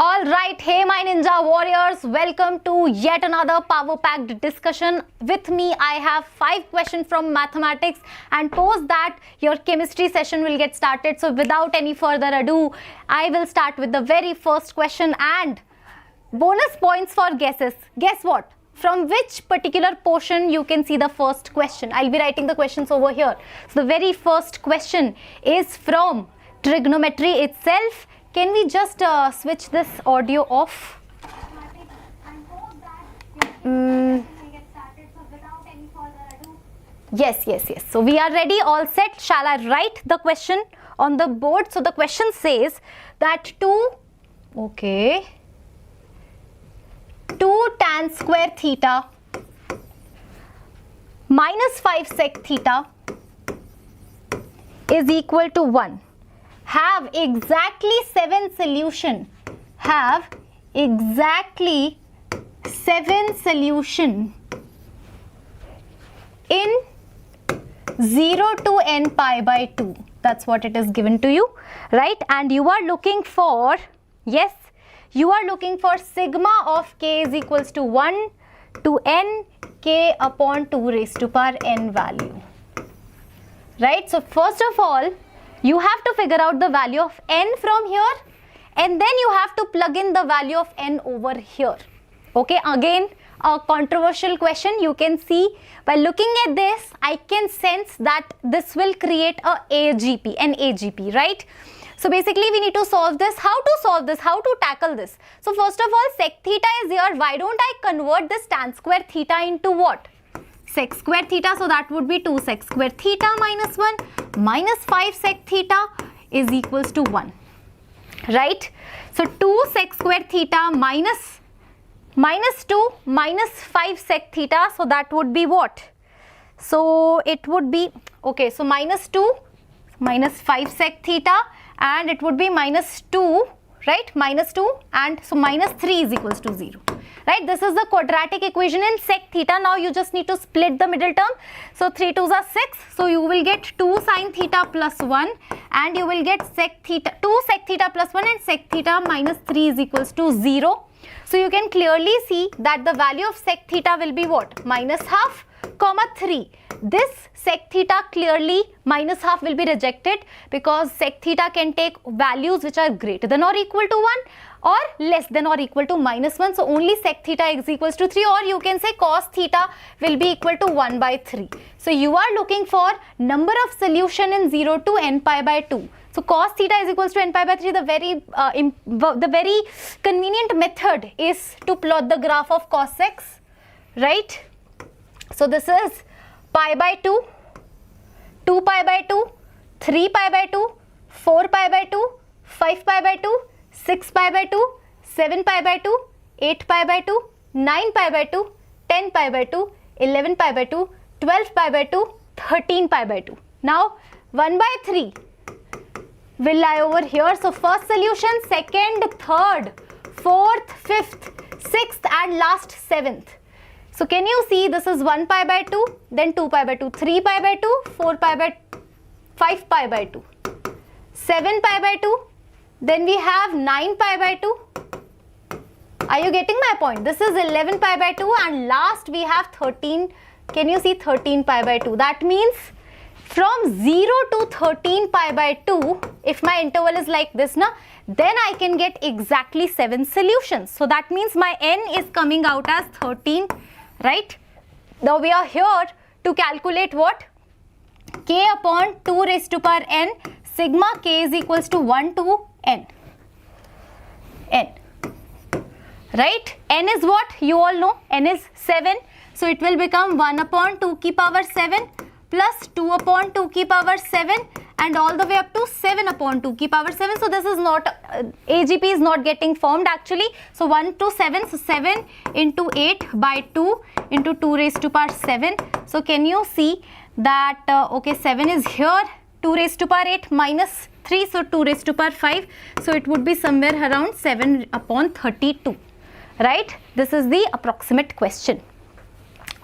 All right, hey my ninja warriors, welcome to yet another power-packed discussion. With me, I have 5 questions from mathematics, and post that your chemistry session will get started. So without any further ado, I will start with the very first question and bonus points for guesses. Guess what? From which particular portion you can see the first question? I'll be writing the questions over here. So the very first question is from trigonometry itself. Can we just switch this audio off? Yes. So we are ready, all set. Shall I write the question on the board? So the question says that 2 tan square theta minus 5 sec theta is equal to 1. Have exactly 7 solution. Have exactly 7 solution in 0 to n pi by 2. That's what it is given to you, right? And you are looking for, yes, you are looking for sigma of k is equals to 1 to n k upon 2 raised to power n value, right? So first of all, you have to figure out the value of n from here, and then you have to plug in the value of n over here. Okay, again a controversial question. You can see by looking at this, I can sense that this will create an AGP, right? So basically we need to solve this. How to solve this? How to tackle this? So first of all, sec theta is here. Why don't I convert this tan square theta into what? Sec square theta. So that would be 2 sec square theta minus 1 minus 5 sec theta is equals to 1, right? So 2 sec square theta minus 2 minus 5 sec theta. So that would be what? So it would be, okay, so minus 2 minus 5 sec theta, and it would be minus 2, right? Minus 2, and so minus 3 is equals to 0. Right, this is the quadratic equation in sec theta. Now you just need to split the middle term. So 3 2s are 6. So you will get 2 sine theta plus 1, and you will get sec theta 2 sec theta plus 1, and sec theta minus 3 is equals to 0. So you can clearly see that the value of sec theta will be what? Minus half, comma 3. This sec theta clearly minus half will be rejected, because sec theta can take values which are greater than or equal to 1 or less than or equal to minus 1. So only sec theta is equals to 3, or you can say cos theta will be equal to 1 by 3. So you are looking for number of solution in 0 to n pi by 2. So cos theta is equals to n pi by 3. The very convenient method is to plot the graph of cos x, right? So this is pi by 2, 2 pi by 2, 3 pi by 2, 4 pi by 2, 5 pi by 2, 6 pi by 2, 7 pi by 2, 8 pi by 2, 9 pi by 2, 10 pi by 2, 11 pi by 2, 12 pi by 2, 13 pi by 2. Now 1 by 3 will lie over here. So first solution, second, third, fourth, fifth, sixth, and last 7th. So can you see this is 1 pi by 2, then 2 pi by 2, 3 pi by 2, 4 pi by 5 pi by 2, 7 pi by 2, then we have 9 pi by 2. Are you getting my point? This is 11 pi by 2, and last we have 13. Can you see 13 pi by 2? That means from 0 to 13 pi by 2, if my interval is like this, then I can get exactly 7 solutions. So that means my n is coming out as 13, right? Now we are here to calculate what? K upon 2 raised to power n, sigma k is equals to 1 to n, right? N is what? You all know, n is 7. So it will become 1 upon 2 ki power 7 plus 2 upon 2 ki power 7, and all the way up to 7 upon 2 ki power 7. So this is not, AGP is not getting formed actually. So 1 to 7, so 7 into 8 by 2 into 2 raised to power 7. So can you see that, okay, 7 is here, 2 raised to power 8 minus 3, so 2 raised to power 5. So it would be somewhere around 7 upon 32, right? This is the approximate question.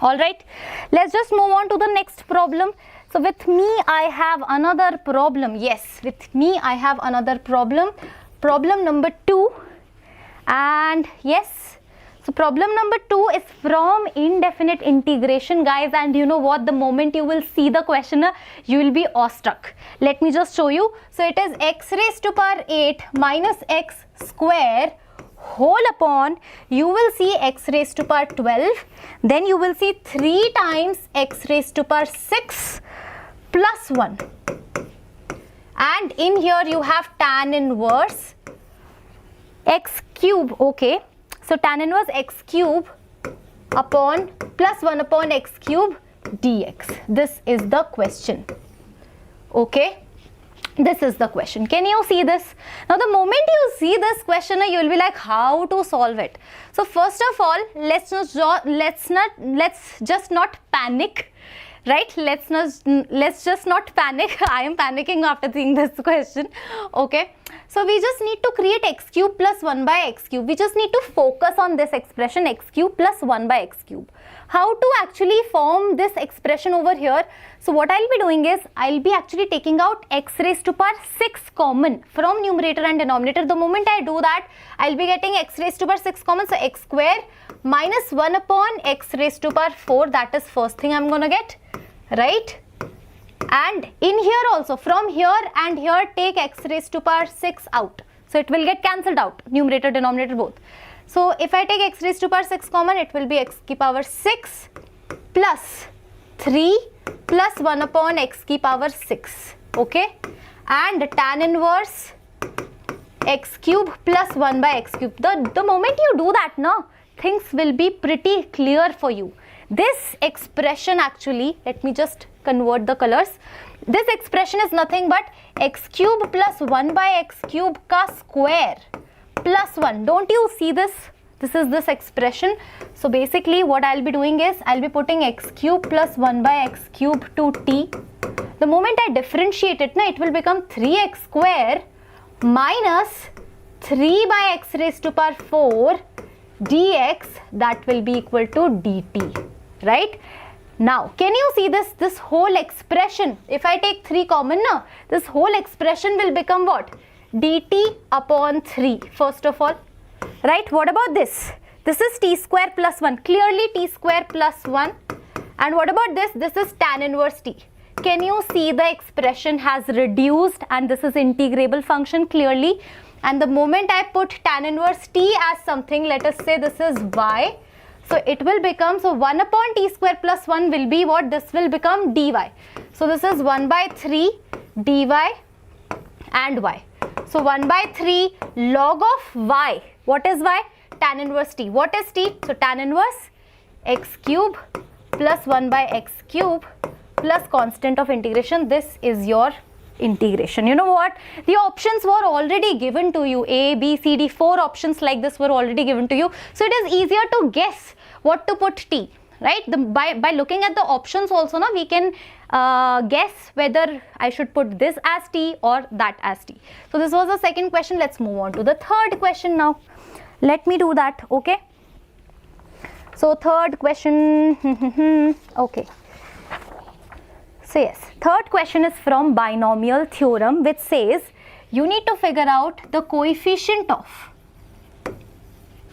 All right, let's just move on to the next problem. So with me I have another problem. Yes, with me I have another problem. Problem number 2. And yes, so problem number 2 is from indefinite integration, guys, and you know what, the moment you will see the question, you will be awestruck. Let me just show you. So it is x raised to power 8 minus x square whole upon, you will see x raised to power 12, then you will see 3 times x raised to power 6 plus 1, and in here you have tan inverse x cube. Okay, so tan inverse x cube upon plus 1 upon x cube dx. This is the question. Okay, this is the question. Can you see this? Now the moment you see this question, you will be like, how to solve it? So first of all, let's just not panic, right? Let's just not panic. I am panicking after seeing this question. Okay, so we just need to create x cube plus 1 by x cube. We just need to focus on this expression x cube plus 1 by x cube. How to actually form this expression over here? So what I'll be doing is, I'll be actually taking out x raised to power 6 common from numerator and denominator. The moment I do that, I'll be getting x raised to power 6 common, so x square minus 1 upon x raised to power 4, that is first thing I'm gonna get, right? And in here also, from here and here, take x raised to power 6 out, so it will get cancelled out, numerator denominator both. So if I take x raised to power 6 common, it will be x ki power 6 plus 3 plus 1 upon x ki power 6. Okay, and tan inverse x cube plus 1 by x cube. The moment you do that, no, things will be pretty clear for you. This expression actually, let me just convert the colors. This expression is nothing but x cube plus 1 by x cube ka square plus 1. Don't you see this? This is this expression. So basically what I'll be doing is, I'll be putting x cube plus 1 by x cube to t. The moment I differentiate it, it will become 3x square minus 3 by x raised to power 4 dx, that will be equal to dt, right? Now, can you see this whole expression? If I take 3 common now, this whole expression will become what? dt upon 3, first of all, right? What about this? This is t square plus 1, clearly t square plus 1. And what about this? This is tan inverse t. Can you see the expression has reduced, and this is integrable function clearly. And the moment I put tan inverse t as something, let us say this is y, so it will become, so 1 upon t square plus 1 will be what? This will become dy. So this is 1 by 3 dy and y. So 1 by 3 log of y. What is y? Tan inverse t. What is t? So tan inverse x cube plus 1 by x cube plus constant of integration. This is your integration. You know what? The options were already given to you. A, B, C, D, 4 options like this were already given to you. So it is easier to guess what to put t, right? By looking at the options also, now we can guess whether I should put this as t or that as t. So this was the second question. Let's move on to the third question now. Let me do that. Okay. So third question. Okay. So yes, third question is from binomial theorem, which says you need to figure out the coefficient of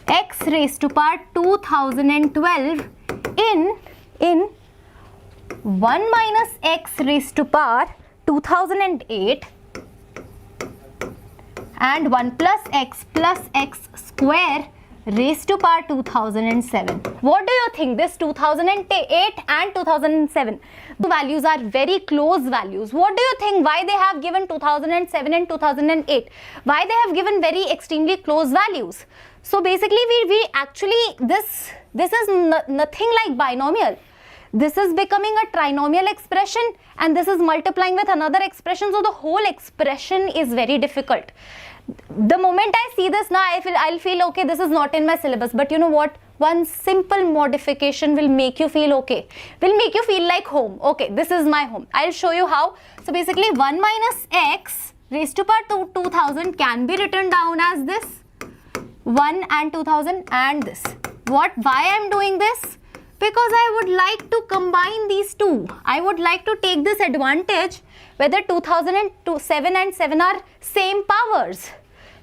x raised to power 2012 in 1 minus x raised to power 2008 and 1 plus x square raised to power 2007. What do you think? This 2008 and 2007, the values are very close values. What do you think? Why they have given 2007 and 2008? Why they have given very extremely close values? So basically we actually, this is nothing like binomial. This is becoming a trinomial expression, and this is multiplying with another expression. So the whole expression is very difficult. The moment I see this now, I'll feel okay, this is not in my syllabus. But you know what? One simple modification will make you feel okay. Will make you feel like home. Okay, this is my home. I'll show you how. So basically 1 minus x raised to power 2000 can be written down as this. 1 and 2000 and this. Why I'm doing this? Because I would like to combine these two. I would like to take this advantage whether 2007 and 7 are same powers.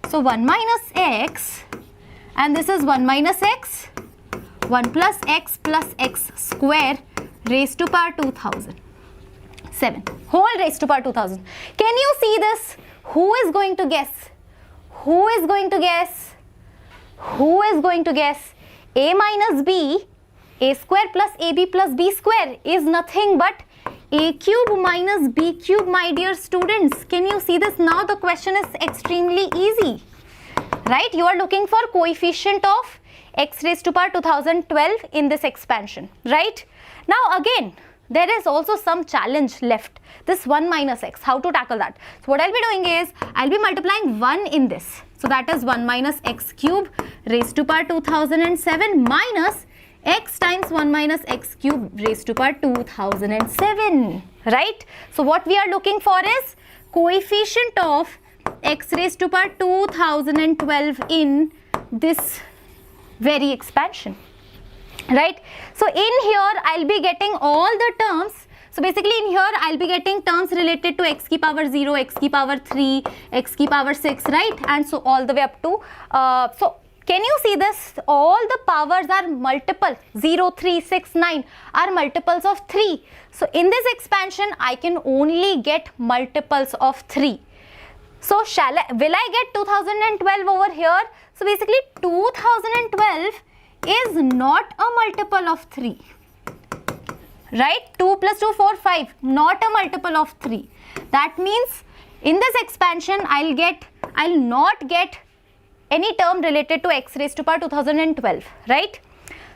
So 1 minus x and this is 1 minus x, 1 plus x square raised to power 2007, whole raised to power 2000. Can you see this? Who is going to guess? Who is going to guess? Who is going to guess? A minus b, a square plus ab plus b square is nothing but a cube minus b cube, my dear students. Can you see this? Now the question is extremely easy, right? You are looking for coefficient of x raised to power 2012 in this expansion, right? Now again, there is also some challenge left. This 1 minus x, how to tackle that? So what I'll be doing is, I'll be multiplying 1 in this. So that is 1 minus x cube raised to power 2007 minus x times 1 minus x cube raised to power 2007, right? So what we are looking for is coefficient of x raised to power 2012 in this very expansion, right? So in here I'll be getting all the terms. So basically in here I'll be getting terms related to x ki power 0, x ki power 3, x ki power 6, right? And so all the way up to, so can you see this? All the powers are multiple. 0, 3, 6, 9 are multiples of 3. So in this expansion I can only get multiples of 3. So will I get 2012 over here? So basically 2012 is not a multiple of 3, right? 2 plus 2, 4, 5, not a multiple of 3. That means in this expansion I'll not get any term related to x raised to power 2012, right?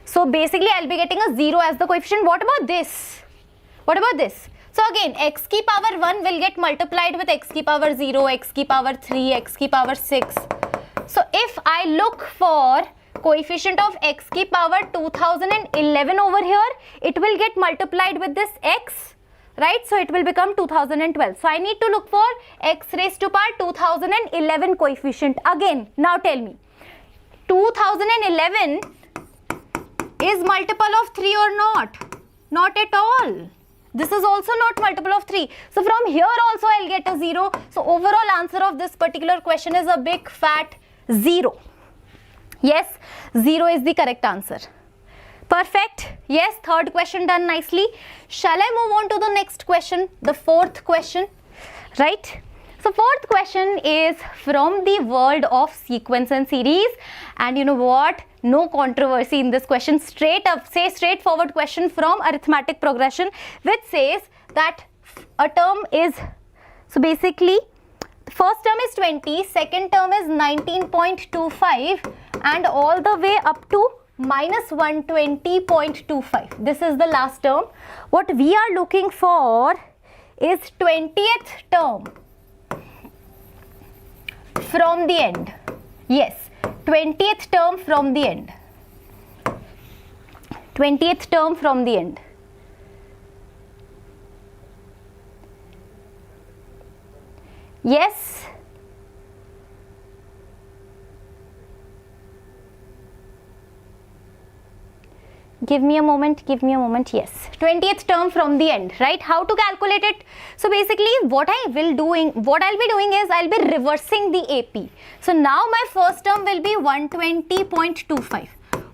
So basically I'll be getting a 0 as the coefficient. What about this? What about this? So again, x ki power 1 will get multiplied with x ki power 0, x ki power 3, x ki power 6. So if I look for coefficient of x ki power 2011 over here, it will get multiplied with this x, right? So it will become 2012. So I need to look for x raised to power 2011 coefficient. Again, now tell me, 2011 is multiple of 3 or not? Not at all. This is also not multiple of 3. So from here also I'll get a 0. So overall answer of this particular question is a big fat 0. Yes, 0 is the correct answer. Perfect. Yes, third question done nicely. Shall I move on to the next question, the fourth question, right? So fourth question is from the world of sequence and series, and you know what? No controversy in this question. Straight up, say straightforward question from arithmetic progression, which says that a term is, so basically the first term is 20, second term is 19.25 and all the way up to minus 120.25. This is the last term. What we are looking for is 20th term from the end. Yes, 20th term from the end. 20th term from the end. Yes. Give me a moment, yes. 20th term from the end, right? How to calculate it? So basically what I'll be doing is I'll be reversing the AP. So now my first term will be 120.25.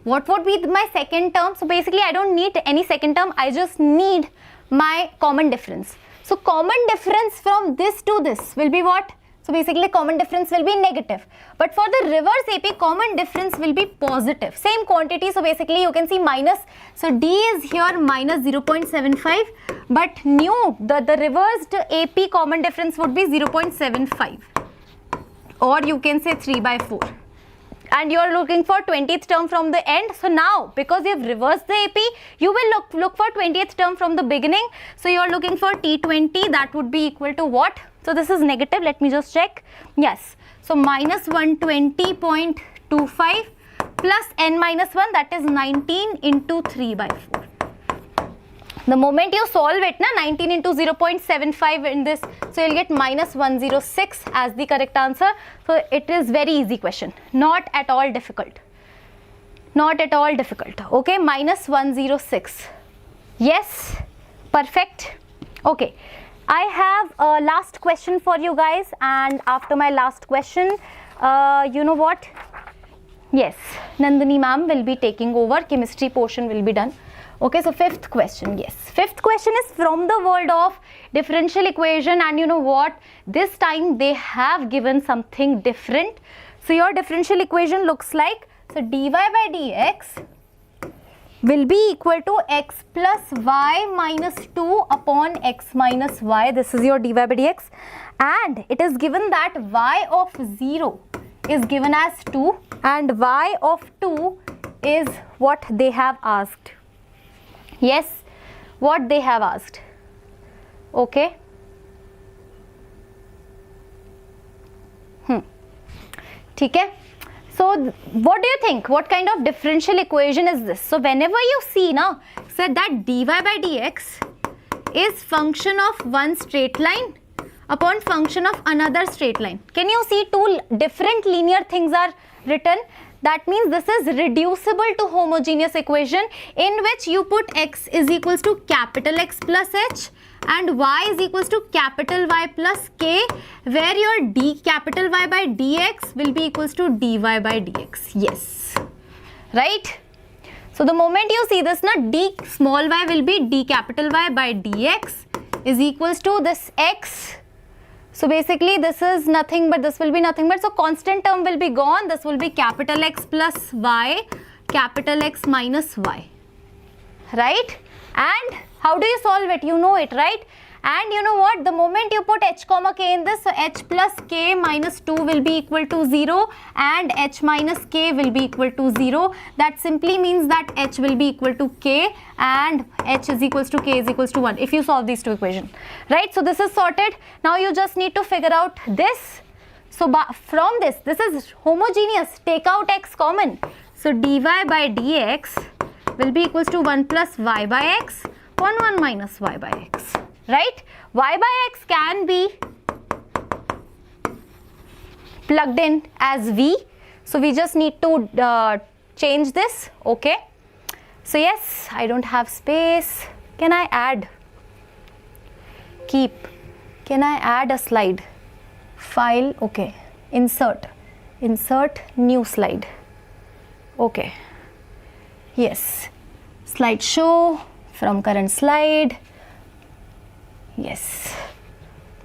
What would be my second term? So basically I don't need any second term, I just need my common difference. So common difference from this to this will be what? So basically common difference will be negative. But for the reverse AP, common difference will be positive. Same quantity, so basically you can see minus. So D is here minus 0.75. But the reversed AP common difference would be 0.75. Or you can say 3/4. And you are looking for 20th term from the end. So now, because you have reversed the AP, you will look for 20th term from the beginning. So you are looking for T20, that would be equal to what? So this is negative, let me just check. Yes, so minus 120.25 plus n minus 1, that is 19 into 3/4. The moment you solve it, 19 into 0.75 in this, so you'll get minus 106 as the correct answer. So it is very easy question, not at all difficult. Not at all difficult. Okay, minus 106. Yes, perfect. Okay, I have a last question for you guys, and after my last question, you know what? Yes, Nandini ma'am will be taking over. Chemistry portion will be done. Okay, so fifth question. Yes, fifth question is from the world of differential equation, and you know what? This time they have given something different. So your differential equation looks like, so dy by dx will be equal to x plus y minus 2 upon x minus y. This is your dy by dx, and it is given that y of 0 is given as 2 and y of 2 is what they have asked. Yes, what they have asked. Okay. ठीक है. So what do you think? What kind of differential equation is this? So whenever you see now, said that dy by dx is function of one straight line upon function of another straight line. Can you see two different linear things are written? That means this is reducible to homogeneous equation in which you put x is equals to capital X plus h and y is equals to capital Y plus k, where your d capital Y by dx will be equals to dy by dx. Yes, right? So the moment you see this, na, d small y will be d capital Y by dx is equals to this x. So basically this is nothing but, this will be nothing but, so constant term will be gone. This will be capital X plus y, capital X minus y, right? And how do you solve it? You know it, right? And you know what? The moment you put h comma k in this, so h plus k minus 2 will be equal to 0 and h minus k will be equal to 0. That simply means that h will be equal to k and h is equals to k is equals to 1 if you solve these two equations, right? So this is sorted. Now you just need to figure out this. So from this is homogeneous. Take out x common. So dy by dx will be equals to 1 plus y by x, 1 minus y by x. Right? Y by x can be plugged in as v. So we just need to change this. Okay. So yes, I don't have space. Can I add? Keep. Can I add a slide? File. Okay. Insert. Insert new slide. Okay. Yes. Slideshow from current slide. Yes,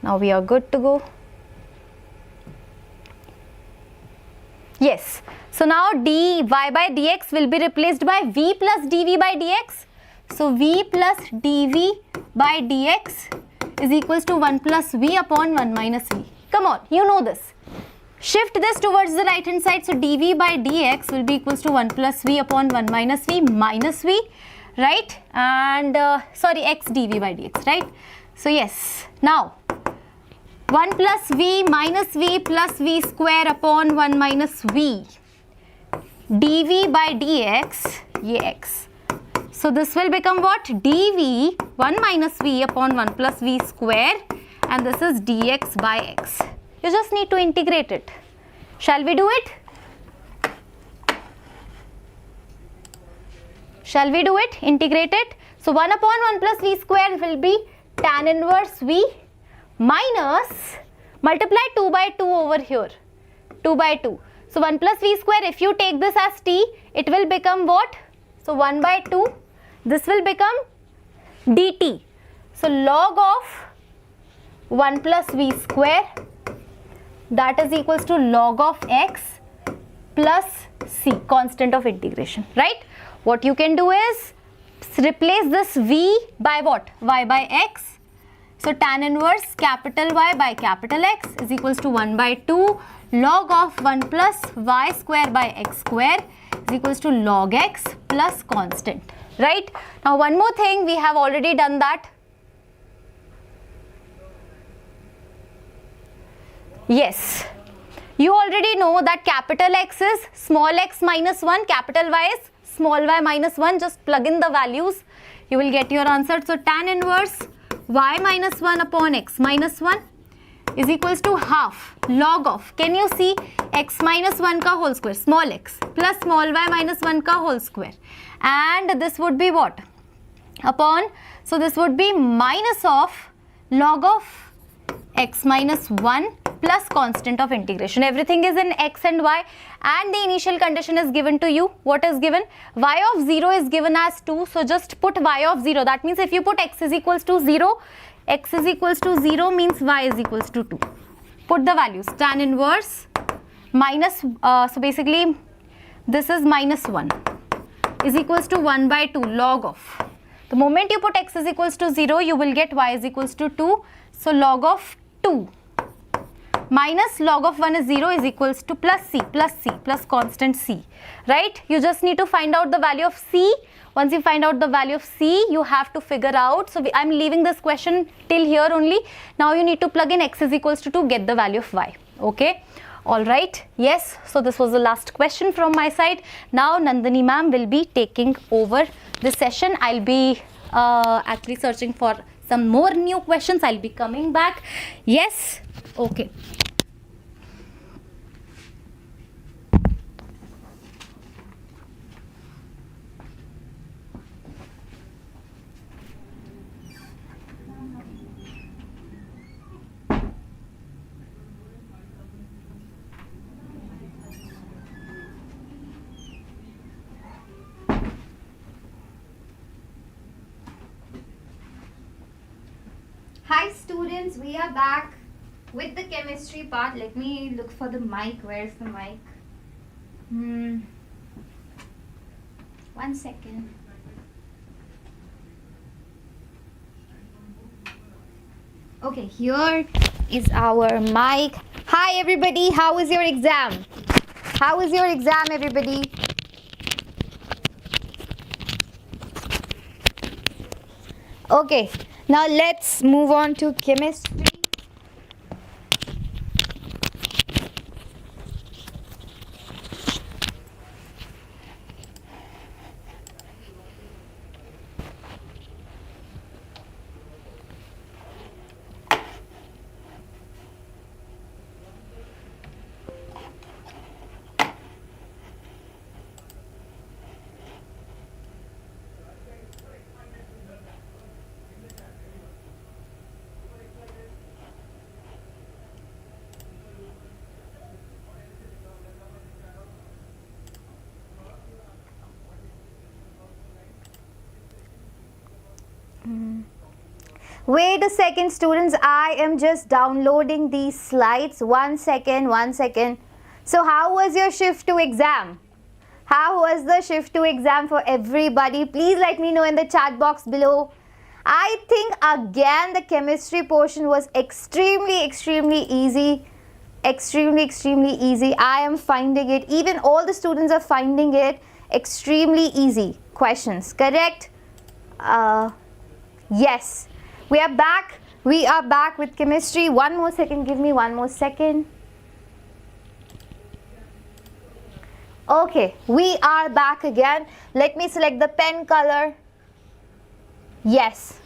now we are good to go. Yes, so now dy by dx will be replaced by v plus dv by dx. So v plus dv by dx is equals to 1 plus v upon 1 minus v. Come on, you know this. Shift this towards the right hand side. So dv by dx will be equals to 1 plus v upon 1 minus v, right? And sorry, x dv by dx, right? So yes, now 1 plus v minus v plus v square upon 1 minus v dv by dx, ye x. So this will become what? dv 1 minus v upon 1 plus v square, and this is dx by x. You just need to integrate it. Shall we do it? Shall we do it? Integrate it. So 1 upon 1 plus v square will be tan inverse v minus, multiply 2 by 2 over here, 2 by 2. So 1 plus v square, if you take this as t, it will become what? So 1 by 2, this will become dt. So log of 1 plus v square, that is equals to log of x plus c, constant of integration, right? What you can do is replace this v by what? Y by x. So tan inverse capital Y by capital X is equals to 1 by 2 log of 1 plus y square by x square is equals to log x plus constant, right? Now one more thing, we have already done that. Yes, you already know that capital X is small x minus 1, capital Y is small y minus 1. Just plug in the values, you will get your answer. So tan inverse y minus 1 upon x minus 1 is equals to half log of, can you see, x minus 1 ka whole square, small x, plus small y minus 1 ka whole square, and this would be what? Upon, so this would be minus of log of x minus 1 plus constant of integration. Everything is in x and y, and the initial condition is given to you. What is given? Y of 0 is given as 2, so just put y of 0. That means if you put x is equals to 0, x is equals to 0 means y is equals to 2. Put the values. Tan inverse minus, so basically this is minus 1 is equals to 1 by 2 log of. The moment you put x is equals to 0, you will get y is equals to 2. So log of 2 minus log of 1 is 0 is equals to plus constant c, right? You just need to find out the value of c. Once you find out the value of c, you have to figure out. So I'm leaving this question till here only. Now you need to plug in x is equals to 2, get the value of y. Okay. All right. Yes. So this was the last question from my side. Now Nandini ma'am will be taking over this session. I'll be actually searching for some more new questions. I'll be coming back. Yes. Okay. Hi students, we are back with the chemistry part. Let me look for the mic. Where's the mic? 1 second. Okay, here is our mic. Hi everybody, how is your exam? How is your exam, everybody? Okay. Now let's move on to chemistry. Wait a second students, I am just downloading these slides. 1 second, 1 second. So how was your shift to exam? How was the shift to exam for everybody? Please let me know in the chat box below. I think again the chemistry portion was extremely easy. Extremely easy. I am finding it, even all the students are finding it extremely easy questions, correct? Yes. We are back with chemistry. 1 more second, give me 1 more second. Okay, we are back again. Let me select the pen color. Yes.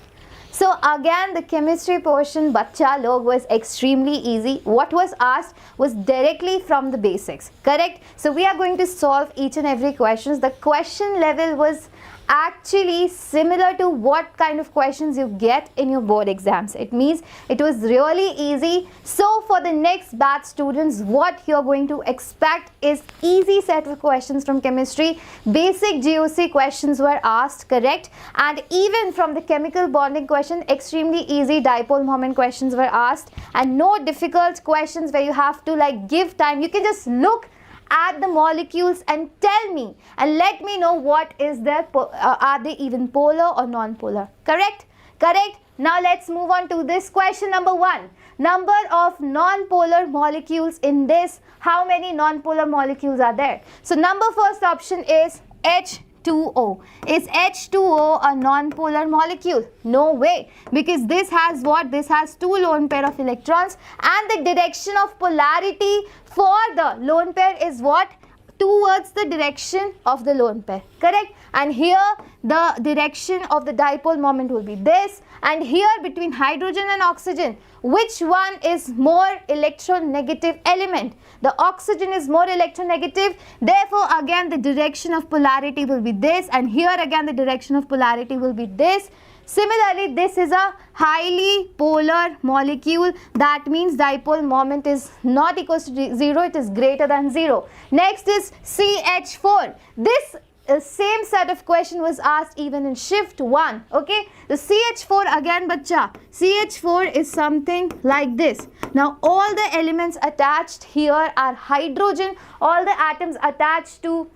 So again the chemistry portion, Bacha Log, was extremely easy. What was asked was directly from the basics, correct? So we are going to solve each and every questions. The question level was actually similar to what kind of questions you get in your board exams. It means it was really easy. So for the next batch students, what you're going to expect is easy set of questions from chemistry. Basic GOC questions were asked, correct? And even from the chemical bonding question, extremely easy dipole moment questions were asked, and no difficult questions where you have to like give time. You can just look at the molecules and tell me and let me know what is their are they even polar or non-polar, correct? Now let's move on to this question number 1. Number of non-polar molecules in this. How many non-polar molecules are there? So number first option is H2O. Is H2O a non-polar molecule? No way, because this has what? This has 2 lone pair of electrons, and the direction of polarity for the lone pair is what? Towards the direction of the lone pair, correct? And here the direction of the dipole moment will be this, and here between hydrogen and oxygen, which one is more electronegative element? The oxygen is more electronegative, therefore again the direction of polarity will be this, and here again the direction of polarity will be this. Similarly, this is a highly polar molecule. That means dipole moment is not equals to 0, it is greater than 0. Next is CH4. This same set of question was asked even in shift 1. Okay, the CH4 again, bacha, CH4 is something like this. Now all the elements attached here are hydrogen. All the atoms attached to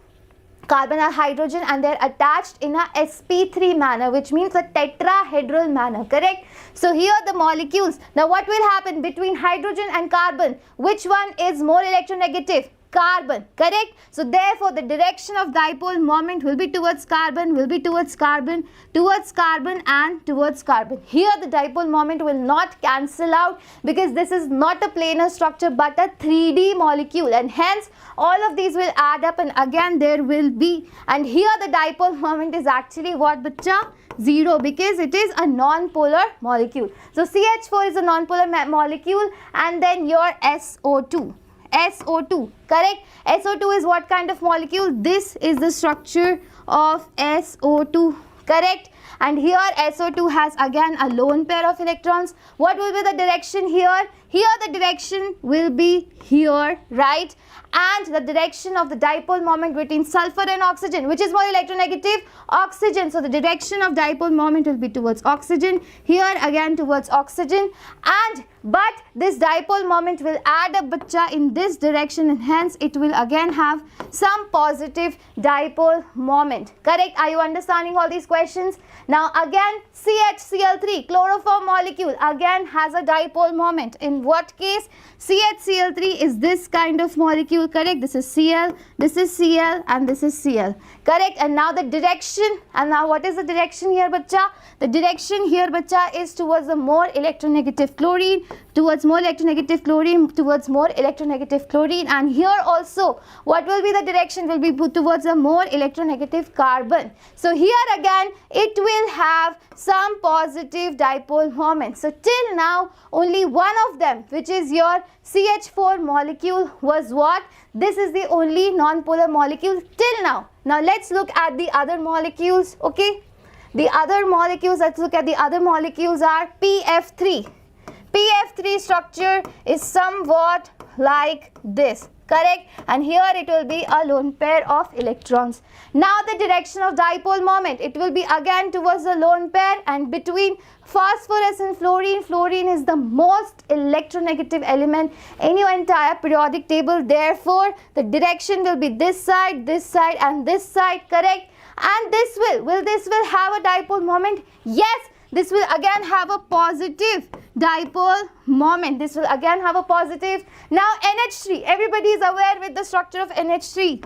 carbon are hydrogen, and they're attached in a sp3 manner, which means a tetrahedral manner, correct? So here the molecules. Now what will happen between hydrogen and carbon? Which one is more electronegative? Carbon, correct? So therefore the direction of dipole moment will be towards carbon, will be towards carbon, towards carbon and towards carbon. Here the dipole moment will not cancel out because this is not a planar structure but a 3D molecule, and hence all of these will add up, and again there will be, and here the dipole moment is actually what, bacha? 0, because it is a non-polar molecule. So CH4 is a non-polar molecule, and then your SO2. SO2, correct? SO2 is what kind of molecule? This is the structure of SO2, correct? And here SO2 has again a lone pair of electrons. What will be the direction here? Here the direction will be here, right? And the direction of the dipole moment between sulfur and oxygen, which is more electronegative? Oxygen. So the direction of dipole moment will be towards oxygen. Here again towards oxygen. But this dipole moment will add up, bacha, in this direction, and hence it will again have some positive dipole moment. Correct? Are you understanding all these questions? Now again, CHCl3, chloroform molecule, again has a dipole moment. In what case? CHCl3 is this kind of molecule, correct? This is Cl, this is Cl, and this is Cl, correct? And now the direction, and now what is the direction here, bacha? The direction here, bacha, is towards the more electronegative chlorine, towards more electronegative chlorine, towards more electronegative chlorine, and here also what will be the direction? Will be put towards a more electronegative carbon. So here again it will have some positive dipole moment. So till now only one of them, which is your CH4 molecule, was what? This is the only non-polar molecule till now. Now let's look at the other molecules, okay? The other molecules, let's look at the other molecules are PF3. PF3 structure is somewhat like this, correct? And here it will be a lone pair of electrons. Now the direction of dipole moment, it will be again towards the lone pair, and between phosphorus and fluorine, fluorine is the most electronegative element in your entire periodic table. Therefore the direction will be this side, and this side, correct? And this will have a dipole moment? Yes, this will again have a positive dipole moment. This will again have a positive. Now NH3, everybody is aware with the structure of NH3.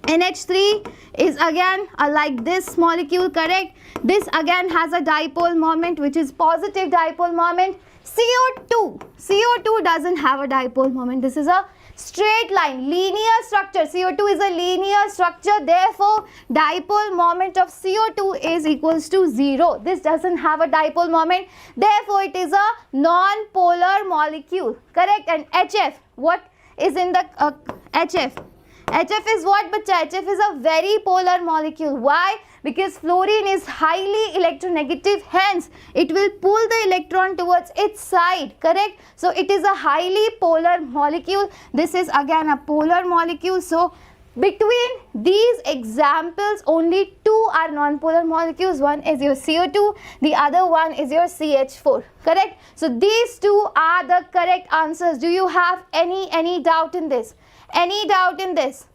NH3 is again like this molecule, correct? This again has a dipole moment, which is positive dipole moment. CO2 doesn't have a dipole moment. This is a straight line, linear structure. CO2 is a linear structure, therefore dipole moment of CO2 is equals to 0. This doesn't have a dipole moment, therefore it is a non-polar molecule, correct? And HF, what is in the HF? HF is what, bacha? HF is a very polar molecule. Why? Because fluorine is highly electronegative, hence it will pull the electron towards its side, correct? So it is a highly polar molecule. This is again a polar molecule. So between these examples, only two are non-polar molecules. One is your CO2, the other one is your CH4, correct? So these two are the correct answers. Do you have any doubt in this? Any doubt in this?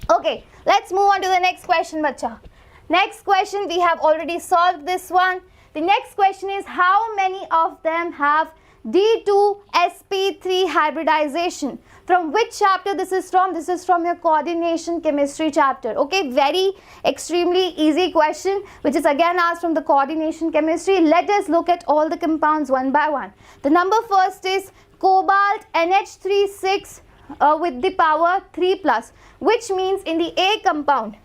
Okay, let's move on to the next question, bacha. Next question, we have already solved this one. The next question is, how many of them have D2sp3 hybridization? From which chapter this is from? This is from your coordination chemistry chapter. Okay, very extremely easy question, which is again asked from the coordination chemistry. Let us look at all the compounds one by one. The number first is cobalt NH36 with the power 3 plus, which means in the A compound,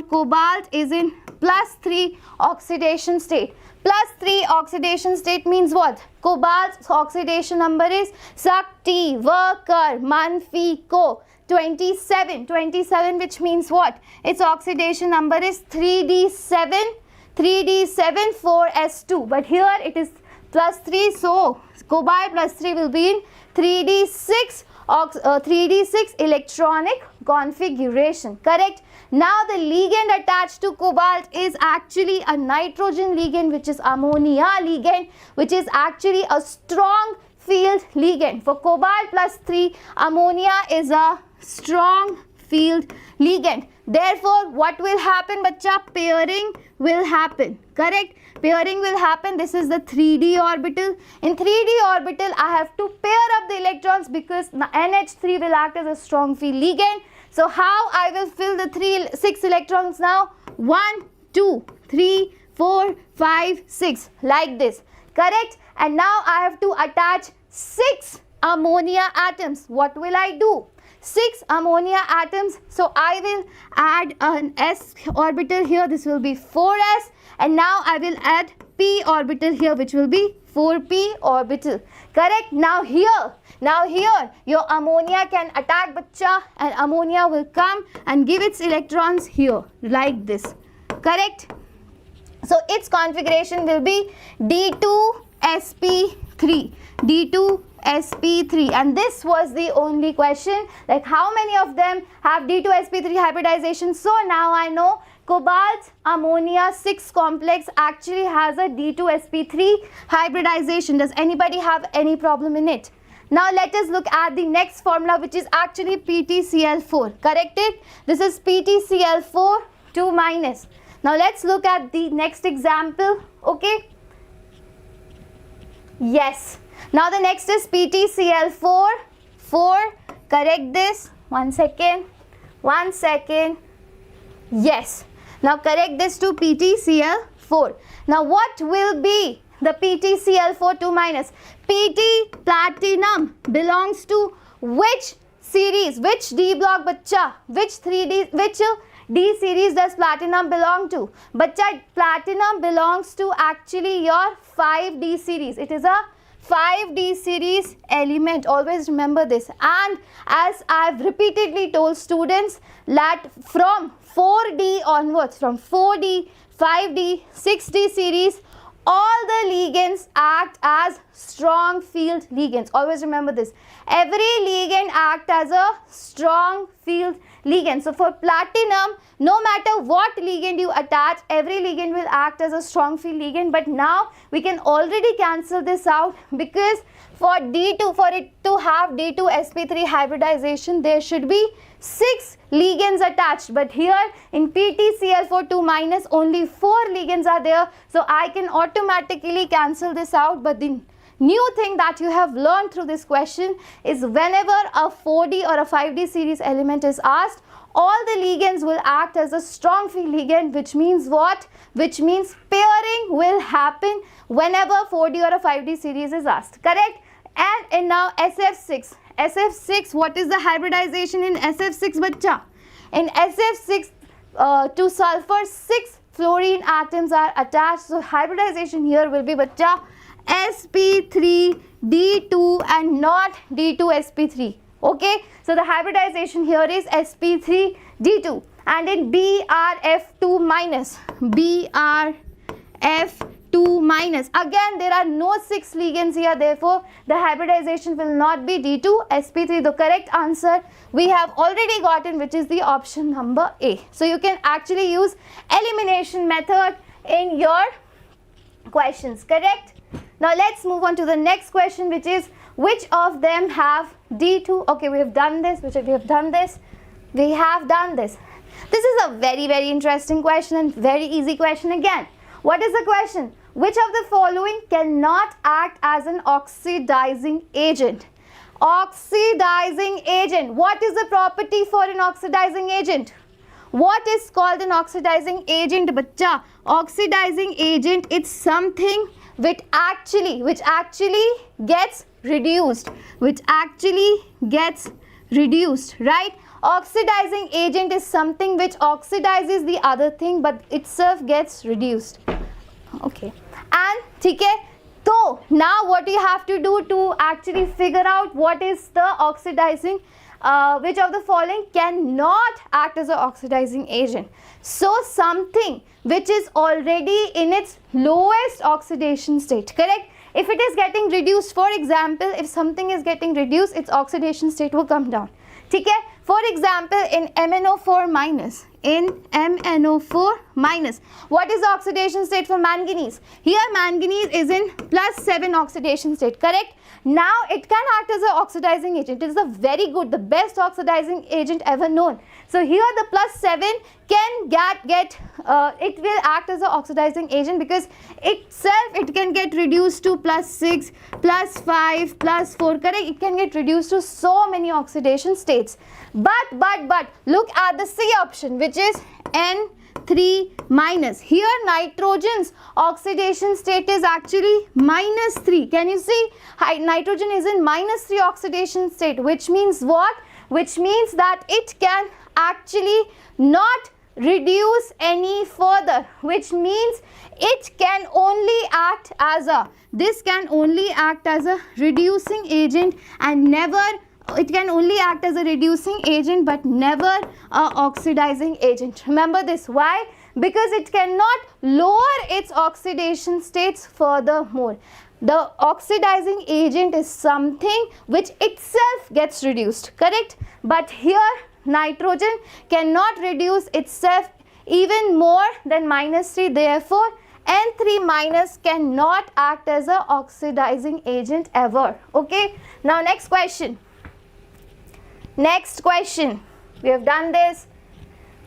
cobalt is in +3 oxidation state. +3 oxidation state means what? Cobalt's oxidation number is Sakti, Vakar, Manfi, Ko. 27, which means what? Its oxidation number is 3d7, 3d74s2, but here it is plus 3, so cobalt plus 3 will be in 3d6 electronic configuration, correct? Now the ligand attached to cobalt is actually a nitrogen ligand, which is ammonia ligand, which is actually a strong field ligand. For cobalt plus 3, ammonia is a strong field ligand. Therefore, what will happen, bacha? Pairing will happen, correct? Pairing will happen. This is the 3d orbital. In 3d orbital, I have to pair up the electrons because the NH3 will act as a strong field ligand. So how I will fill the 6 electrons now? 1, 2, 3, 4, 5, 6, like this, correct? And now I have to attach 6 ammonia atoms. What will I do? 6 ammonia atoms. So I will add an s orbital here. This will be 4s. And now I will add p orbital here, which will be 4p orbital, correct? Now here your ammonia can attack, bacha, and ammonia will come and give its electrons here, like this, correct? So its configuration will be D2sp3, D2sp3, and this was the only question, like how many of them have D2sp3 hybridization. So now I know cobalt ammonia 6 complex actually has a D2sp3 hybridization. Does anybody have any problem in it? Now let us look at the next formula, which is actually PtCl4, corrected? This is PtCl4 2 minus. Now let's look at the next example, okay? Yes. Now the next is PtCl4 4, correct this, one second, yes. Now correct this to PtCl4. Now what will be the PtCl4 2 minus? Pt platinum belongs to which series? Which D block, bacha? Which D series does platinum belong to? Bacha, platinum belongs to actually your 5D series. It is a 5D series element. Always remember this. And as I've repeatedly told students that from 4D onwards, from 4D, 5D, 6D series, all the ligands act as strong field ligands. Always remember this. Every ligand acts as a strong field ligand. So for platinum, no matter what ligand you attach, every ligand will act as a strong field ligand. But now we can already cancel this out, because for it to have D2sp3 hybridization, there should be 6 ligands attached, but here in PtCl4 2 minus only 4 ligands are there, so I can automatically cancel this out. But the new thing that you have learned through this question is whenever a 4D or a 5D series element is asked, all the ligands will act as a strong field ligand, which means what? Which means pairing will happen whenever 4D or a 5D series is asked, correct? And now SF6. SF6, what is the hybridization in SF6, bacha? In SF6, to sulfur 6 fluorine atoms are attached. So hybridization here will be, bacha, sp3 d2 and not d2sp3. Okay, so the hybridization here is sp3 d2, and in brf2 minus, brf2 minus, again there are no 6 ligands here, therefore the hybridization will not be d2sp3. The correct answer we have already gotten, which is the option number A. So you can actually use elimination method in your questions, correct? Now let's move on to the next question, which is which of them have D2? Okay, we have done this, we have done this. This is a very, very interesting question and very easy question again. What is the question? Which of the following cannot act as an oxidizing agent? Oxidizing agent. What is the property for an oxidizing agent? What is called an oxidizing agent, bacha? Oxidizing agent is something which actually gets reduced, right? Oxidizing agent is something which oxidizes the other thing but itself gets reduced. Okay, and ठीक है, So now what you have to do to actually figure out what is the oxidizing, which of the following cannot act as an oxidizing agent. So something which is already in its lowest oxidation state, correct? If it is getting reduced, for example, if something is getting reduced, its oxidation state will come down. ठीक है? For example, in MnO4 minus, what is the oxidation state for manganese? Here manganese is in +7 oxidation state, correct? Now it can act as an oxidizing agent. It is a very good, the best oxidizing agent ever known. So here the +7 can it will act as an oxidizing agent because itself it can get reduced to +6, +5, +4, correct? It can get reduced to so many oxidation states. But look at the C option, which is N3 minus. Here nitrogen's oxidation state is actually -3. Can you see? Nitrogen is in -3 oxidation state, which means what? Which means that it can actually not reduce any further, which means it can only act as a, this can only act as a reducing agent and never, it can only act as a reducing agent but never a oxidizing agent. Remember this. Why? Because it cannot lower its oxidation states furthermore. The oxidizing agent is something which itself gets reduced, correct? But here nitrogen cannot reduce itself even more than -3, therefore N3 minus cannot act as an oxidizing agent ever. Okay, now next question. Next question, we have done this.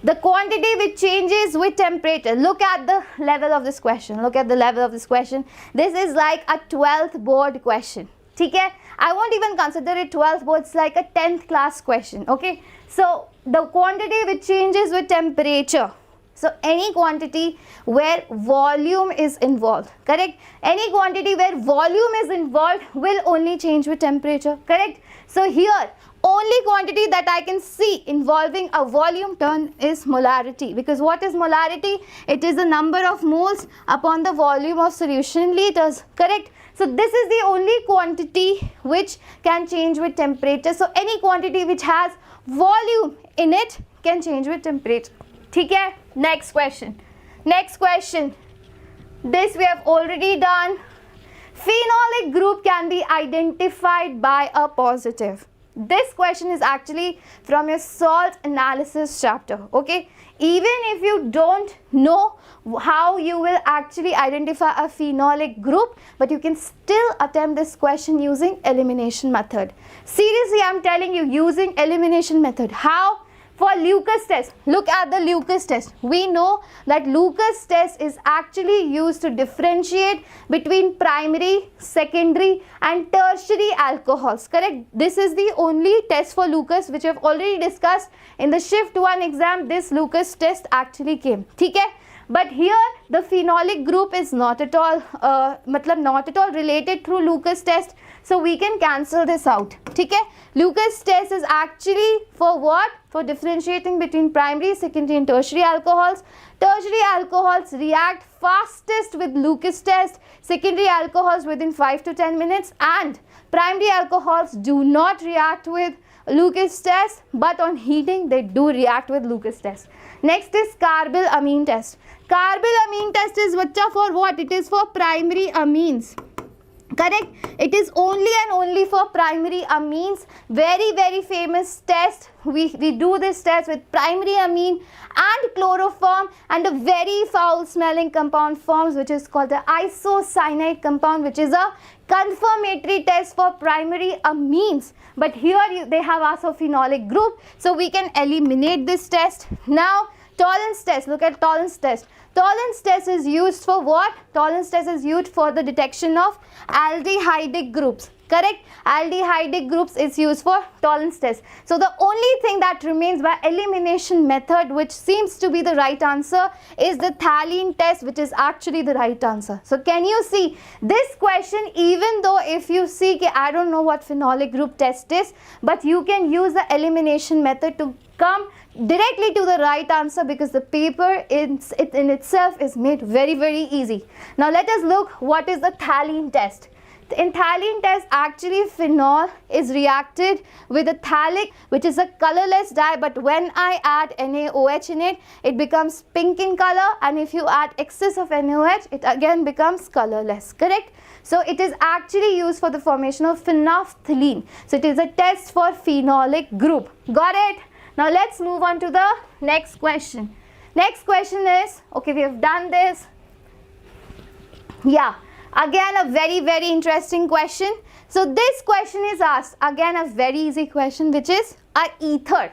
The quantity which changes with temperature. Look at the level of this question. Look at the level of this question. This is like a 12th board question. Okay? I won't even consider it 12th board. It's like a 10th class question. Okay? So the quantity which changes with temperature. So any quantity where volume is involved. Correct? Any quantity where volume is involved will only change with temperature. Correct? So here, only quantity that I can see involving a volume term is molarity, because what is molarity? It is the number of moles upon the volume of solution in liters, correct? So this is the only quantity which can change with temperature. So any quantity which has volume in it can change with temperature. Okay? Next question. Next question. This we have already done. Phenolic group can be identified by a positive. This question is actually from your salt analysis chapter. Okay, even if you don't know how you will actually identify a phenolic group, but you can still attempt this question using elimination method. Seriously, I'm telling you, using elimination method. How? For Lucas test, look at the Lucas test. We know that Lucas test is actually used to differentiate between primary, secondary and tertiary alcohols, correct? This is the only test for Lucas which we have already discussed in the shift 1 exam. This Lucas test actually came, okay? But here the phenolic group is not at all not at all related through Lucas test, so we can cancel this out. Okay? Lucas test is actually for what? For differentiating between primary, secondary and tertiary alcohols. Tertiary alcohols react fastest with Lucas test, secondary alcohols within 5 to 10 minutes, and primary alcohols do not react with Lucas test, but on heating they do react with Lucas test. Next is carbylamine test. Carbylamine test is for what? It is for primary amines. Correct? It is only and only for primary amines. Very, very famous test. We do this test with primary amine and chloroform, and a very foul smelling compound forms, which is called the isocyanide compound, which is a confirmatory test for primary amines. But here they have also phenolic group, so we can eliminate this test. Now tolerance test. Look at tolerance test. Tolerance test is used for what? Tolerance test is used for the detection of aldehydic groups. correct? Aldehydic groups is used for tolerance test. So the only thing that remains by elimination method, which seems to be the right answer, is the phthalene test, which is actually the right answer. So can you see this question, even though if you see, I don't know what phenolic group test is, but you can use the elimination method to come directly to the right answer, because the paper in itself is made very, very easy. Now let us look what is the phthalene test. In phthalene test, actually phenol is reacted with a phthalic, which is a colorless dye, but when I add NaOH in it, it becomes pink in color, and if you add excess of NaOH, it again becomes colorless, correct? So it is actually used for the formation of phenolphthalein. So it is a test for phenolic group. Got it? Now let's move on to the next question. Next question is, okay, we have done this. Yeah. Again, a very, very interesting question. So this question is asked, again a very easy question, which is a ether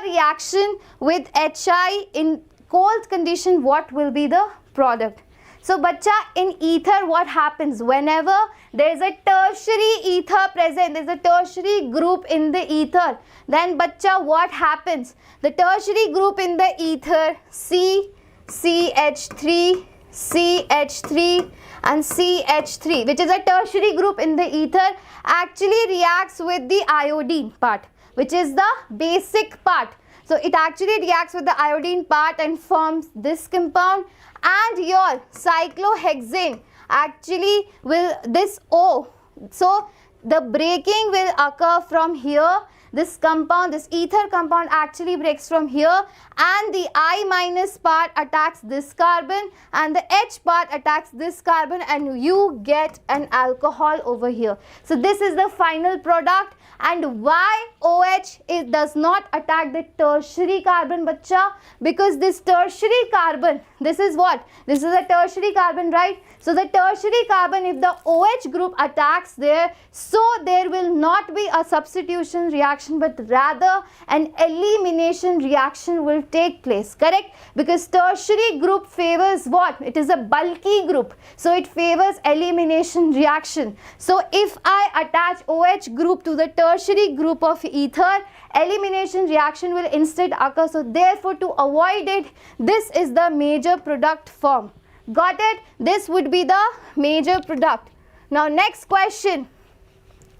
reaction with HI in cold condition, what will be the product? So bacha, in ether what happens? Whenever there is a tertiary ether present, there is a tertiary group in the ether, then bacha, what happens? The tertiary group in the ether, CH3, CH3 and CH3, which is a tertiary group in the ether, actually reacts with the iodine part, which is the basic part. So it actually reacts with the iodine part and forms this compound, and your cyclohexane actually will this O. So the breaking will occur from here. This compound, this ether compound actually breaks from here, and the I minus part attacks this carbon and the H part attacks this carbon, and you get an alcohol over here. So this is the final product. And why OH does not attack the tertiary carbon, bacha? Because this tertiary carbon, this is what? This is a tertiary carbon, right? So the tertiary carbon, if the OH group attacks there, so there will not be a substitution reaction, but rather an elimination reaction will take place, correct? Because tertiary group favors what? It is a bulky group, so it favors elimination reaction. So if I attach OH group to the tertiary group of ether, elimination reaction will instead occur. So therefore, to avoid it, this is the major product form. Got it? This would be the major product. Now next question.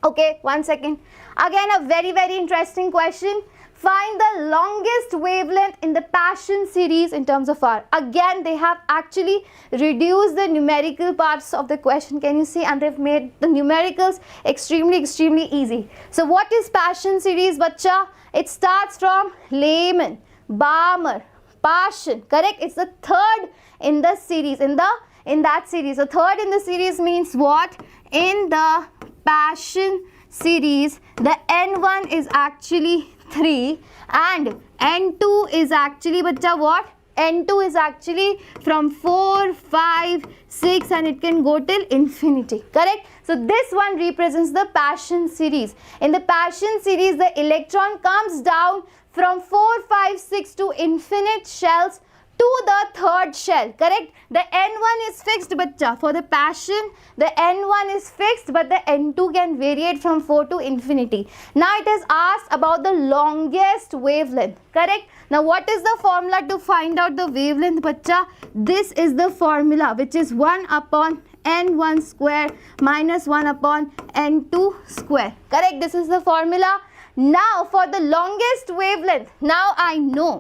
Okay, 1 second. Again, a very, very interesting question. Find the longest wavelength in the Passion series in terms of R. Again, they have actually reduced the numerical parts of the question. Can you see? And they've made the numericals extremely, extremely easy. So what is Passion series, bacha? It starts from Lehman, Balmer, Passion, correct? It's the third in the series, in that series. The third in the series means what? In the Passion series, the N1 is actually 3 and N2 is actually, bacha, what? N2 is actually from 4, 5, 6 and it can go till infinity, correct? So this one represents the Passion series. In the Passion series, the electron comes down from 4, 5, 6 to infinite shells to the third shell, correct? The N1 is fixed, bacha. For the Passion, the N1 is fixed, but the N2 can variate from 4 to infinity. Now it is asked about the longest wavelength, correct? Now what is the formula to find out the wavelength, bacha? This is the formula, which is 1 upon N1 square minus 1 upon N2 square, correct? This is the formula. Now for the longest wavelength, now I know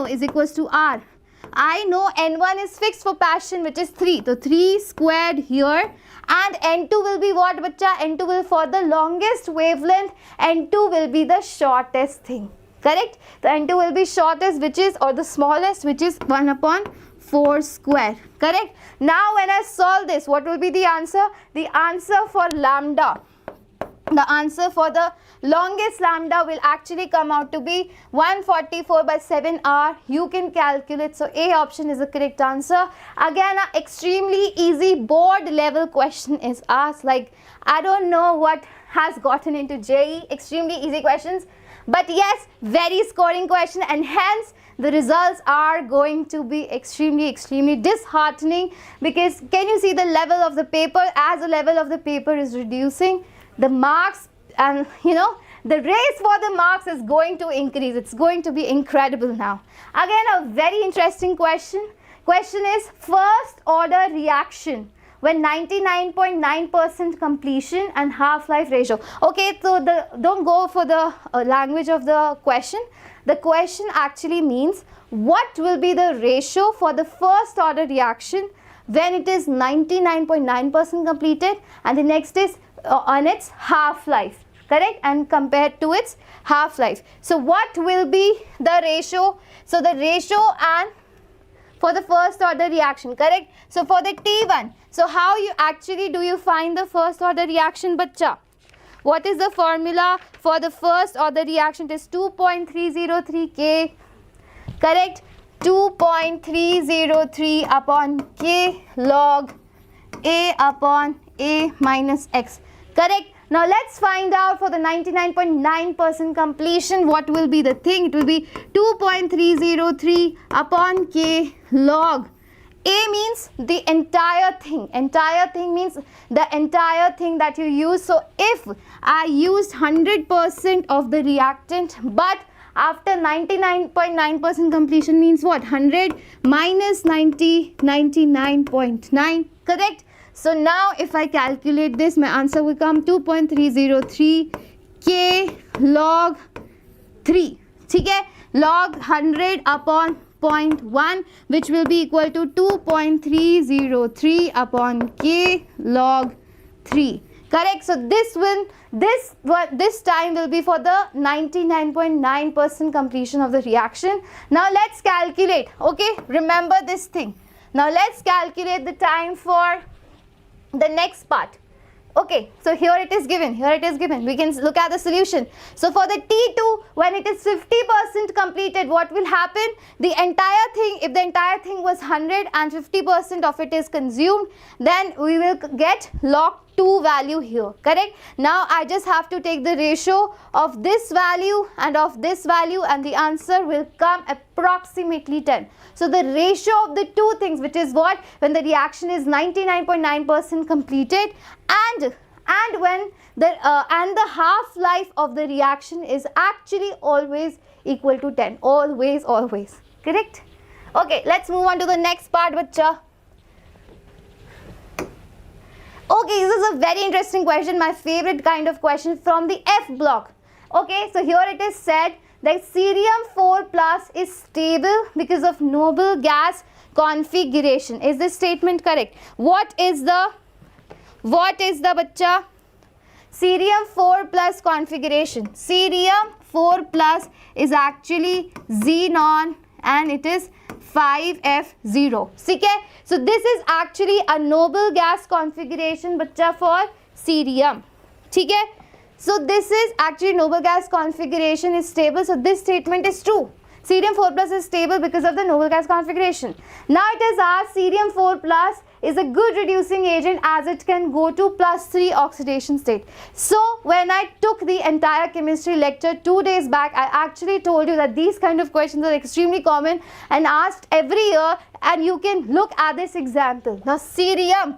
is equals to R. I know N1 is fixed for Passion, which is 3. So 3 squared here, and N2 will be what, bacha? N2 will, for the longest wavelength, N2 will be the shortest thing, correct? The N2 will be shortest, which is, or the smallest, which is 1 upon 4 square, correct? Now when I solve this, what will be the answer? The answer for lambda, the answer for the longest lambda will actually come out to be 144 by 7R. You can calculate. So A option is the correct answer. Again, an extremely easy board level question is asked. Like, I don't know what has gotten into JEE. Extremely easy questions. But yes, very scoring question, and hence the results are going to be extremely disheartening, because can you see the level of the paper? As the level of the paper is reducing, the marks, and the race for the marks is going to increase. It's going to be incredible now. Again, a very interesting question. Question is first order reaction when 99.9% completion and half-life ratio. Okay, so don't go for the language of the question. The question actually means what will be the ratio for the first order reaction when it is 99.9% completed, and the next is on its half-life, correct, and compared to its half-life. So what will be the ratio? So the ratio and for the first order reaction, correct? So for the T1, so how you actually do you find the first order reaction, bacha? What is the formula for the first order reaction? It is 2.303 K, correct? 2.303 upon K log A upon A minus X, correct? Now let's find out for the 99.9% completion what will be the thing. It will be 2.303 upon K log. A means the entire thing. Entire thing means the entire thing that you use. So if I used 100% of the reactant, but after 99.9% completion means what? 100 minus 90, 99.9, correct? So now if I calculate this, my answer will come 2.303 K log 3. Okay? Log 100 upon 0.1, which will be equal to 2.303 upon K log 3. Correct? So this time will be for the 99.9% completion of the reaction. Now let's calculate. Okay? Remember this thing. Now let's calculate the time for the next part. Okay, so here it is given. We can look at the solution. So for the T2, when it is 50% completed, what will happen? The entire thing, if the entire thing was 100 and 50% of it is consumed, then we will get log 2 value here, correct? Now I just have to take the ratio of this value and of this value, and the answer will come approximately 10. So the ratio of the two things, which is what? When the reaction is 99.9% completed, and when the half-life of the reaction is actually always equal to 10. Always, correct? Okay, let's move on to the next part, bacha. Okay, this is a very interesting question, my favorite kind of question from the F block. Okay, so here it is said that cerium 4 plus is stable because of noble gas configuration. Is this statement correct? What is the bacha? Cerium 4 plus configuration. Cerium 4 plus is actually xenon and it is 5F0. Okay? So this is actually a noble gas configuration bacha for cerium. Okay? So this is actually noble gas configuration is stable. So this statement is true. Cerium 4 plus is stable because of the noble gas configuration. Now it is asked, cerium 4 plus is a good reducing agent as it can go to +3 oxidation state. So when I took the entire chemistry lecture 2 days back, I actually told you that these kind of questions are extremely common and asked every year, and you can look at this example. Now cerium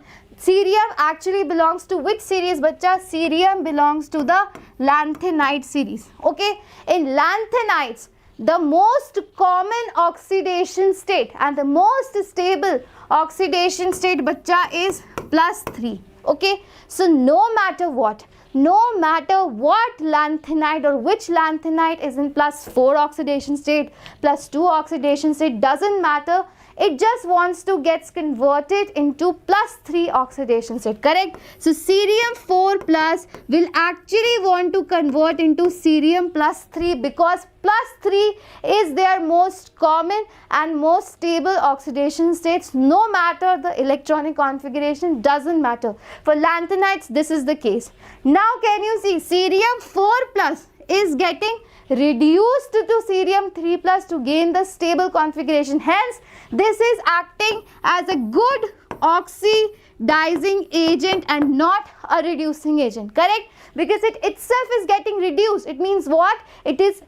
actually belongs to which series, bacha? Cerium belongs to the lanthanide series. Okay, in lanthanides, the most common oxidation state and the most stable oxidation state, bacha, is +3. Okay, so no matter what lanthanide or which lanthanide is in +4 oxidation state, +2 oxidation state, doesn't matter. It just wants to get converted into +3 oxidation state, correct? So cerium 4 plus will actually want to convert into cerium +3 because +3 is their most common and most stable oxidation states. No matter the electronic configuration, doesn't matter. For lanthanides, this is the case. Now can you see cerium 4 plus is getting reduced to cerium 3 plus to gain the stable configuration. Hence, this is acting as a good oxidation oxidizing agent and not a reducing agent, correct? Because it itself is getting reduced. It means what? It is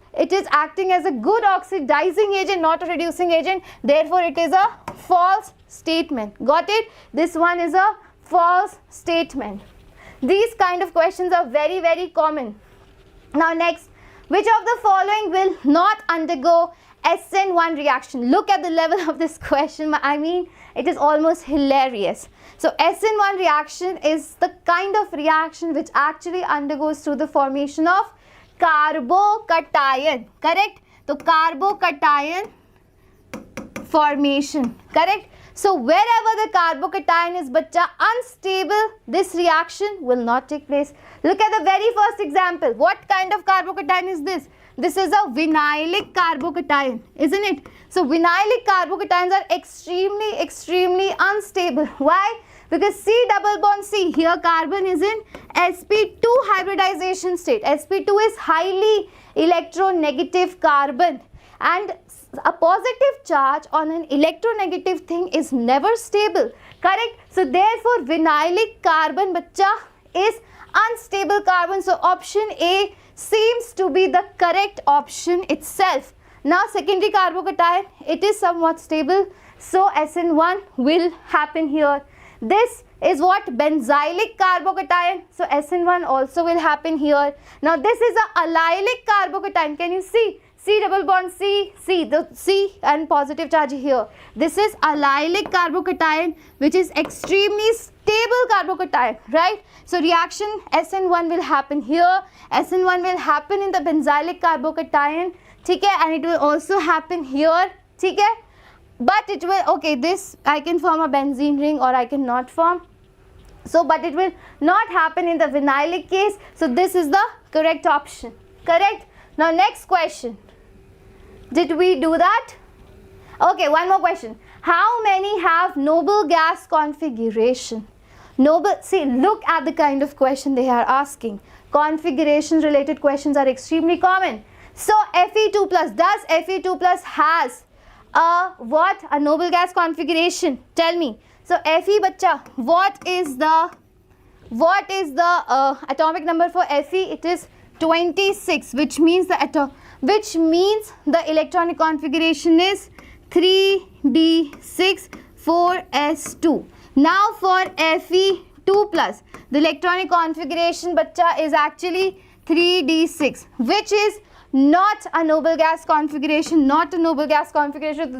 acting as a good oxidizing agent, not a reducing agent. Therefore, it is a false statement. Got it? This one is a false statement. These kind of questions are very, very common. Now next, which of the following will not undergo SN1 reaction? Look at the level of this question. I mean, it is almost hilarious. So SN1 reaction is the kind of reaction which actually undergoes through the formation of carbocation, correct? So carbocation formation, correct? So wherever the carbocation is bacha unstable, this reaction will not take place. Look at the very first example. What kind of carbocation is this? This is a vinylic carbocation, isn't it? So vinylic carbocations are extremely unstable. Why? Because C double bond C, here carbon is in sp2 hybridization state. sp2 is highly electronegative carbon, and a positive charge on an electronegative thing is never stable, correct? So therefore vinylic carbon bacha is unstable carbon. So option A seems to be the correct option itself. Now secondary carbocation, it is somewhat stable, so SN1 will happen here. This is what? Benzylic carbocation, so SN1 also will happen here. Now this is a allylic carbocation. Can you see? C double bond C, the C and positive charge here. This is allylic carbocation, which is extremely stable carbocation, right? So reaction SN1 will happen here. SN1 will happen in the benzylic carbocation, okay, and it will also happen here, okay? But it will, okay, this I can form a benzene ring or I can not form. So, but it will not happen in the vinylic case. So this is the correct option, correct? Now next question. Did we do that? Okay, one more question. How many have noble gas configuration? Noble, see, look at the kind of question they are asking. Configuration related questions are extremely common. So Fe2 plus, does Fe2 plus has a what? A noble gas configuration. Tell me. So Fe bacha, what is the atomic number for Fe? It is 26, which means the electronic configuration is 3d6 4s2. Now for Fe2 plus, the electronic configuration bacha is actually 3d6, which is not a noble gas configuration,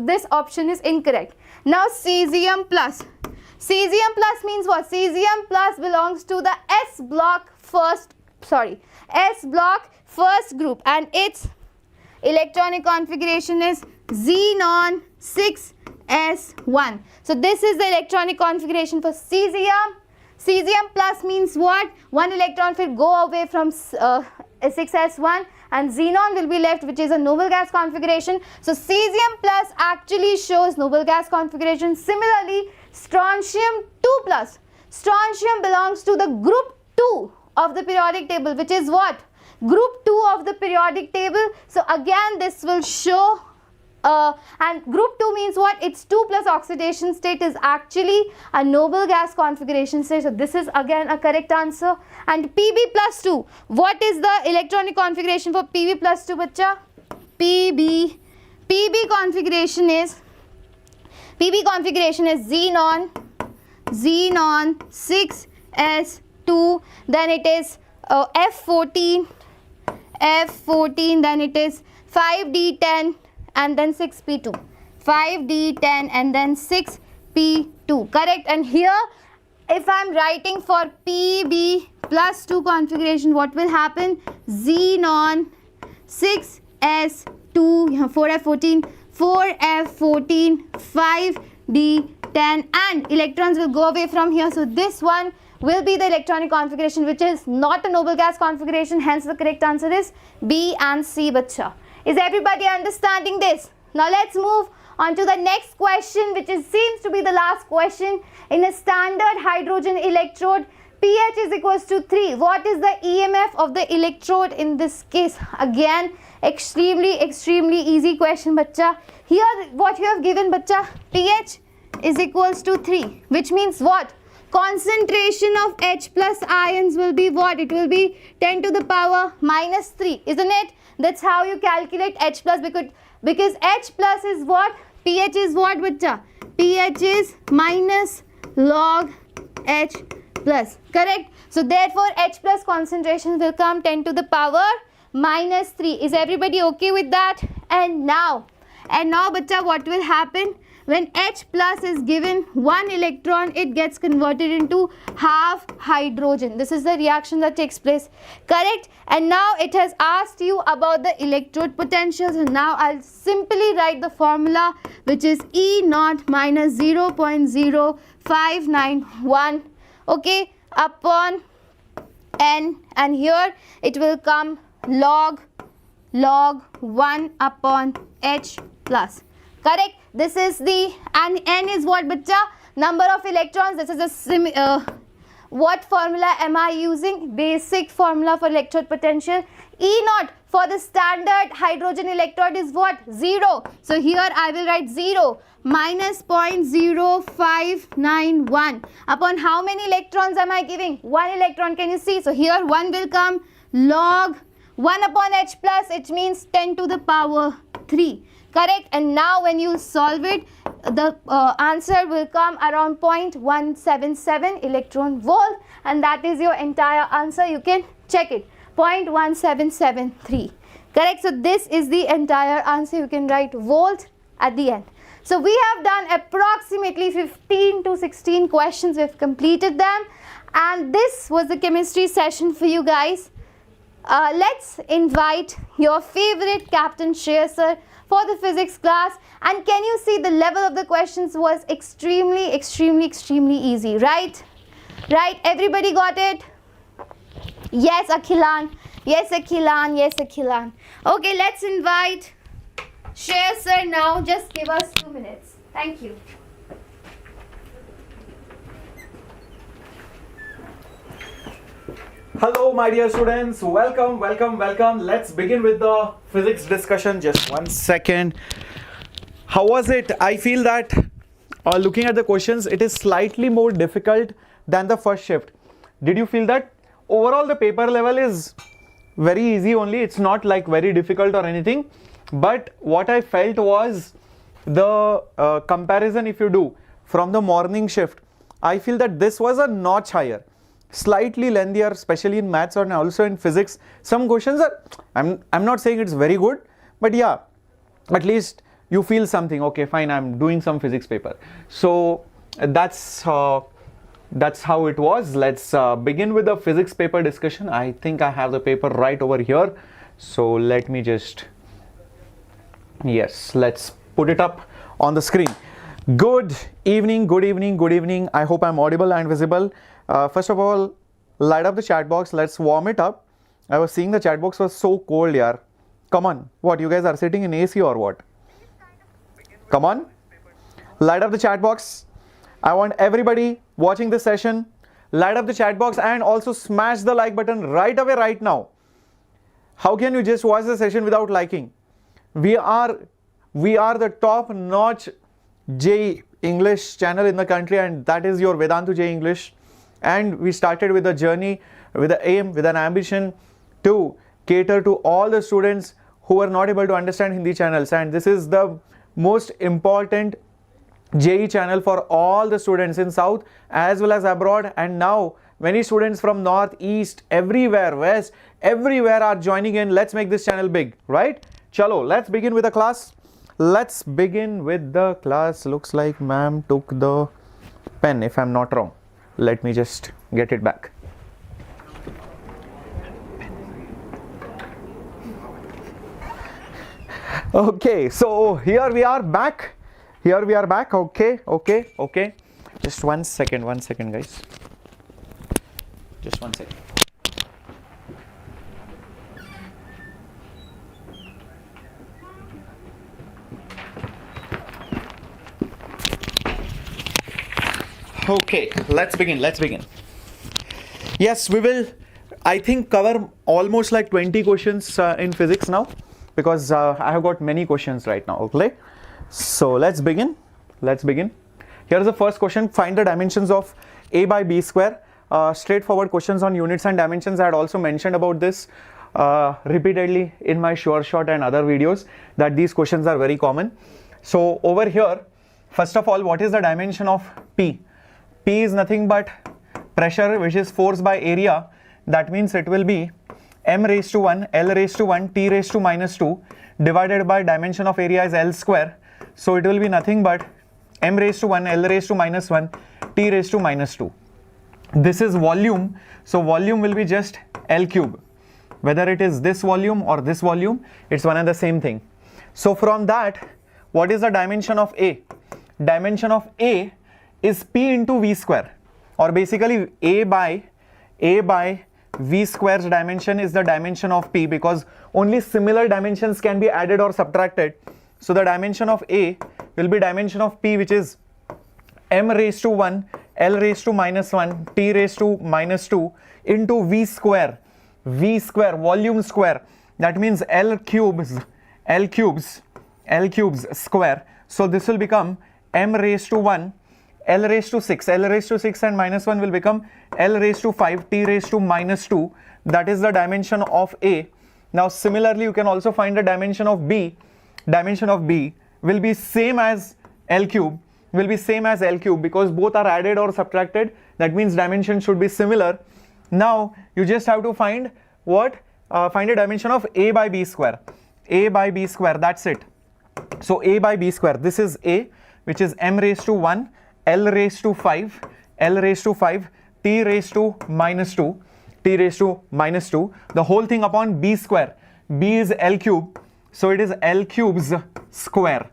This option is incorrect. Now cesium plus. Cesium plus means what? Cesium plus belongs to the S block first group, and its electronic configuration is xenon 6s1. So this is the electronic configuration for cesium. Cesium plus means what? One electron will go away from 6s1 and xenon will be left, which is a noble gas configuration. So cesium plus actually shows noble gas configuration. Similarly, strontium 2 plus. Strontium belongs to the group 2 of the periodic table, which is what? Group 2 of the periodic table. So again this will show and group 2 means what? Its 2 plus oxidation state is actually a noble gas configuration state. So this is again a correct answer. And Pb plus 2, what is the electronic configuration for Pb plus 2 bacha? Pb configuration is xenon 6s2, then it is F14, then it is 5d10 and then 6p2, 5d10 and then 6p2, correct? And here if I am writing for Pb plus 2 configuration, what will happen? Xenon 6s2, 4f14, 5d10, and electrons will go away from here. So this one will be the electronic configuration, which is not a noble gas configuration. Hence the correct answer is B and C bacha. Is everybody understanding this? Now let's move on to the next question, which seems to be the last question. In a standard hydrogen electrode, pH is equals to 3. What is the EMF of the electrode in this case? Again, extremely easy question bacha. Here what you have given bacha, pH is equals to 3, which means what? concentration of H plus ions will be what? It will be 10 to the power minus 3, isn't it? That's how you calculate H plus, because H plus is what? pH is what, bacha? pH is minus log H plus, correct? So therefore H plus concentration will come 10 to the power minus 3. Is everybody okay with that? And now bacha, what will happen? When H plus is given 1 electron, it gets converted into half hydrogen. This is the reaction that takes place, correct? And now it has asked you about the electrode potential. So now I'll simply write the formula, which is E naught minus 0.0591, okay, upon N, and here it will come log 1 upon H plus, correct? This is the, and N is what, bacha? Number of electrons. This is a what formula am I using? Basic formula for electrode potential. E naught for the standard hydrogen electrode is what? 0. So here I will write 0 minus 0.0591 upon how many electrons am I giving? 1 electron. Can you see? So here 1 will come log 1 upon H plus, it means 10 to the power 3. Correct? And now when you solve it, the answer will come around 0.177 electron volt, and that is your entire answer. You can check it, 0.1773. Correct? So this is the entire answer. You can write volt at the end. So we have done approximately 15 to 16 questions. We've completed them, and this was the chemistry session for you guys. Let's invite your favorite Captain Shreya sir for the physics class. And can you see the level of the questions was extremely easy, right? Right? Everybody got it? Yes, Akhilan. Yes, Akhilan. Yes, Akhilan. Okay, let's invite Shreya sir now. Just give us 2 minutes. Thank you. Hello my dear students, welcome. Let's begin with the physics discussion. Just 1 second. How was it? I feel that looking at the questions, it is slightly more difficult than the first shift. Did you feel that? Overall the paper level is very easy only. It's not like very difficult or anything. But what I felt was the comparison, if you do from the morning shift, I feel that this was a notch higher. Slightly lengthier, especially in maths and also in physics. Some questions are, I'm not saying it's very good, but yeah, at least you feel something. Okay, fine, I'm doing some physics paper. So that's how it was. Let's begin with the physics paper discussion. I think I have the paper right over here. So let me just, yes, let's put it up on the screen. Good evening. I hope I'm audible and visible. First of all, light up the chat box. Let's warm it up. I was seeing the chat box was so cold, yaar. Come on. What, you guys are sitting in AC or what? Come on. Light up the chat box. I want everybody watching this session, light up the chat box and also smash the like button right away, right now. How can you just watch the session without liking? We are the top-notch JEE English channel in the country, and that is your Vedantu JEE English. And we started with a journey, with an aim, with an ambition to cater to all the students who are not able to understand Hindi channels. And this is the most important JEE channel for all the students in South as well as abroad. And now many students from North, East, everywhere, West, everywhere are joining in. Let's make this channel big, right? Chalo, let's begin with the class. Looks like ma'am took the pen, if I'm not wrong. Let me just get it back. Okay, so here we are back. Okay. Just 1 second, guys. Just 1 second. Okay, let's begin. Yes, we will, I think, cover almost like 20 questions in physics now, because I have got many questions right now. Okay, so let's begin. Here is the first question. Find the dimensions of A by B square. Straightforward questions on units and dimensions. I had also mentioned about this repeatedly in my Sure Shot and other videos that these questions are very common. So over here, first of all, what is the dimension of P? P is nothing but pressure which is force by area. That means it will be m raised to 1, L raised to 1, T raised to minus 2 divided by dimension of area is L square. So it will be nothing but m raised to 1, L raised to minus 1, T raised to minus 2. This is volume, so volume will be just L cube. Whether it is this volume or this volume, it's one and the same thing. So from that, what is the dimension of A? Dimension of A is P into V square, or basically A by V square's dimension is the dimension of P, because only similar dimensions can be added or subtracted. So the dimension of A will be dimension of P, which is m raised to 1, L raised to minus 1, T raised to minus 2 into V square, volume square. That means L cubes square. So this will become m raised to 1, L raised to 6, and minus 1 will become L raised to 5, T raised to minus 2. That is the dimension of A. Now similarly, you can also find the dimension of B. Dimension of B will be same as L cube, because both are added or subtracted. That means dimension should be similar. Now you just have to find what? Find a dimension of A by B square. That's it. So A by B square, this is A, which is m raised to 1, L raised to 5, T raised to minus 2, the whole thing upon B square. B is L cube, so it is L cubes square,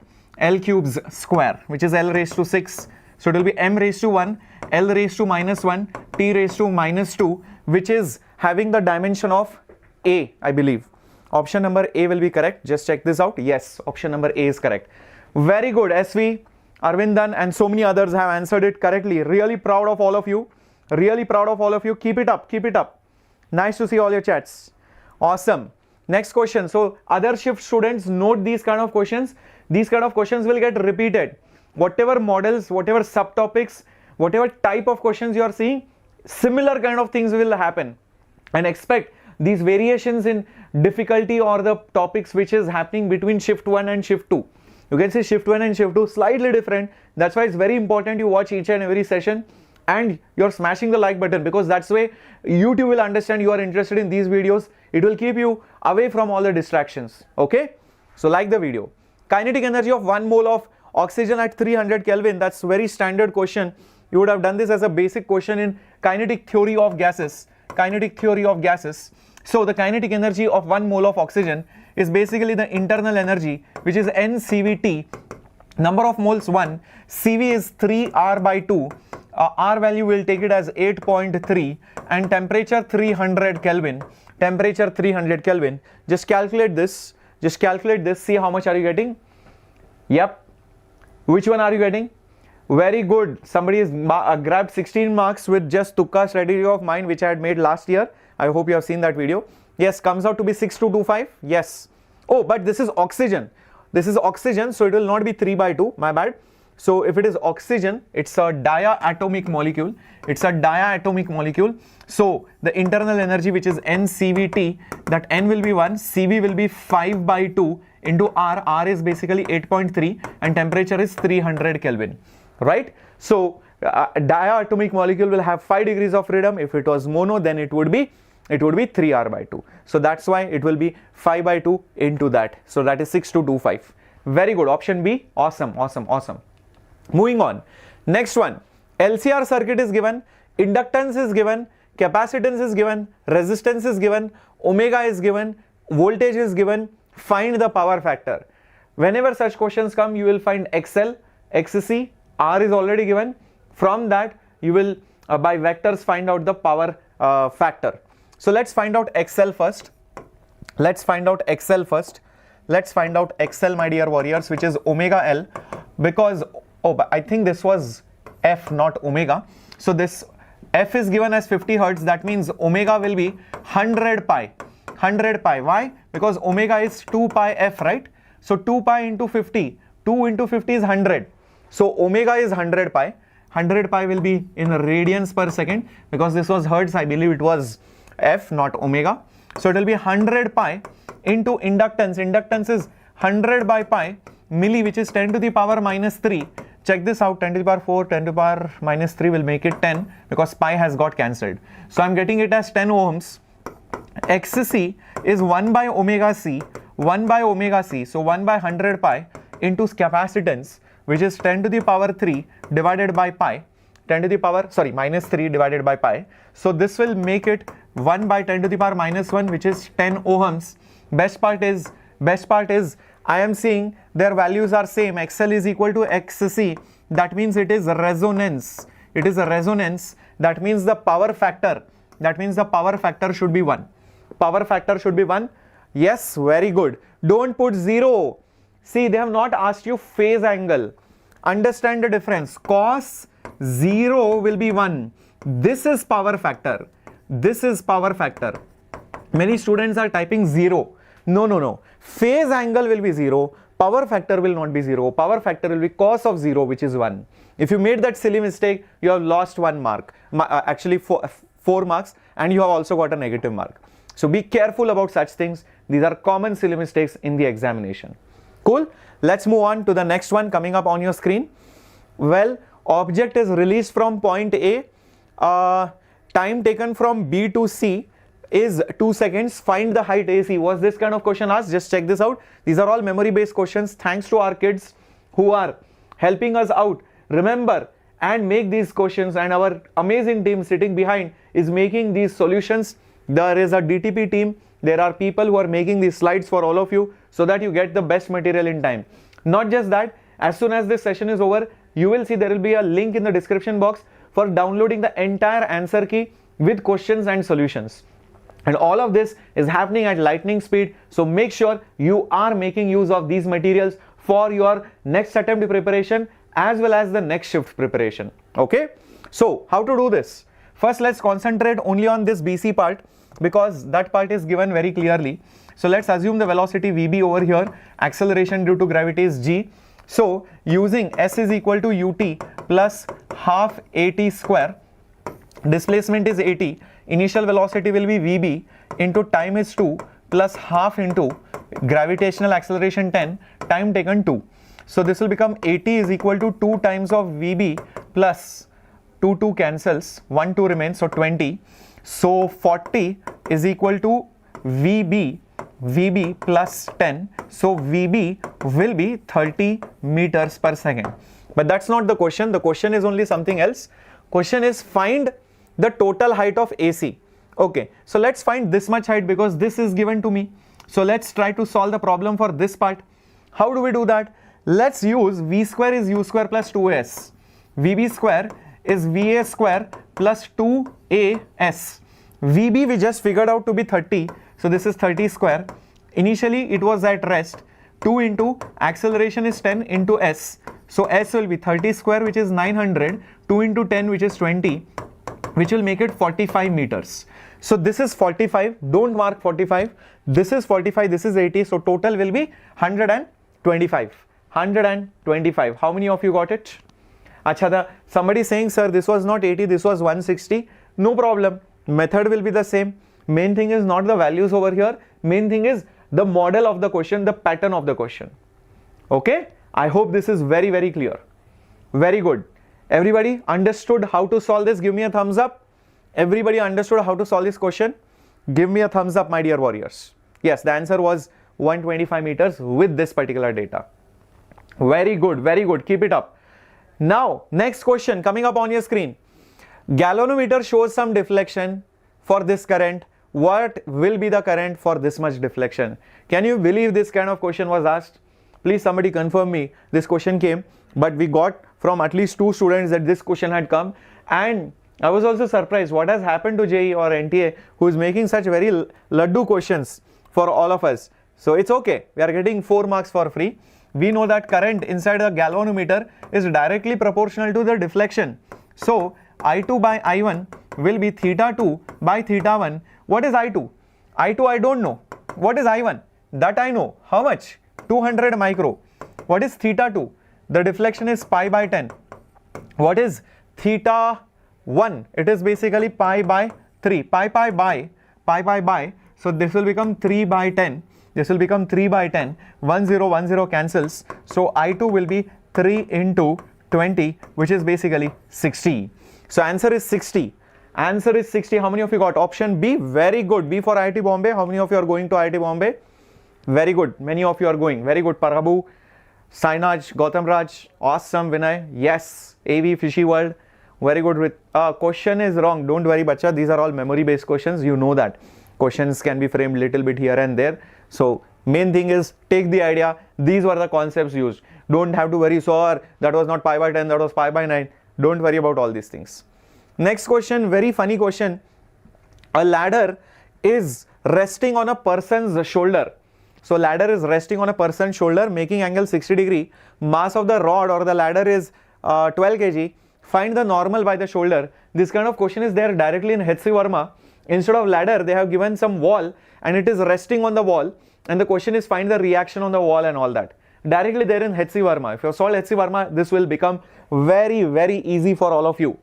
which is L raised to 6. So it will be m raised to 1, L raised to minus 1, T raised to minus 2, which is having the dimension of A, I believe. Option number A will be correct. Just check this out. Yes, option number A is correct. Very good, SV, Arvindan, and so many others have answered it correctly. Really proud of all of you. Keep it up. Nice to see all your chats. Awesome. Next question. So other shift students, note these kind of questions. These kind of questions will get repeated. Whatever models, whatever subtopics, whatever type of questions you are seeing, similar kind of things will happen. And expect these variations in difficulty or the topics which is happening between shift 1 and shift 2. You can see shift 1 and shift 2 slightly different. That's why it's very important you watch each and every session and you're smashing the like button, because that's the way YouTube will understand you are interested in these videos. It will keep you away from all the distractions. Okay? So like the video. Kinetic energy of 1 mole of oxygen at 300 Kelvin. That's very standard question. You would have done this as a basic question in kinetic theory of gases. So the kinetic energy of 1 mole of oxygen is basically the internal energy, which is NCVT. Number of moles 1, CV is 3R by 2. R value will take it as 8.3 and temperature 300 Kelvin. Just calculate this. See how much are you getting? Yep. Which one are you getting? Very good. Somebody has grabbed 16 marks with just Tukka strategy of mine, which I had made last year. I hope you have seen that video. Yes, comes out to be 6225. Yes. Oh, but this is oxygen. So it will not be 3 by 2. My bad. So if it is oxygen, it's a diatomic molecule. So the internal energy, which is NCVT, that N will be 1, CV will be 5 by 2 into R. R is basically 8.3 and temperature is 300 Kelvin. Right? So diatomic molecule will have 5 degrees of freedom. If it was mono, then it would be 3R by 2. So that's why it will be 5 by 2 into that. So that is 6225. Very good. Option B. Awesome. Moving on. Next one. LCR circuit is given. Inductance is given. Capacitance is given. Resistance is given. Omega is given. Voltage is given. Find the power factor. Whenever such questions come, you will find XL, XC, R is already given. From that, you will by vectors find out the power factor. So let's find out XL first. Let's find out XL, my dear warriors, which is omega L, because but I think this was F, not omega. So this F is given as 50 hertz. That means omega will be 100 pi. Why? Because omega is 2 pi F, right? So 2 pi into 50. 2 into 50 is 100. So omega is 100 pi 100 pi will be in radians per second, because this was hertz, I believe it was F, not omega. So it will be 100 pi into inductance. Inductance is 100 by pi milli, which is 10 to the power minus 3. Check this out, 10 to the power 4, 10 to the power minus 3 will make it 10, because pi has got cancelled. So I'm getting it as 10 ohms. XC is 1 by omega c, 1 by omega c, so 1 by 100 pi into capacitance, which is 10 to the power 3 divided by pi, 10 to the power, sorry, minus 3 divided by pi. So this will make it 1 by 10 to the power minus 1, which is 10 ohms. Best part is I am seeing their values are same. XL is equal to XC. That means it is resonance. It is a resonance. That means the power factor. Should be 1. Power factor should be 1. Yes, very good. Don't put 0. See, they have not asked you phase angle. Understand the difference. Cos 0 will be 1. This is power factor. This is power factor. Many students are typing 0. No. Phase angle will be 0. Power factor will not be 0. Power factor will be cos of 0, which is 1. If you made that silly mistake, you have lost 1 mark. Actually, 4 marks, and you have also got a negative mark. So be careful about such things. These are common silly mistakes in the examination. Cool. Let's move on to the next one coming up on your screen. Well, object is released from point A. Time taken from B to C is 2 seconds. Find the height AC. Was this kind of question asked? Just check this out. These are all memory based questions. Thanks to our kids who are helping us out. Remember and make these questions, and our amazing team sitting behind is making these solutions. There is a DTP team. There are people who are making these slides for all of you so that you get the best material in time. Not just that, as soon as this session is over, you will see there will be a link in the description box for downloading the entire answer key with questions and solutions. And all of this is happening at lightning speed. So make sure you are making use of these materials for your next attempt preparation as well as the next shift preparation. Okay. So how to do this? First, let's concentrate only on this BC part, because that part is given very clearly. So let's assume the velocity VB over here, acceleration due to gravity is G. So using S is equal to UT plus half AT square, displacement is AT, initial velocity will be VB into time is 2 plus half into gravitational acceleration 10, time taken 2. So this will become AT is equal to 2 times of VB plus 2 cancels, 1 2 remains, so 20. So 40 is equal to VB plus 10. So VB will be 30 meters per second. But that's not the question. The question is only something else. Question is find the total height of AC. Okay, so let's find this much height because this is given to me. So let's try to solve the problem for this part. How do we do that? Let's use V square is U square plus 2S. VB square is VA square plus 2AS. VB we just figured out to be 30. So this is 30 square. Initially it was at rest. 2 into acceleration is 10 into S. So S will be 30 square, which is 900. 2 into 10, which is 20, which will make it 45 meters. So this is 45. Don't mark 45. This is 45. This is 80. So total will be 125. 125. How many of you got it? Acha, somebody saying, sir, this was not 80, this was 160. No problem. Method will be the same. Main thing is not the values over here. Main thing is the model of the question, the pattern of the question. Okay? I hope this is very, very clear. Very good. Everybody understood how to solve this? Give me a thumbs up. Everybody understood how to solve this question? Give me a thumbs up, my dear warriors. Yes, the answer was 125 meters with this particular data. Very good, very good. Keep it up. Now, next question coming up on your screen. Galvanometer shows some deflection for this current. What will be the current for this much deflection? Can you believe this kind of question was asked? Please somebody confirm me. This question came, but we got from at least 2 students that this question had come, and I was also surprised what has happened to JEE or NTA who is making such very laddu questions for all of us. So it's okay. We are getting 4 marks for free. We know that current inside the galvanometer is directly proportional to the deflection. So I2 by I1 will be theta 2 by theta 1. What is I2? I2 I don't know. What is I1? That I know. How much? 200 micro. What is theta 2? The deflection is pi by 10. What is theta 1. It is basically pi by 3. Pi by. So this will become 3 by 10. This will become 3 by 10. 1 0 1 0 cancels. So I2 will be 3 into 20, which is basically 60. So answer is 60. Answer is 60. How many of you got option B? Very good. B for IIT Bombay. How many of you are going to IIT Bombay? Very good. Many of you are going. Very good. Parhabu, Sainaj, Gautam Raj, awesome. Vinay, yes. AV, Fishy World, very good. With question is wrong. Don't worry, bacha. These are all memory based questions. You know that. Questions can be framed little bit here and there. So main thing is take the idea. These were the concepts used. Don't have to worry, sir, that was not pi by 10, that was pi by 9. Don't worry about all these things. Next question, very funny question. A ladder is resting on a person's shoulder. So ladder is resting on a person's shoulder, making angle 60 degree. Mass of the rod or the ladder is 12 kg. Find the normal by the shoulder. This kind of question is there directly in H.C. Verma. Instead of ladder, they have given some wall and it is resting on the wall. And the question is find the reaction on the wall and all that. Directly there in H.C. Verma. If you have solved H.C. Verma, this will become very, very easy for all of you.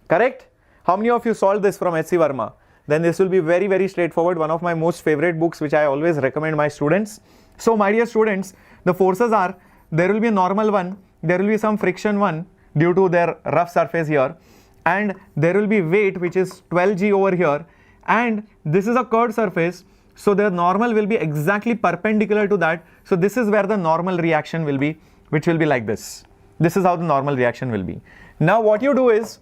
Correct? How many of you solved this from H.C. Verma? Then this will be very, very straightforward. One of my most favorite books which I always recommend my students. So my dear students, the forces are, there will be a normal one, there will be some friction one due to their rough surface here, and there will be weight which is 12g over here, and this is a curved surface, so the normal will be exactly perpendicular to that. So this is where the normal reaction will be, which will be like this. This is how the normal reaction will be. Now what you do is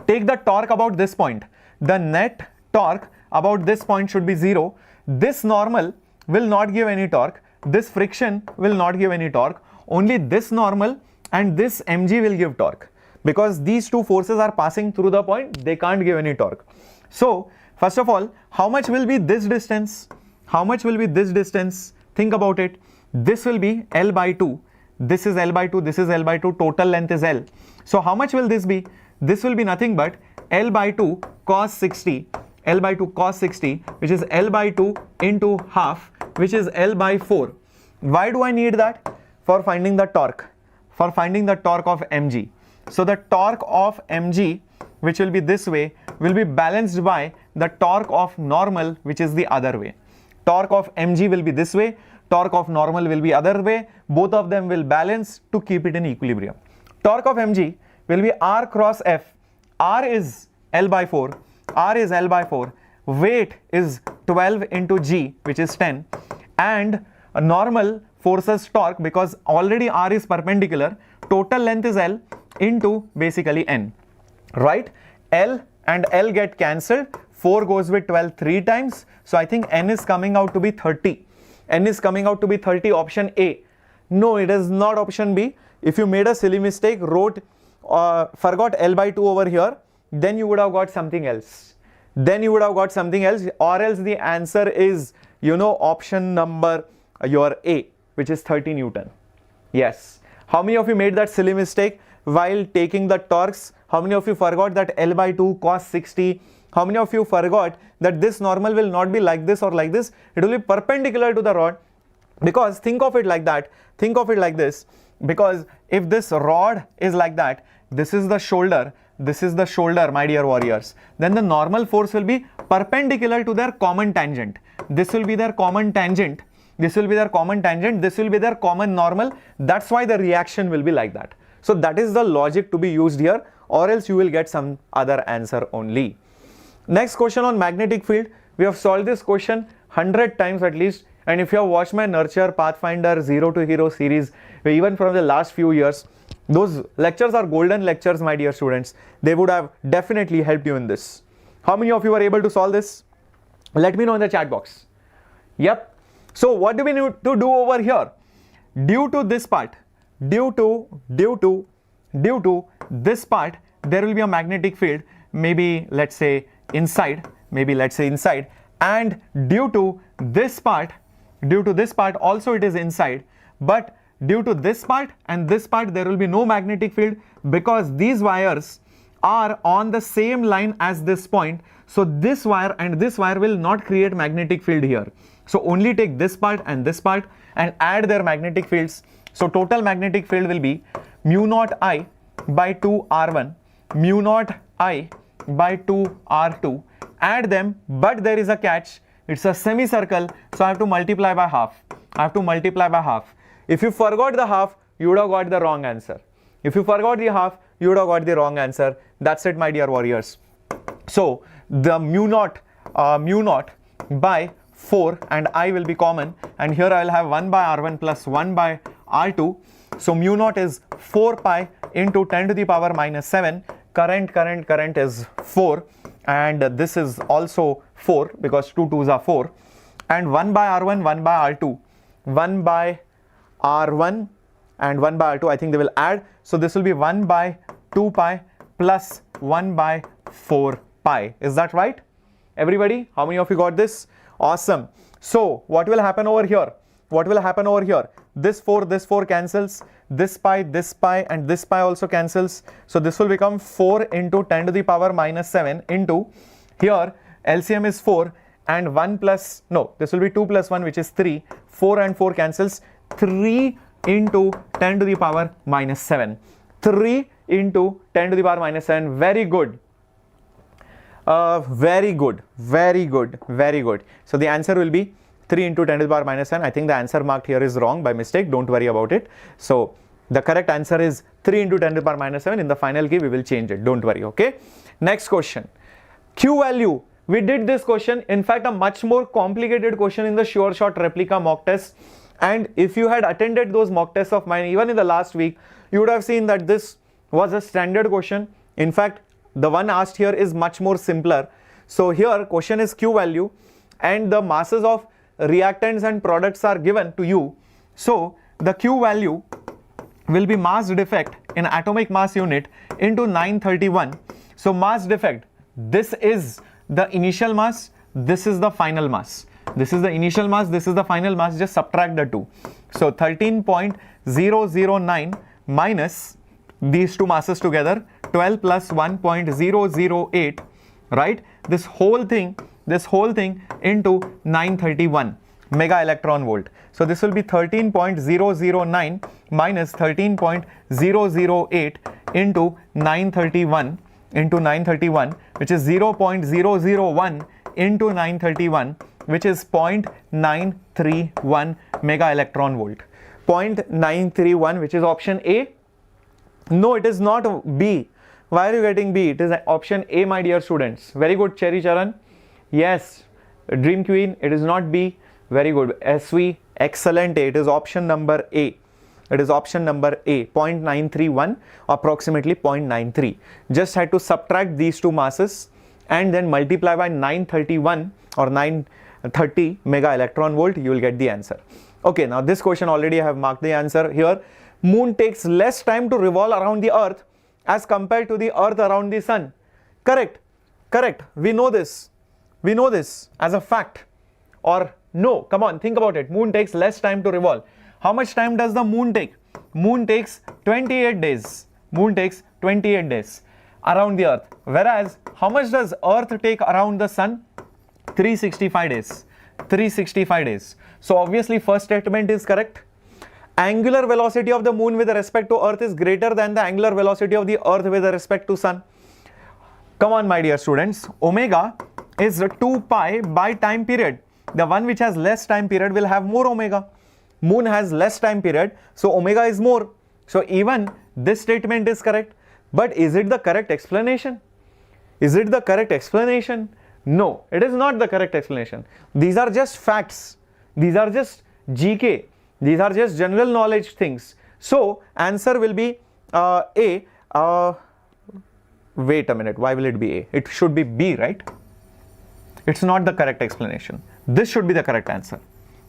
take the torque about this point. The net torque about this point should be 0. This normal will not give any torque. This friction will not give any torque. Only this normal and this mg will give torque. Because these two forces are passing through the point, they can't give any torque. So first of all, how much will be this distance? How much will be this distance? Think about it. This will be L by 2. This is L by 2. This is L by 2. Total length is L. So how much will this be? This will be nothing but L by 2 cos 60. L by 2 cos 60, which is L by 2 into half, which is L by 4. Why do I need that? For finding the torque. For finding the torque of mg. So the torque of mg, which will be this way, will be balanced by the torque of normal, which is the other way. Torque of mg will be this way, torque of normal will be other way. Both of them will balance to keep it in equilibrium. Torque of mg will be R cross F. R is L by 4. R is L by 4. Weight is 12 into G, which is 10. And a normal forces torque, because already R is perpendicular. Total length is L into basically N. Right? L and L get cancelled. 4 goes with 12 3 times. So I think N is coming out to be 30. N is coming out to be 30, option A. No, it is not option B. If you made a silly mistake, forgot L by 2 over here, then you would have got something else. Then you would have got something else, or else the answer is, option number your A, which is 30 Newton. Yes. How many of you made that silly mistake while taking the torques? How many of you forgot that L by 2 cos 60? How many of you forgot that this normal will not be like this or like this? It will be perpendicular to the rod. Because think of it like that. Think of it like this. Because if this rod is like that, this is the shoulder, my dear warriors, then the normal force will be perpendicular to their common tangent. This will be their common tangent. This will be their common tangent. This will be their common normal. That's why the reaction will be like that. So that is the logic to be used here, or else you will get some other answer only. Next question on magnetic field. We have solved this question 100 times at least. And if you have watched my Nurture, Pathfinder, Zero to Hero series, even from the last few years, those lectures are golden lectures, my dear students. They would have definitely helped you in this. How many of you were able to solve this? Let me know in the chat box. Yep. So what do we need to do over here? Due to this part, due to this part, there will be a magnetic field, maybe let's say inside, and due to this part also it is inside, but due to this part and this part there will be no magnetic field, because these wires are on the same line as this point. So this wire and this wire will not create magnetic field here. So only take this part and add their magnetic fields. So total magnetic field will be mu naught I by 2 R1. mu naught I by 2 R2, add them, but there is a catch, it's a semicircle, so I have to multiply by half. I have to multiply by half. If you forgot the half, you would have got the wrong answer. If you forgot the half, you would have got the wrong answer. That's it, my dear warriors. So the mu naught by 4 and I will be common, and here I will have 1 by R1 plus 1 by R2. So mu naught is 4 pi into 10 to the power minus 7. Current is 4, and this is also 4 because 2 2s are 4, and 1 by R1, 1 by R2, 1 by R1 and 1 by R2, I think they will add, so this will be 1 by 2 pi plus 1 by 4 pi. Is that right, everybody? How many of you got this? Awesome. So what will happen over here? What will happen over here? This 4 cancels, this pi, and this pi also cancels. So this will become 4 into 10 to the power minus 7 into, here LCM is 4 and 1 plus, no, this will be 2 plus 1, which is 3. 4 and 4 cancels, 3 into 10 to the power minus 7. 3 into 10 to the power minus 7. Very good. Very good. So the answer will be 3 into 10 to the power minus 7. I think the answer marked here is wrong by mistake. Don't worry about it. So the correct answer is 3 into 10 to the power minus 7. In the final key, we will change it. Don't worry. Okay. Next question. Q value. We did this question. In fact, a much more complicated question in the Sure Shot replica mock test. And if you had attended those mock tests of mine, even in the last week, you would have seen that this was a standard question. In fact, the one asked here is much more simpler. So here question is Q value and the masses of reactants and products are given to you. So the Q value will be mass defect in atomic mass unit into 931. So mass defect, this is the initial mass, this is the final mass. This is the initial mass, this is the final mass, just subtract the two. So 13.009 minus these two masses together, 12 plus 1.008, right? This whole thing into 931 mega electron volt. So this will be 13.009 minus 13.008 into 931 which is 0.001 into 931, which is 0.931 mega electron volt. 0.931, which is option A. No, it is not B. Why are you getting B? It is option A, my dear students. Very good, Cherry Charan. Yes, Dream Queen, it is not B. Very good. SV, excellent A. It is option number A. It is option number A. 0.931, approximately 0.93. Just had to subtract these two masses and then multiply by 931 or 930 mega electron volt. You will get the answer. Okay, now this question already I have marked the answer here. Moon takes less time to revolve around the earth as compared to the earth around the sun. Correct. We know this as a fact. Or no, come on, think about it. Moon takes less time to revolve. How much time does the moon take? Moon takes 28 days. Moon takes 28 days around the earth. Whereas, how much does earth take around the sun? 365 days. 365 days. So obviously first statement is correct. Angular velocity of the moon with respect to earth is greater than the angular velocity of the earth with respect to sun. Come on, my dear students. Omega is 2 pi by time period. The one which has less time period will have more omega. Moon has less time period, so omega is more. So even this statement is correct. But is it the correct explanation? Is it the correct explanation? No, it is not the correct explanation. These are just facts. These are just GK. These are just general knowledge things. So answer will be A. Wait a minute. Why will it be A? It should be B, right? It's not the correct explanation. This should be the correct answer.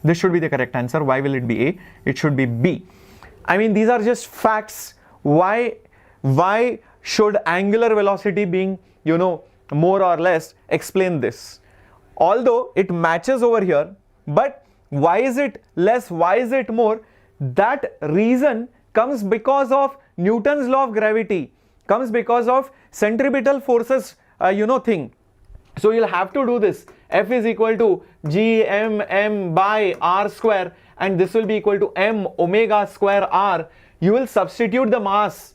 This should be the correct answer. Why will it be A? It should be B. I mean, these are just facts. Why should angular velocity being, more or less explain this? Although it matches over here, but why is it less? Why is it more? That reason comes because of Newton's law of gravity, comes because of centripetal forces, thing. So you'll have to do this. F is equal to gmm by r square, and this will be equal to m omega square r. You will substitute the mass,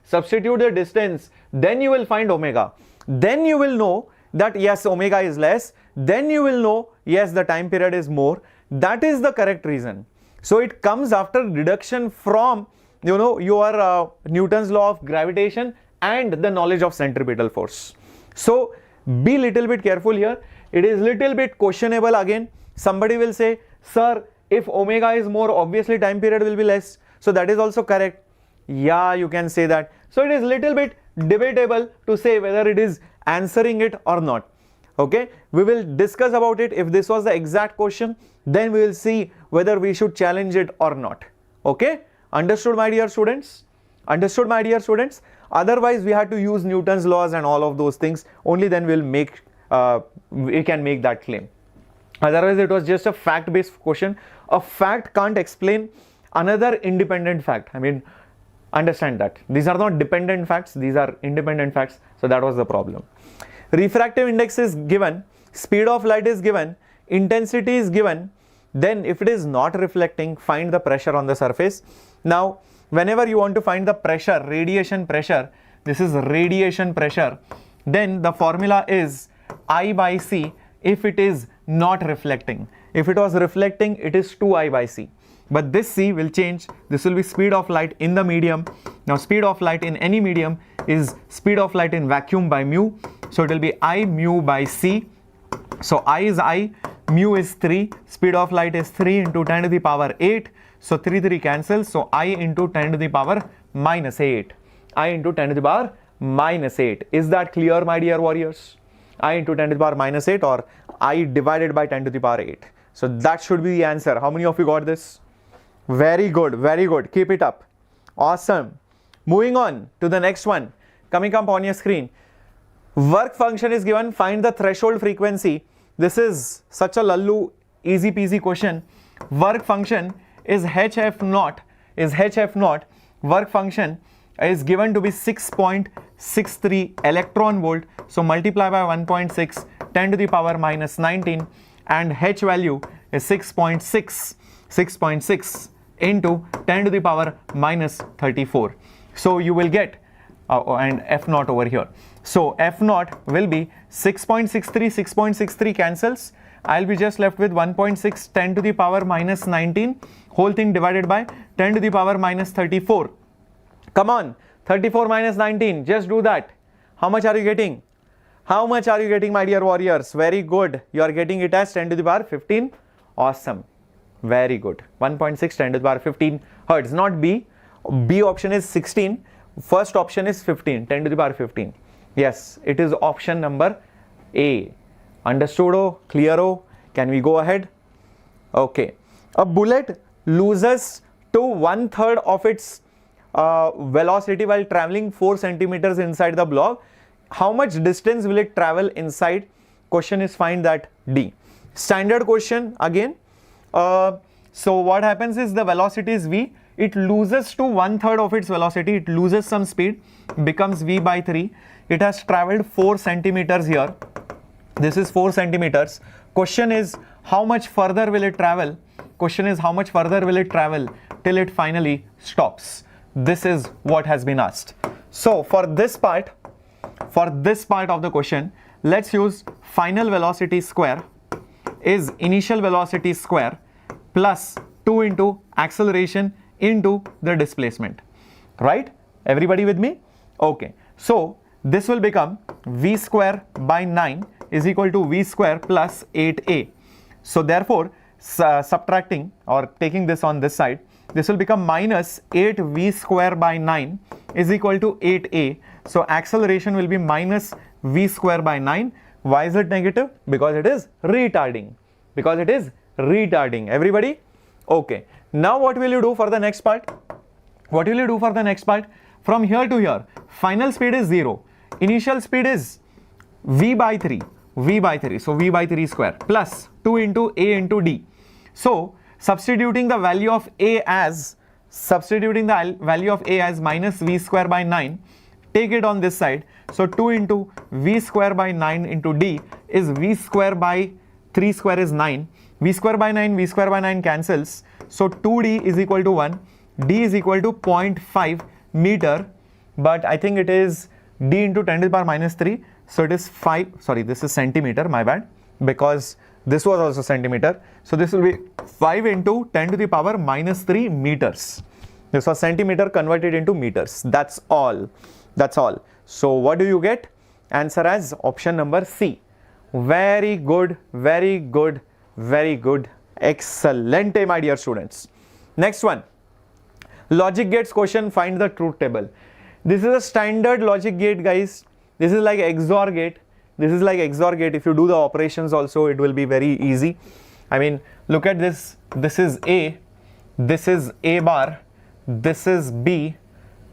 substitute the distance, then you will find omega. Then you will know that yes, omega is less. Then you will know yes, the time period is more. That is the correct reason. So it comes after deduction from your Newton's law of gravitation and the knowledge of centripetal force. So be little bit careful here. It is little bit questionable again. Somebody will say, sir, if omega is more, obviously time period will be less. So that is also correct. Yeah, you can say that. So it is little bit debatable to say whether it is answering it or not. Okay, we will discuss about it. If this was the exact question, then we will see whether we should challenge it or not. Okay, understood my dear students? Understood my dear students? Otherwise we have to use Newton's laws and all of those things. Only then we can make that claim. Otherwise it was just a fact based question. A fact can't explain another independent fact. I mean, understand that these are not dependent facts, these are independent facts. So that was the problem. Refractive index is given, speed of light is given, intensity is given. Then if it is not reflecting, find the pressure on the surface. Now whenever you want to find the pressure, radiation pressure, this is radiation pressure, then the formula is I by C if it is not reflecting. If it was reflecting, it is 2I by C. But this C will change. This will be speed of light in the medium. Now speed of light in any medium is speed of light in vacuum by mu. So it will be I mu by C. So I is I, mu is 3, speed of light is 3 into 10 to the power 8. So 3 cancels. So I into 10 to the power minus 8. I into 10 to the power minus 8. Is that clear, my dear warriors? I into 10 to the power minus 8 or I divided by 10 to the power 8. So that should be the answer. How many of you got this? Very good, very good. Keep it up. Awesome. Moving on to the next one. Coming up on your screen. Work function is given. Find the threshold frequency. This is such a lallu, easy peasy question. Work function is HF naught. Work function is given to be 6.63 electron volt. So multiply by 1.6, 10 to the power minus 19, and H value is 6.6 into 10 to the power minus 34. So you will get and F naught over here. So F naught will be 6.63 cancels. I'll be just left with 1.6 10 to the power minus 19 whole thing divided by 10 to the power minus 34. Come on, 34 minus 19, just do that. How much are you getting? How much are you getting, my dear warriors? Very good. You are getting it as 10 to the power 15. Awesome. Very good. 1.6 10 to the power 15 hertz. Not B. B option is 16. First option is 15. 10 to the power 15. Yes, it is option number A. Understood? Clear? Can we go ahead? Okay. A bullet loses to 1/3 of its velocity while traveling 4 centimeters inside the block. How much distance will it travel inside? Question is find that D. Standard question again. So what happens is the velocity is V. It loses to 1/3 of its velocity. It loses some speed, becomes V by 3. It has traveled 4 centimeters here. This is 4 centimeters. Question is how much further will it travel? Question is how much further will it travel till it finally stops? This is what has been asked. So for this part of the question, let's use final velocity square is initial velocity square plus 2 into acceleration into the displacement. Right? Everybody with me? Okay. So this will become v square by 9 is equal to v square plus 8a. So therefore, subtracting or taking this on this side, this will become minus 8v square by 9 is equal to 8a. So acceleration will be minus v square by 9. Why is it negative? Because it is retarding. Because it is retarding. Everybody? Okay. Now what will you do for the next part? What will you do for the next part? From here to here, final speed is 0. Initial speed is v by 3. V by 3. So v by 3 square plus 2 into a into d. So substituting the value of a as minus v square by 9, take it on this side. So 2 into v square by 9 into d is v square by 3 square is 9. V square by 9 cancels. So 2d is equal to 1. D is equal to 0.5 meter but I think it is d into 10 to the power minus 3. So it is 5, sorry, this is centimeter, my bad, because this was also centimeter. So this will be 5 into 10 to the power minus 3 meters. This was centimeter converted into meters. That's all. That's all. So what do you get? Answer as option number C. Very good, very good, very good. Excellent, my dear students. Next one. Logic gates question, find the truth table. This is a standard logic gate, guys. This is like XOR gate. This is like XOR gate. If you do the operations also, it will be very easy. I mean, look at this. This is A. This is A bar. This is B.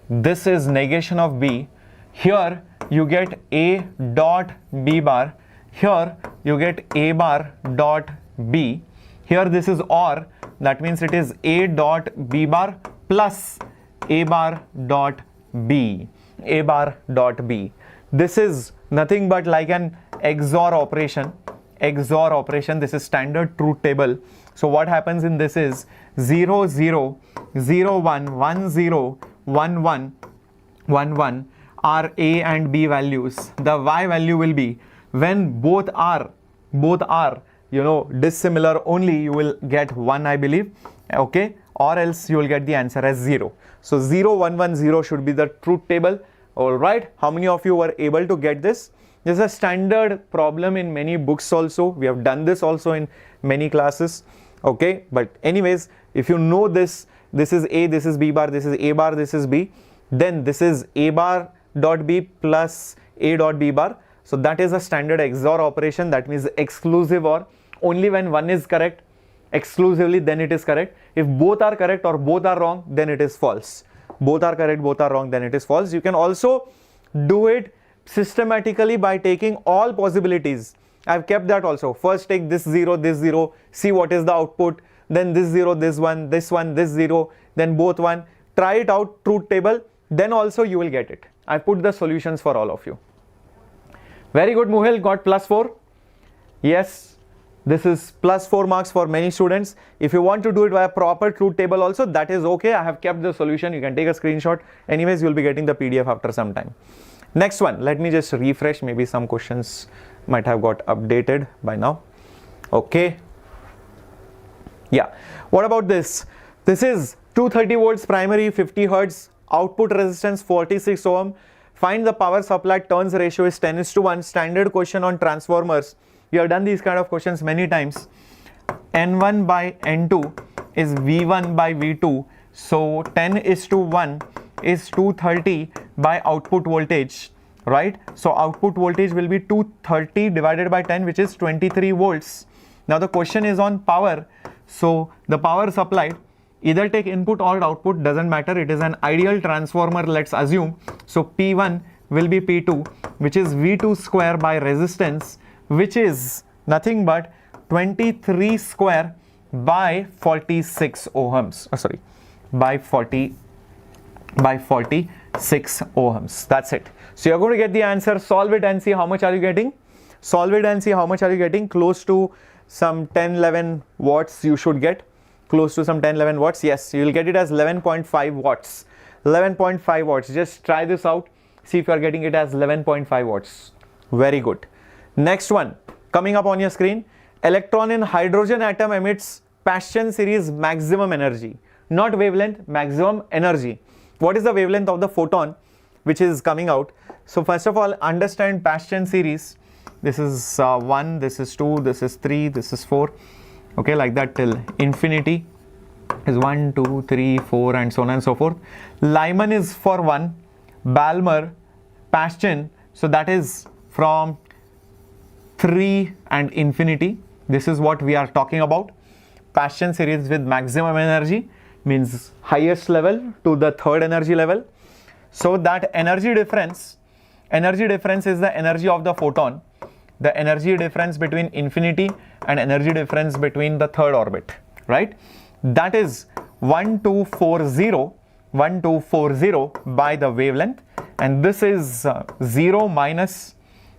This is negation of B. Here you get A dot B bar. Here you get A bar dot B. Here this is OR. That means it is A dot B bar plus A bar dot B. A bar dot B. This is nothing but like an XOR operation. XOR operation. This is standard truth table. So what happens in this is 0 0 0 1 1 0 1 1 1 1 are A and B values. The Y value will be when both are dissimilar only, you will get 1, I believe, okay, or else you will get the answer as 0. So 0 1 1 0 should be the truth table. All right, how many of you were able to get this? This is a standard problem in many books also. We have done this also in many classes, okay, but anyways, if you know this, this is A, this is B bar, this is A bar, this is B, then this is A bar dot B plus A dot B bar. So that is a standard XOR operation. That means exclusive OR. Only when one is correct exclusively, then it is correct. If both are correct or both are wrong, then it is false. Both are correct, both are wrong, then it is false. You can also do it systematically by taking all possibilities. I've kept that also. First take this 0, see what is the output, then this 0, this 1, this 0, then both 1. Try it out, truth table, then also you will get it. I put the solutions for all of you. Very good, Muhil, got +4. Yes, this is +4 marks for many students. If you want to do it by a proper truth table also, that is okay. I have kept the solution. You can take a screenshot. Anyways, you will be getting the PDF after some time. Next one, let me just refresh. Maybe some questions might have got updated by now. Okay. Yeah. What about this? This is 230 volts primary, 50 hertz, output resistance 46 ohm. Find the power supply turns ratio is 10:1. Standard question on transformers. We have done these kind of questions many times. N1 by N2 is V1 by V2. So 10:1 is 230 by output voltage, right? So output voltage will be 230 divided by 10, which is 23 volts. Now the question is on power. So the power supplied, either take input or output, doesn't matter. It is an ideal transformer, let's assume. So P1 will be P2, which is V2 square by resistance, which is nothing but 23 square by 46 ohms. By 46 ohms. That's it. So you're going to get the answer. Solve it and see how much are you getting. Solve it and see how much are you getting. Close to some 10-11 watts you should get. Close to some 10-11 watts. Yes, you will get it as 11.5 watts. 11.5 watts. Just try this out. See if you are getting it as 11.5 watts. Very good. Next one coming up on your screen. Electron in hydrogen atom emits Paschen series maximum energy. Not wavelength, maximum energy. What is the wavelength of the photon which is coming out? So first of all, understand Paschen series. This is 1, this is 2, this is 3, this is 4. Okay, like that till infinity is 1, 2, 3, 4 and so on and so forth. Lyman is for 1, Balmer, Paschen, so that is from 3 and infinity. This is what we are talking about. Paschen series with maximum energy means highest level to the third energy level. So that energy difference is the energy of the photon. The energy difference between infinity and energy difference between the third orbit, right? That is 1240 by the wavelength, and this is 0 minus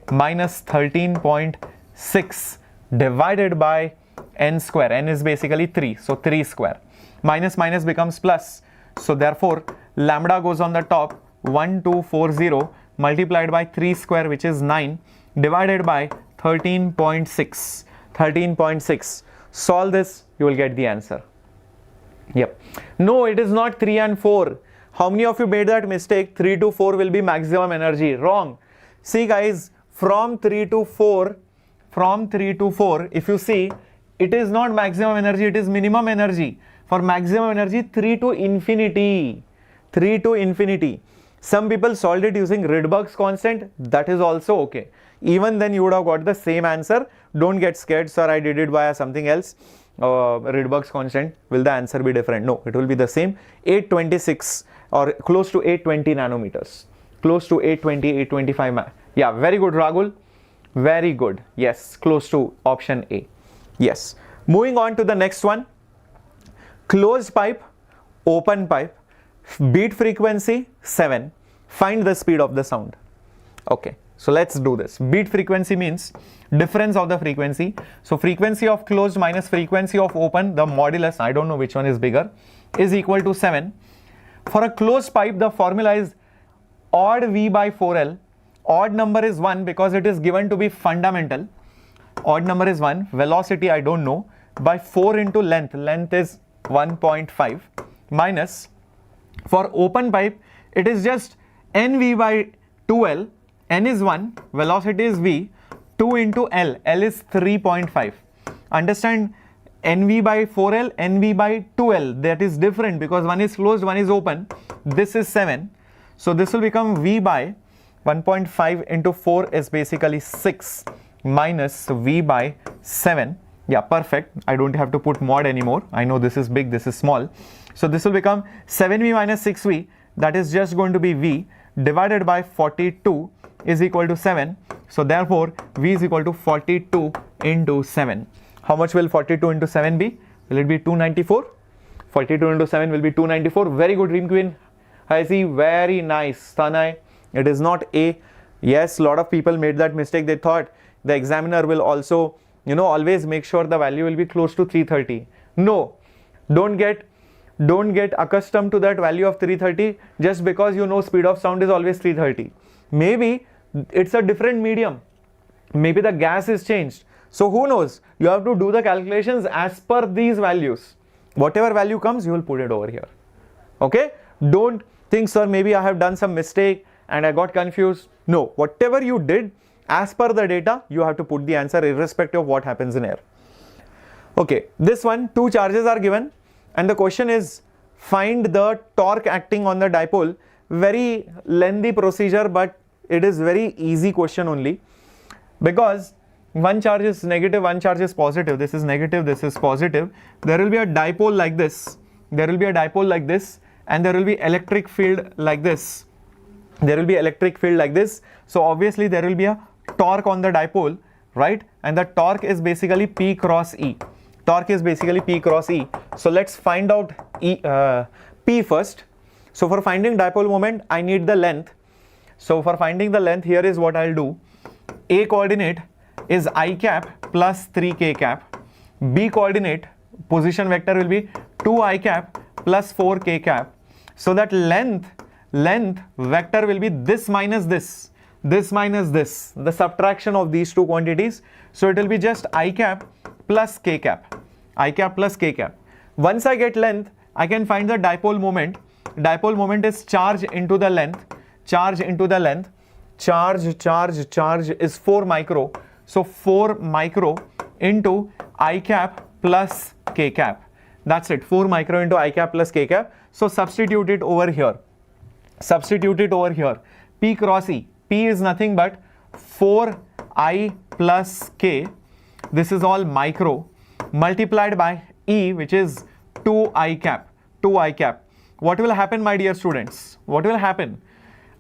13.6 divided by n square. N is basically 3, so 3 square. Minus minus becomes plus, so therefore lambda goes on the top, 1240 multiplied by 3 square, which is 9, divided by 13.6. 13.6. Solve this, you will get the answer. Yep. No, it is not 3 and 4. How many of you made that mistake? 3 to 4 will be maximum energy. Wrong. See guys, from 3 to 4, if you see, it is not maximum energy, it is minimum energy. For maximum energy, 3 to infinity. 3 to infinity. Some people solved it using Rydberg's constant. That is also okay. Even then you would have got the same answer. Don't get scared, sir, I did it via something else. Rydberg's constant. Will the answer be different? No, it will be the same. 826 or close to 820 nanometers. Close to 820, 825. Yeah, very good, Ragul. Very good. Yes, close to option A. Yes. Moving on to the next one. Closed pipe, open pipe, beat frequency 7. Find the speed of the sound. Okay, so let's do this. Beat frequency means difference of the frequency. So frequency of closed minus frequency of open, the modulus, I don't know which one is bigger, is equal to 7. For a closed pipe, the formula is odd V by 4L. Odd number is 1 because it is given to be fundamental. Odd number is 1. Velocity I don't know. By 4 into length. Length is 1.5 minus. For open pipe, it is just NV by 2L. N is 1. Velocity is V. 2 into L. L is 3.5. Understand? NV by 4L, NV by 2L. That is different because one is closed, one is open. This is 7. So this will become V by 1.5 into 4 is basically 6 minus V by 7. Yeah, perfect. I don't have to put mod anymore. I know this is big, this is small. So this will become 7V minus 6V. That is just going to be V divided by 42 is equal to 7. So therefore, V is equal to 42 into 7. How much will 42 into 7 be? Will it be 294? 42 into 7 will be 294. Very good, Dream Queen. I see. Very nice. Tanai. It is not A. Yes, a lot of people made that mistake. They thought the examiner will also, always make sure the value will be close to 330. No, don't get accustomed to that value of 330 just because speed of sound is always 330. Maybe it's a different medium. Maybe the gas is changed. So who knows? You have to do the calculations as per these values. Whatever value comes, you will put it over here. Okay? Don't think, sir, maybe I have done some mistake and I got confused. No, whatever you did, as per the data, you have to put the answer irrespective of what happens in air. Okay, this one, 2 charges are given and the question is find the torque acting on the dipole. Very lengthy procedure, but it is very easy question only because one charge is negative, one charge is positive. This is negative, this is positive. There will be a dipole like this. There will be a dipole like this and there will be electric field like this. There will be electric field like this. So obviously there will be a torque on the dipole, right? And the torque is basically P cross E. Torque is basically P cross E. So let's find out P first. So for finding dipole moment, I need the length. So for finding the length, here is what I'll do. A coordinate is I cap plus 3k cap. B coordinate, position vector will be 2I cap plus 4k cap. So that length vector will be this minus this. This minus this, the subtraction of these two quantities. So it will be just I cap plus k cap. I cap plus k cap. Once I get length, I can find the dipole moment. Dipole moment is charge into the length. Charge into the length. Charge is 4 micro. So 4 micro into I cap plus k cap. That's it. 4 micro into I cap plus k cap. So substitute it over here. Substitute it over here. P cross E. P is nothing but 4I plus k. This is all micro multiplied by E, which is 2I cap. 2I cap. What will happen, my dear students? What will happen?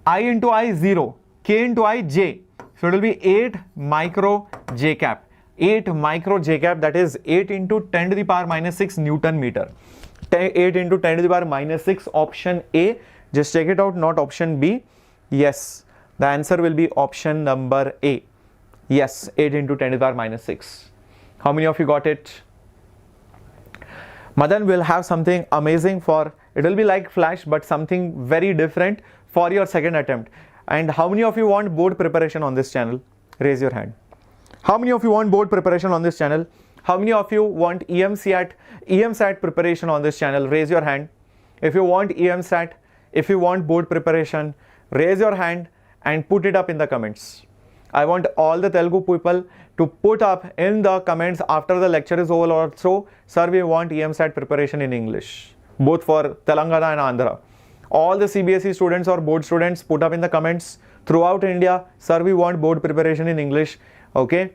I into I 0. K into I j. So it will be 8 micro j cap. 8 micro j cap, that is 8 into 10 to the power minus 6 Newton meter. 8 into 10 to the power minus 6, option A. Just check it out, not option B. Yes, the answer will be option number A. Yes, 8 into 10 to the power minus 6. How many of you got it? Madan will have something amazing for, it will be like flash, but something very different for your second attempt. And how many of you want board preparation on this channel? Raise your hand. How many of you want board preparation on this channel? How many of you want EMSAT preparation on this channel? Raise your hand. If you want EMSAT, if you want board preparation, raise your hand and put it up in the comments. I want all the Telugu people to put up in the comments after the lecture is over also, sir, we want EMSAT preparation in English, both for Telangana and Andhra. All the CBSE students or board students, put up in the comments throughout India, sir, we want board preparation in English, okay,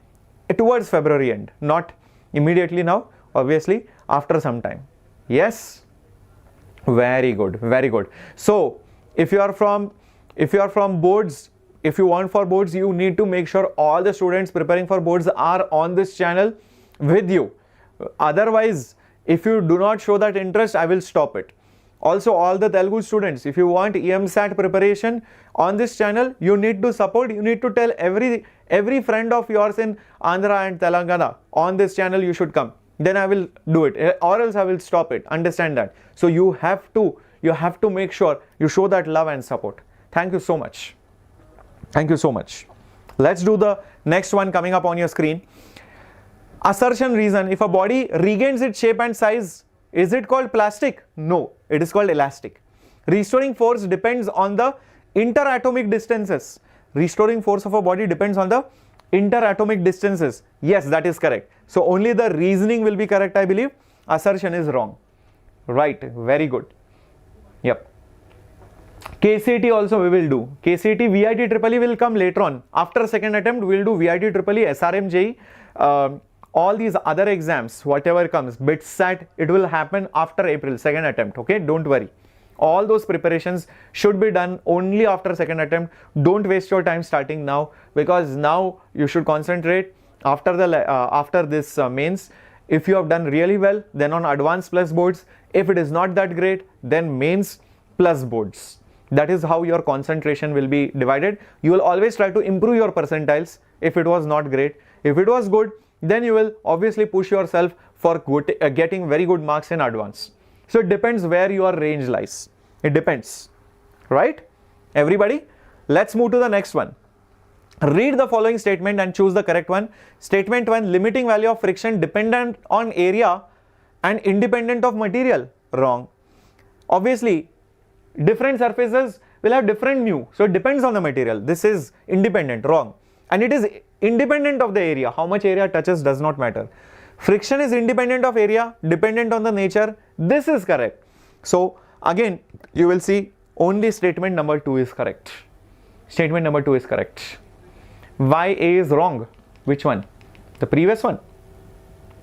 towards February end, not immediately now, obviously after some time. Yes, very good, very good. So if you are from boards, if you want for boards, you need to make sure all the students preparing for boards are on this channel with you. Otherwise, if you do not show that interest, I will stop it. Also, all the Telugu students, if you want EMSAT preparation on this channel, you need to support, you need to tell every friend of yours in Andhra and Telangana, on this channel you should come. Then I will do it, or else I will stop it. Understand that. So you have to make sure you show that love and support. Thank you so much. Thank you so much. Let's do the next one coming up on your screen. Assertion reason. If a body regains its shape and size, is it called plastic? No, it is called elastic. Restoring force depends on the interatomic distances. Restoring force of a body depends on the interatomic distances. Yes, that is correct. So only the reasoning will be correct, I believe. Assertion is wrong. Right, very good. Yep. KCT also we will do. KCT, VIT, EEE will come later on. After second attempt, we will do VIT, EEE, SRM, JEE, all these other exams, whatever comes, BITSAT, it will happen after April, second attempt, okay? Don't worry. All those preparations should be done only after second attempt. Don't waste your time starting now, because now you should concentrate after this mains. If you have done really well, then on advanced plus boards. If it is not that great, then mains plus boards. That is how your concentration will be divided. You will always try to improve your percentiles if it was not great. If it was good, then you will obviously push yourself for getting very good marks in advance. So it depends where your range lies. It depends, right? Everybody, let's move to the next one. Read the following statement and choose the correct one. Statement 1, limiting value of friction dependent on area and independent of material. Wrong. Obviously, different surfaces will have different mu. So it depends on the material. This is independent. Wrong. And it is independent of the area. How much area touches does not matter. Friction is independent of area, dependent on the nature. This is correct. So again, you will see only statement number 2 is correct. Statement number 2 is correct. Why A is wrong? Which one? The previous one.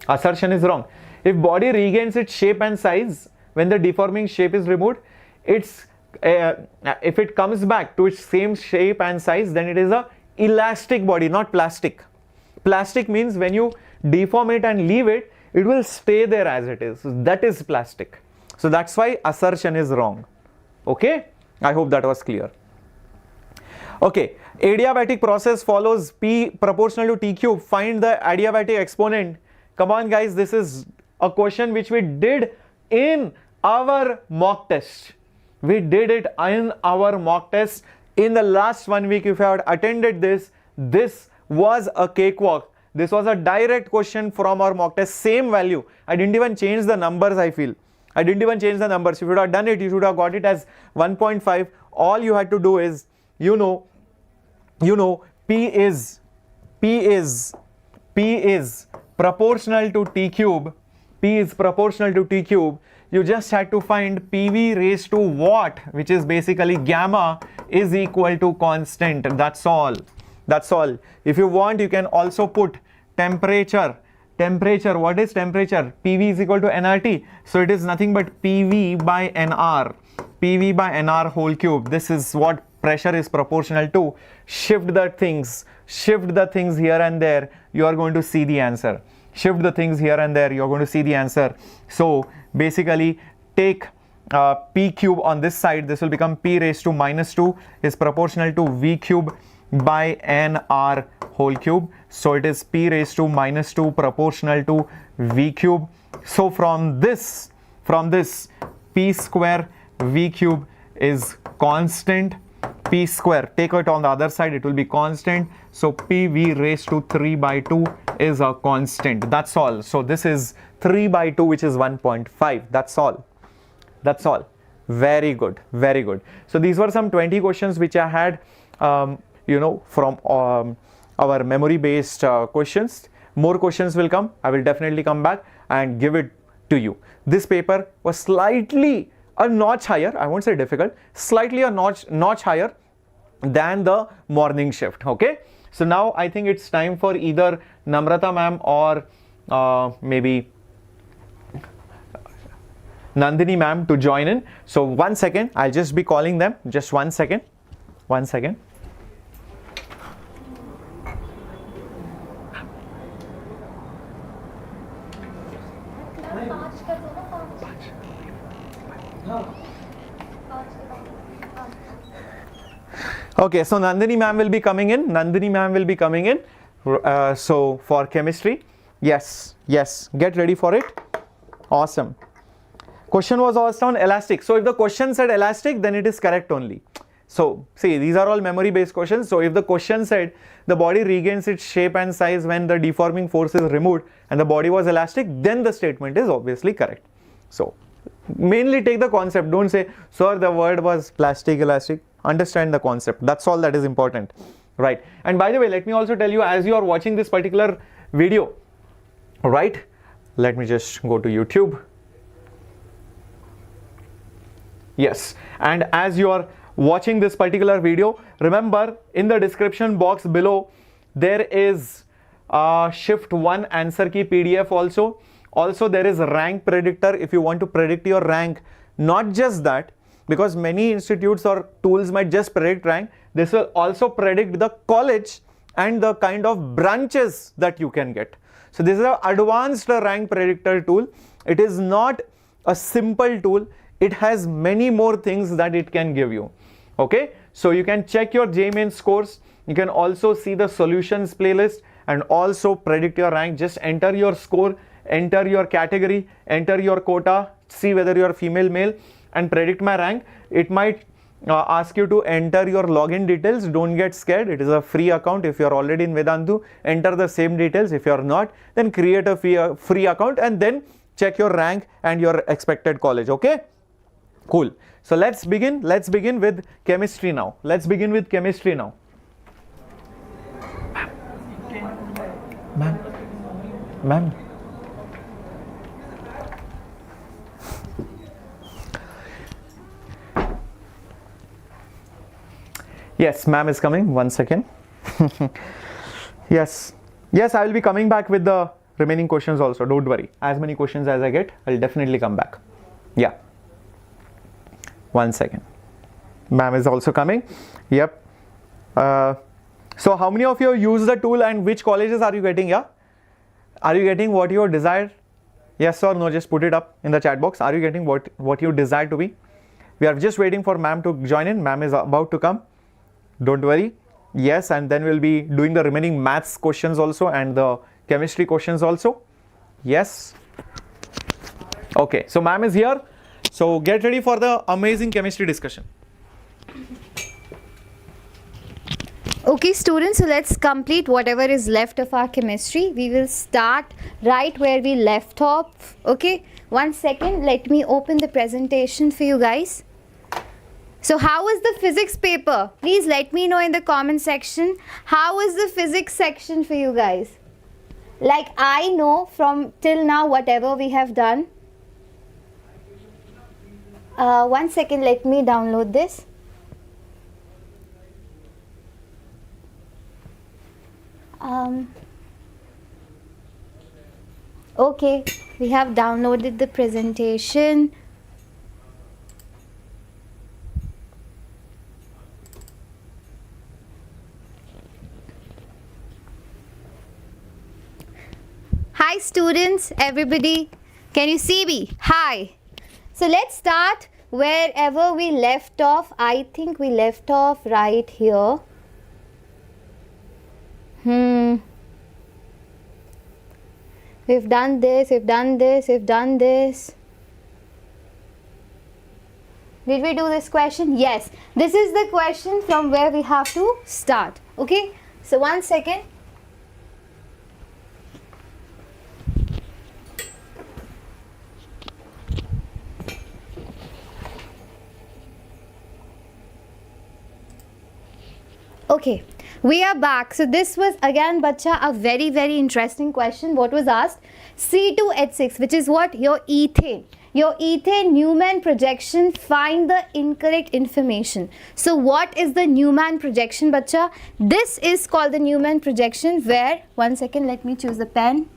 Assertion is wrong. If body regains its shape and size when the deforming shape is removed, if it comes back to its same shape and size, then it is a elastic body, not plastic. Plastic means when you deform it and leave it, it will stay there as it is. That is plastic. So that's why assertion is wrong. Okay? I hope that was clear. Okay, adiabatic process follows P proportional to T cube. Find the adiabatic exponent. Come on guys, this is a question which we did in our mock test. We did it in our mock test in the last 1 week. If you had attended this, this was a cakewalk. This was a direct question from our mock test, same value. I didn't even change the numbers, I feel. I didn't even change the numbers. If you would have done it, you should have got it as 1.5. All you had to do is, you know, P is proportional to T cube. P is proportional to T cube. You just had to find PV raised to what, which is basically gamma, is equal to constant. That's all. That's all. If you want, you can also put temperature. Temperature, what is temperature? PV is equal to nRT. So it is nothing but PV by nR. PV by nR whole cube. This is what pressure is proportional to. Shift the things here and there. You are going to see the answer. Shift the things here and there. You are going to see the answer. So basically, take P cube on this side. This will become P raised to minus 2 is proportional to V cube by nR whole cube. So it is P raised to minus 2 proportional to V cube. So from this P square V cube is constant. p square, take it on the other side, it will be constant. So pv raised to 3 by 2 is a constant. That's all. So this is 3 by 2, which is 1.5. That's all. That's all. Very good. Very good. So these were some 20 questions which I had, you know, from our memory based questions. More questions will come. I will definitely come back and give it to you. This paper was slightly a notch higher. I won't say difficult, slightly a notch higher than the morning shift. Okay. So now I think it's time for either Namrata ma'am or maybe Nandini ma'am to join in. So 1 second, I'll just be calling them. Just 1 second. 1 second. Okay, so Nandini ma'am will be coming in. Nandini ma'am will be coming in. So for chemistry, yes, get ready for it. Awesome. Question was also on elastic. So if the question said elastic, then it is correct only. So see, these are all memory based questions. So if the question said the body regains its shape and size when the deforming force is removed and the body was elastic, then the statement is obviously correct. So mainly take the concept. Don't say, sir, the word was plastic, elastic. Understand the concept. That's all that is important, right? And by the way, let me also tell you, as you are watching this particular video, right? Let me just go to YouTube. Yes, and as you are watching this particular video, remember in the description box below, there is shift 1 answer key PDF also. Also, there is rank predictor if you want to predict your rank. Not just that, because many institutes or tools might just predict rank. This will also predict the college and the kind of branches that you can get. So this is an advanced rank predictor tool. It is not a simple tool. It has many more things that it can give you. Okay, so you can check your JEE Mains scores. You can also see the solutions playlist and also predict your rank. Just enter your score, enter your category, enter your quota, see whether you are female, male, and predict my rank. It might ask you to enter your login details. Don't get scared. It is a free account. If you are already in Vedantu, enter the same details. If you are not, then create a free account and then check your rank and your expected college. Okay, cool. So let's begin with chemistry now. Let's begin with chemistry now. Ma'am. Yes, ma'am is coming. 1 second. Yes, I will be coming back with the remaining questions also. Don't worry. As many questions as I get, I'll definitely come back. Yeah. 1 second. Ma'am is also coming. Yep. So how many of you use the tool and which colleges are you getting? Yeah. Are you getting what you desired? Yes or no? Just put it up in the chat box. Are you getting what you desire to be? We are just waiting for ma'am to join in. Ma'am is about to come. Don't worry. Yes, and then we'll be doing the remaining maths questions also and the chemistry questions also. Yes. Okay, so ma'am is here. So get ready for the amazing chemistry discussion. Okay, students, so let's complete whatever is left of our chemistry. We will start right where we left off. Okay, 1 second. Let me open the presentation for you guys. So how was the physics paper? Please let me know in the comment section. How was the physics section for you guys? Like, I know from till now whatever we have done. 1 second, let me download this. Okay, we have downloaded the presentation. Hi students, everybody, can you see me? Hi. So let's start wherever we left off. I think we left off right here. We've done this, we've done this, we've done this. Did we do this question? Yes. This is the question from where we have to start. Okay. So 1 second. Okay, we are back. So this was again, bacha, a very, very interesting question. What was asked? C2H6, which is what? Your ethane. Your ethane Newman projection, find the incorrect information. So what is the Newman projection, bacha? This is called the Newman projection where, 1 second, let me choose the pen.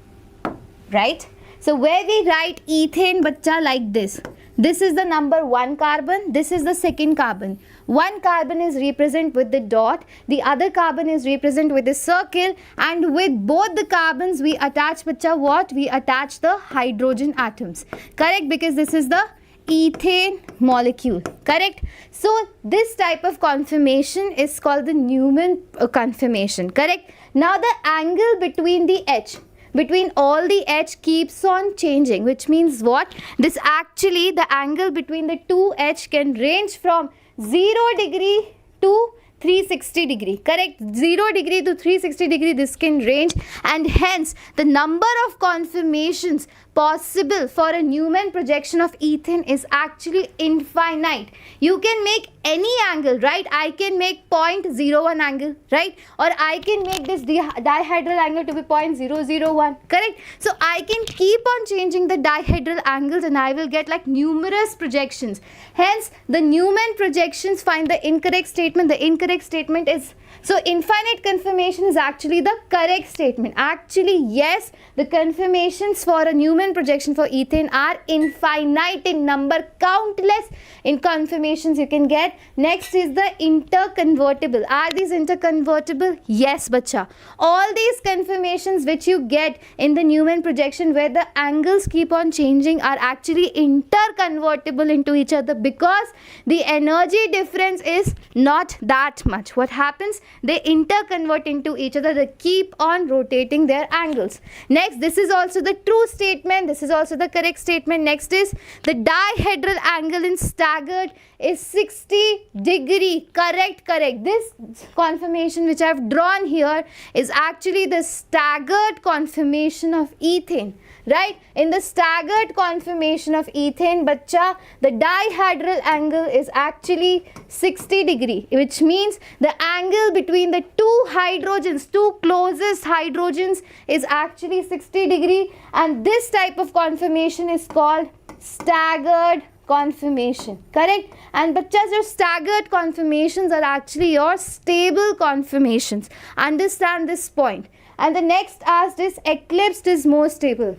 Right? So where we write ethane, bacha, like this. This is the number 1 carbon, this is the second carbon. One carbon is represented with the dot, the other carbon is represented with the circle, and with both the carbons we attach, bacha, what? We attach the hydrogen atoms. Correct? Because this is the ethane molecule. Correct? So this type of conformation is called the Newman conformation. Correct? Now the angle between the H, between all the H keeps on changing, which means what? This actually, the angle between the two H can range from 0 degree to 360 degree. Correct? 0 degree to 360 degree, this can range, and hence the number of conformations possible for a Newman projection of ethane is actually infinite. You can make any angle, right? I can make 0.01 angle, right? Or I can make this dihedral angle to be 0.001, correct? So I can keep on changing the dihedral angles and I will get like numerous projections. Hence, the Newman projections find the incorrect statement. The incorrect statement is, so infinite conformation is actually the correct statement. Actually, yes, the conformations for a Newman projection for ethane are infinite in number, countless in conformations you can get. Next is the interconvertible. Are these interconvertible? Yes, bacha. All these conformations which you get in the Newman projection where the angles keep on changing are actually interconvertible into each other because the energy difference is not that much. What happens? They interconvert into each other. They keep on rotating their angles. Next, this is also the true statement. This is also the correct statement. Next is the dihedral angle in staggered is 60 degree. Correct, correct. This conformation which I have drawn here is actually the staggered conformation of ethane. Right? In the staggered conformation of ethane, bacha, the dihedral angle is actually 60 degree, which means the angle between the two hydrogens, two closest hydrogens, is actually 60 degree, and this type of conformation is called staggered conformation. Correct? And bachas, your staggered conformations are actually your stable conformations. Understand this point. And the next asked is eclipsed is more stable.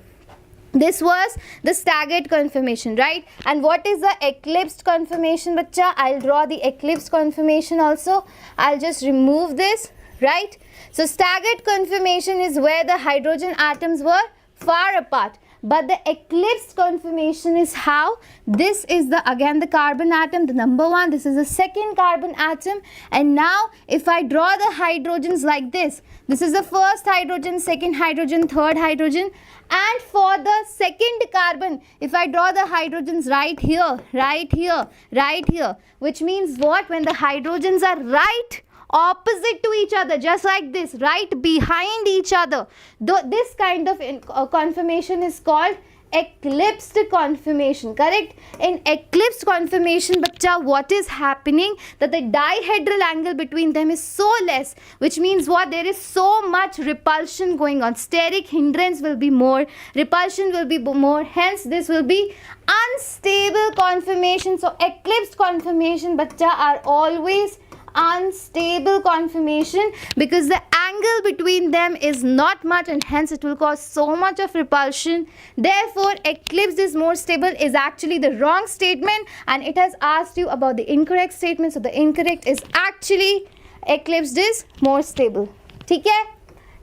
This was the staggered conformation, right? And what is the eclipsed conformation, bacha? I'll draw the eclipsed conformation also. I'll just remove this, right? So staggered conformation is where the hydrogen atoms were far apart. But the eclipsed conformation is how this is the, again, the carbon atom, the number 1, this is the second carbon atom, and now if I draw the hydrogens like this is the first hydrogen, second hydrogen, third hydrogen, and for the second carbon, if I draw the hydrogens right here, right here, right here, which means what? When the hydrogens are right opposite to each other, just like this, right behind each other, this kind of conformation is called eclipsed conformation. Correct? In eclipsed conformation, bacha, what is happening? That the dihedral angle between them is so less, which means what? There is so much repulsion going on. Steric hindrance will be more, repulsion will be more, hence this will be unstable conformation. So eclipsed conformation, bacha, are always unstable conformation because the angle between them is not much and hence it will cause so much of repulsion. Therefore, eclipsed is more stable is actually the wrong statement, and it has asked you about the incorrect statement. So the incorrect is actually eclipsed is more stable. Okay?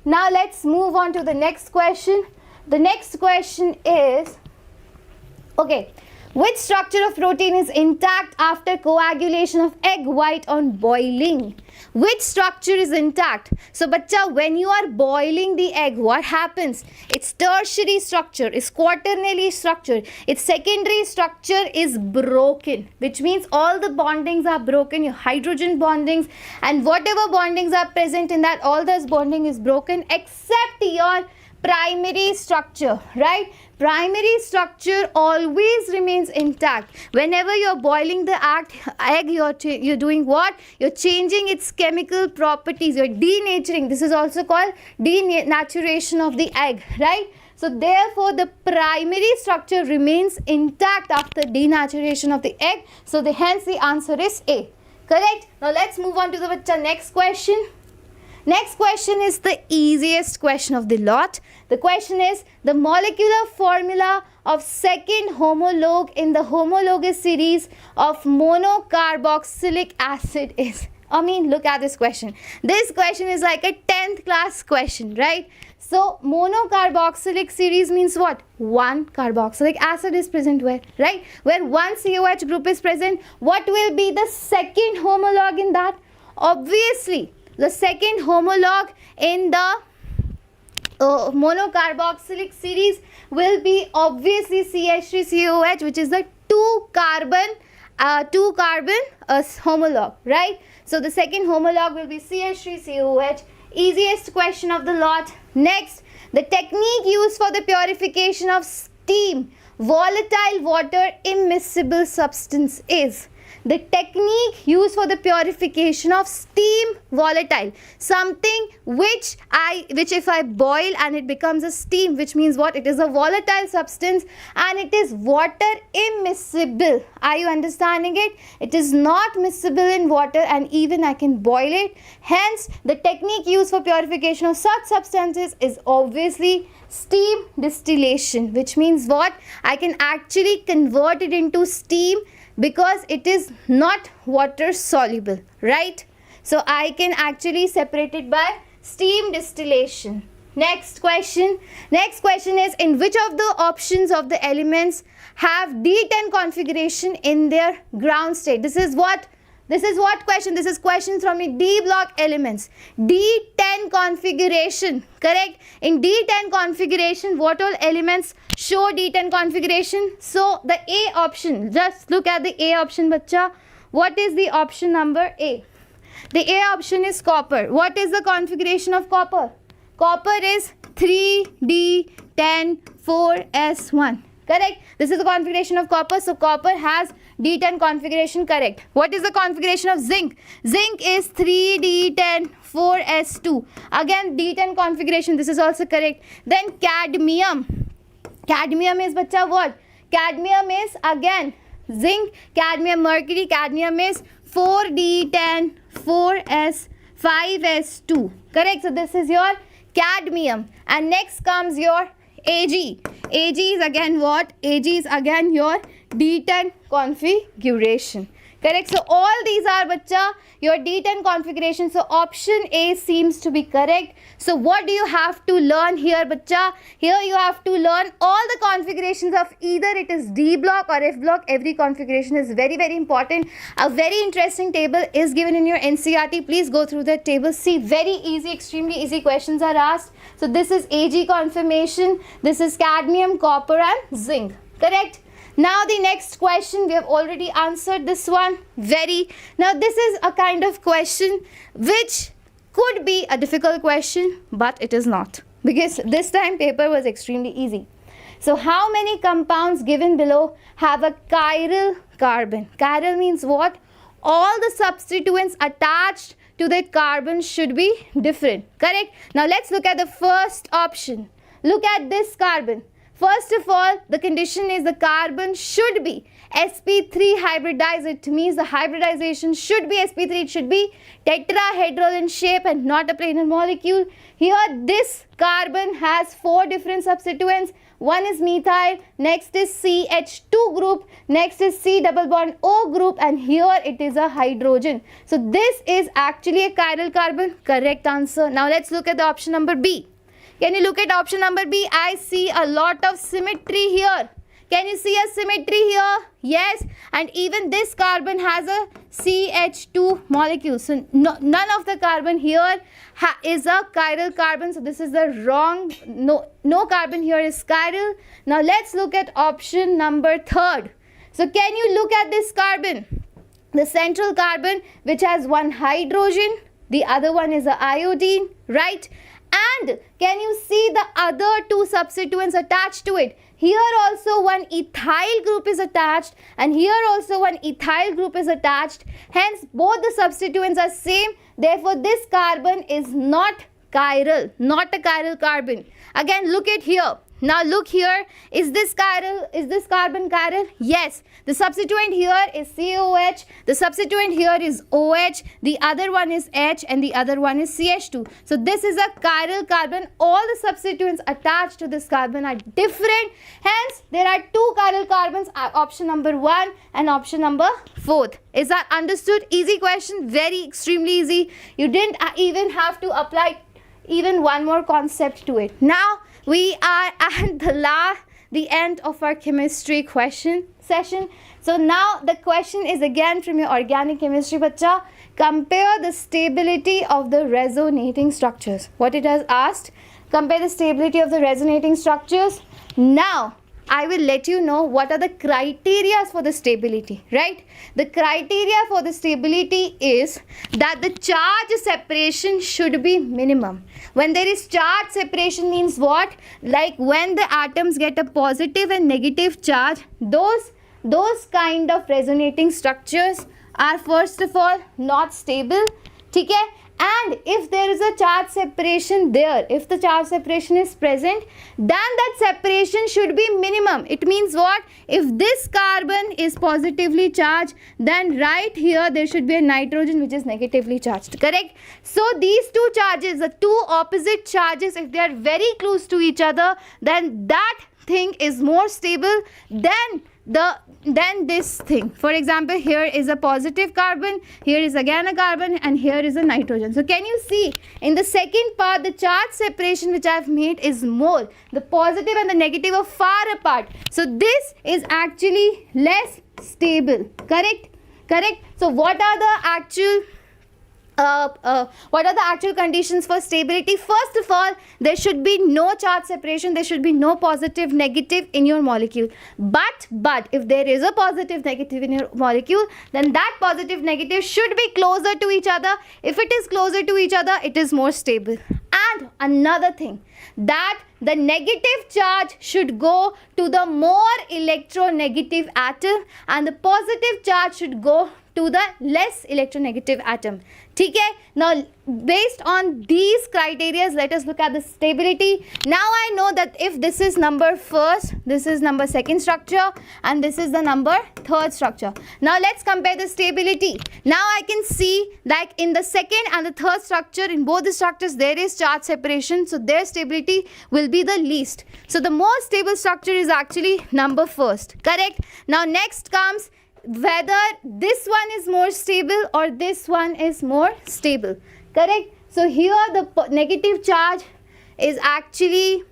Now let's move on to the next question. The next question is, okay, Which structure of protein is intact after coagulation of egg white on boiling? Which structure is intact? So, bacha, when you are boiling the egg, what happens? Its tertiary structure, its quaternary structure, its secondary structure is broken, which means all the bondings are broken, your hydrogen bondings and whatever bondings are present in that, all those bonding is broken except your primary structure, right? Primary structure always remains intact. Whenever you're boiling the egg, you're doing what? You're changing its chemical properties. You're denaturing. This is also called denaturation of the egg, right? So therefore, the primary structure remains intact after denaturation of the egg. So hence the answer is A. Correct? Now let's move on to the next question. Next question is the easiest question of the lot. The question is the molecular formula of second homologue in the homologous series of monocarboxylic acid is. I mean, look at this question. This question is like a 10th class question, right? So monocarboxylic series means what? One carboxylic acid is present where, right? Where one COH group is present. What will be the second homologue in that? Obviously, the second homologue in the monocarboxylic series will be obviously CH3COH, which is the two carbon homologue, right? So the second homologue will be CH3COH. Easiest question of the lot. Next, the technique used for the purification of steam volatile water immiscible substance is. The technique used for the purification of steam volatile, something which if I boil and it becomes a steam, which means what? It is a volatile substance and it is water immiscible. Are you understanding it? It is not miscible in water and even I can boil it. Hence, the technique used for purification of such substances is obviously steam distillation, which means what? I can actually convert it into steam because it is not water soluble, right? So I can actually separate it by steam distillation. Next question. Next question is, in which of the options of the elements have D10 configuration in their ground state? This is what question? This is question from the D block elements. D10 configuration, correct? In D10 configuration, what all elements show D10 configuration? So the A option, just look at the A option, bacha. What is the option number A? The A option is copper. What is the configuration of copper? Copper is 3D10-4S1. Correct? This is the configuration of copper. So copper has D10 configuration, correct. What is the configuration of zinc? Zinc is 3D10-4S2. Again, D10 configuration. This is also correct. Then cadmium. Cadmium is, bacha, what? Cadmium is again zinc, cadmium, mercury. Cadmium is 4D10-4S5S2. Correct? So this is your cadmium. And next comes your Ag. Ag is again what? Ag is again your D10 configuration. Correct? So all these are, bacha, your D10 configuration. So option A seems to be correct. So what do you have to learn here, bacha? Here you have to learn all the configurations of either it is D block or F block. Every configuration is very, very important. A very interesting table is given in your NCERT. Please go through that table. See, very easy, extremely easy questions are asked. So this is Ag confirmation. This is cadmium, copper and zinc. Correct? Now the next question, we have already answered this one. Now this is a kind of question which could be a difficult question, but it is not, because this time paper was extremely easy. So how many compounds given below have a chiral carbon? Chiral means what? All the substituents attached to the carbon should be different. Correct? Now let's look at the first option. Look at this carbon. First of all, the condition is the carbon should be sp3 hybridized. It means the hybridization should be sp3. It should be tetrahedral in shape and not a planar molecule. Here this carbon has 4 different substituents. One is methyl, next is CH2 group, next is C double bond O group, and here it is a hydrogen. So this is actually a chiral carbon. Correct answer. Now let's look at the option number B. Can you look at option number B? I see a lot of symmetry here. Can you see a symmetry here? Yes. And even this carbon has a CH2 molecule. So none of the carbon here is a chiral carbon. So this is the wrong, no carbon here is chiral. Now let's look at option number 3. So can you look at this carbon? The central carbon which has one hydrogen, the other one is a iodine, right? And can you see the other two substituents attached to it? Here also one ethyl group is attached and here also one ethyl group is attached. Hence both the substituents are same. Therefore this carbon is not chiral, not a chiral carbon. Again look at here. Now look here, is this chiral? Is this carbon chiral? Yes. The substituent here is COH, the substituent here is OH, the other one is H and the other one is CH2. So this is a chiral carbon. All the substituents attached to this carbon are different. Hence there are two chiral carbons, option number 1 and option number 4. Is that understood? Easy question, very extremely easy. You didn't even have to apply even one more concept to it. Now we are at the end of our chemistry question session. So now the question is again from your organic chemistry bacha. Compare the stability of the resonating structures. What it has asked, compare the stability of the resonating structures. Now I will let you know what are the criteria for the stability, right? The criteria for the stability is that the charge separation should be minimum. When there is charge separation means what? Like when the atoms get a positive and negative charge, those kind of resonating structures are first of all not stable. Okay? And if there is a charge separation there, if the charge separation is present, then that separation should be minimum. It means what? If this carbon is positively charged, then right here there should be a nitrogen which is negatively charged. Correct? So these two charges, the two opposite charges, if they are very close to each other, then that thing is more stable than this thing. For example, here is a positive carbon, here is again a carbon, and here is a nitrogen. So can you see in the second part the charge separation which I have made is more. The positive and the negative are far apart. So this is actually less stable. Correct? Correct? So what are the actual conditions for stability? First of all, there should be no charge separation, there should be no positive negative in your molecule. But if there is a positive negative in your molecule, then that positive negative should be closer to each other. If it is closer to each other, it is more stable. And another thing, that the negative charge should go to the more electronegative atom and the positive charge should go to the less electronegative atom. Okay? Now based on these criteria, let us look at the stability. Now I know that if this is number first, this is number second structure, and this is the number third structure. Now let's compare the stability. Now I can see that in the second and the third structure, in both the structures there is charge separation, so their stability will be the least. So the most stable structure is actually number first. Correct? Now next comes whether this one is more stable or this one is more stable. Correct? So here the negative charge is actually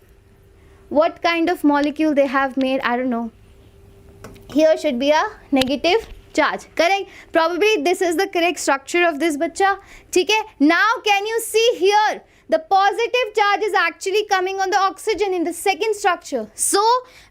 what kind of molecule they have made, I don't know. Here should be a negative charge. Correct? Probably this is the correct structure of this bacha. Okay? Now can you see here? The positive charge is actually coming on the oxygen in the second structure. So,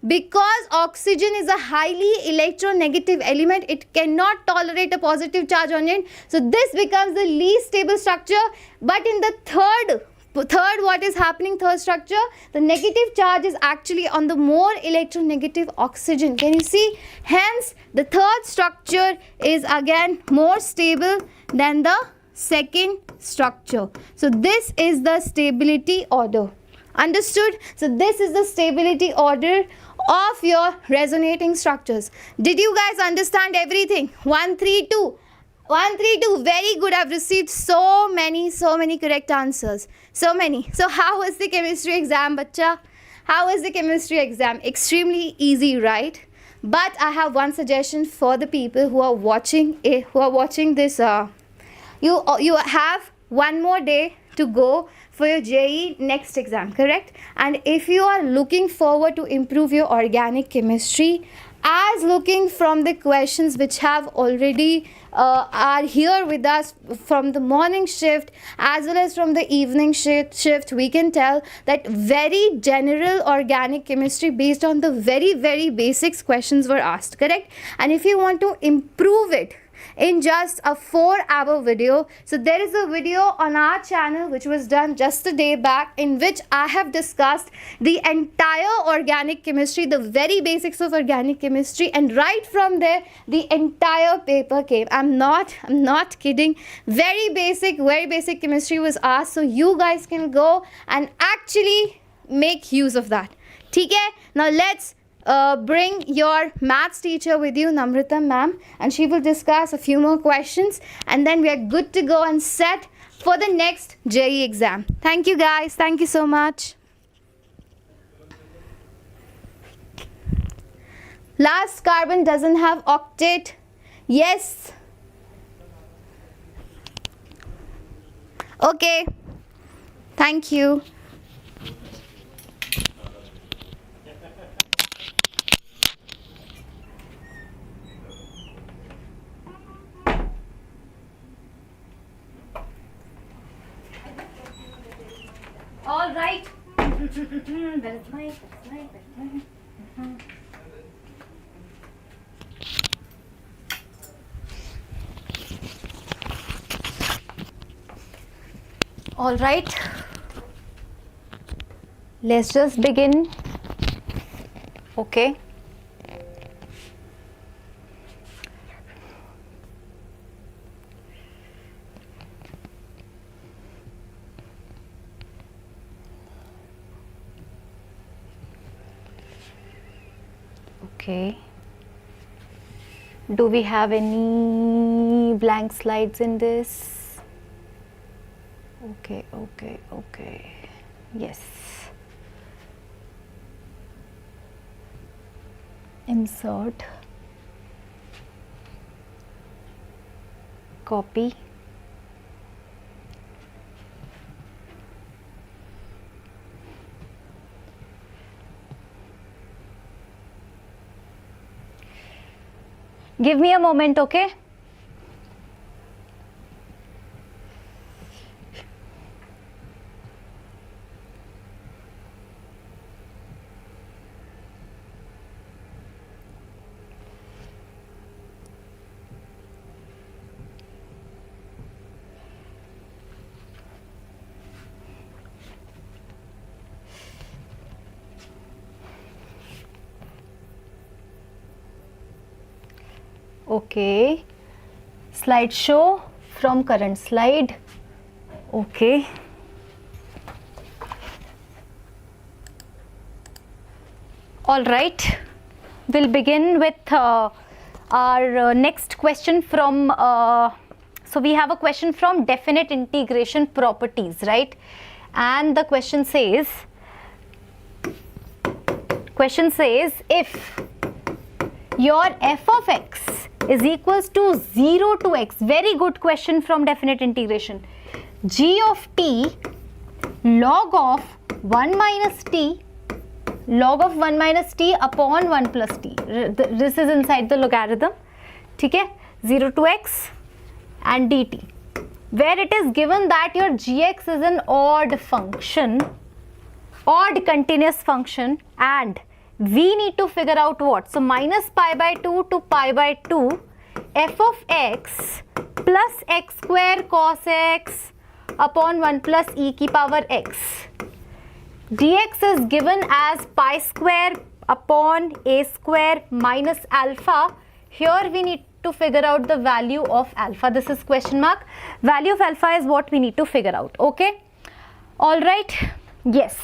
because oxygen is a highly electronegative element, it cannot tolerate a positive charge on it. So, this becomes the least stable structure. But in the third what is happening, third structure, the negative charge is actually on the more electronegative oxygen. Can you see? Hence, the third structure is again more stable than the second structure. So this is the stability order. Understood? So this is the stability order of your resonating structures. Did you guys understand everything? 132. 132. Very good. I've received so many correct answers. So many. So how was the chemistry exam, bacha? How was the chemistry exam? Extremely easy, right? But I have one suggestion for the people who are watching this. You have one more day to go for your JEE next exam, correct? And if you are looking forward to improve your organic chemistry, as looking from the questions which have already are here with us from the morning shift as well as from the evening shift, we can tell that very general organic chemistry based on the very basics questions were asked, correct? And if you want to improve it in just a 4-hour video, so there is a video on our channel which was done just a day back, in which I have discussed the entire organic chemistry, the very basics of organic chemistry, and right from there the entire paper came. I'm not kidding. Very basic chemistry was asked, so you guys can go and actually make use of that. Okay, now let's bring your maths teacher with you, Namrata ma'am, and she will discuss a few more questions, and then we are good to go and set for the next JEE exam. Thank you guys. Thank you so much. Last carbon doesn't have octet. Yes. Okay. Thank you. All right. Where is my? All right. Let's just begin. Okay. Okay. Do we have any blank slides in this? Okay. Yes. Insert. Copy. Give me a moment, okay? Okay, slideshow from current slide. Okay, all right, we'll begin with our next question from so we have a question from definite integration properties, right? And the question says if your f of x is equals to 0 to x, very good question from definite integration, g of t log of 1 minus t upon 1 plus t. This is inside the logarithm, okay? 0 to x and dt, where it is given that your gx is an odd function, odd continuous function, and we need to figure out what? So minus pi by 2 to pi by 2 f of x plus x square cos x upon 1 plus e की power x. dx is given as pi square upon a square minus alpha. Here we need to figure out the value of alpha. This is question mark. Value of alpha is what we need to figure out. Okay. All right. Yes.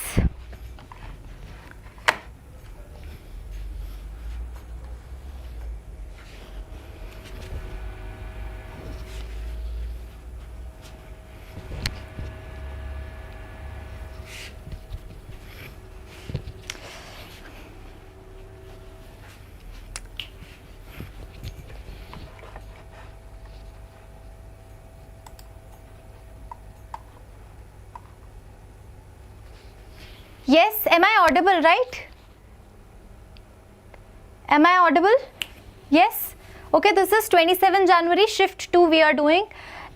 am I audible, right? Am I audible? Yes. Okay, this is 27 January, shift 2 we are doing.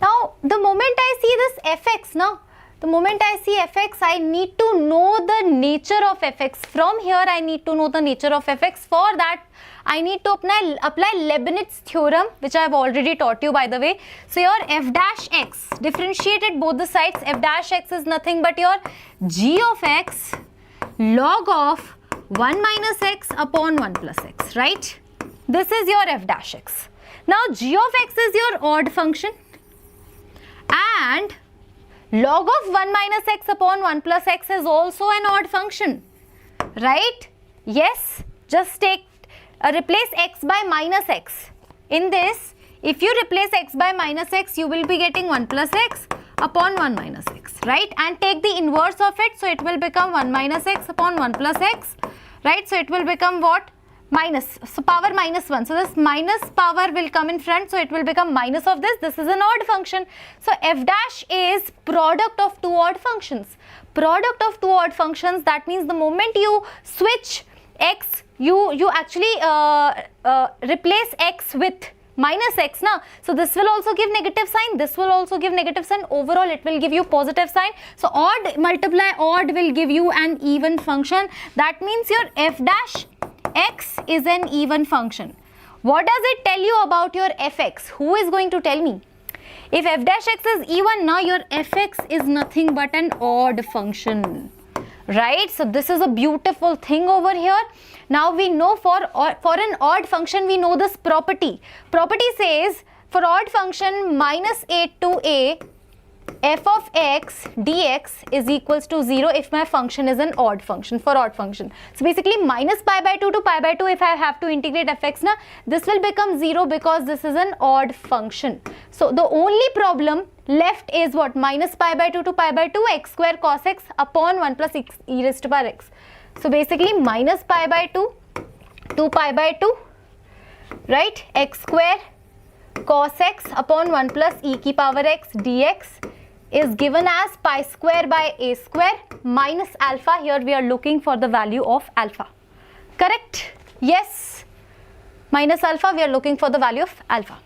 Now, the moment I see this fx, now, the moment I see fx, I need to know the nature of fx. From here, I need to know the nature of fx. For that, I need to apply Leibniz theorem, which I have already taught you, by the way. So, your f dash x, differentiated both the sides, f dash x is nothing but your g of x log of 1 minus x upon 1 plus x, right? This is your f dash x. Now, g of x is your odd function and log of 1 minus x upon 1 plus x is also an odd function, right? Yes, just take replace x by minus x. In this, if you replace x by minus x, you will be getting 1 plus x upon 1 minus x, right? And take the inverse of it, so it will become 1 minus x upon 1 plus x, right? So it will become what? Minus, so power minus 1. So this minus power will come in front, so it will become minus of this. This is an odd function. So f dash is product of two odd functions. Product of two odd functions, that means the moment you switch x, you actually replace x with minus x now. So this will also give negative sign, this will also give negative sign, overall it will give you positive sign. So odd multiply odd will give you an even function. That means your f dash x is an even function. What does it tell you about your fx? Who is going to tell me? If f dash x is even, now your fx is nothing but an odd function, right? So this is a beautiful thing over here. Now we know for an odd function, we know this property. Property says for odd function minus a to a, f of x dx is equals to 0 if my function is an odd function, for odd function. So basically minus pi by 2 to pi by 2, if I have to integrate fx, now this will become 0 because this is an odd function. So the only problem left is what? Minus pi by 2 to pi by 2 x square cos x upon 1 plus x e raised to power x. So basically minus pi by 2 to pi by 2, right? X square cos x upon 1 plus e ki power x dx is given as pi square by a square minus alpha. Here we are looking for the value of alpha. Correct? Yes. Minus alpha, we are looking for the value of alpha.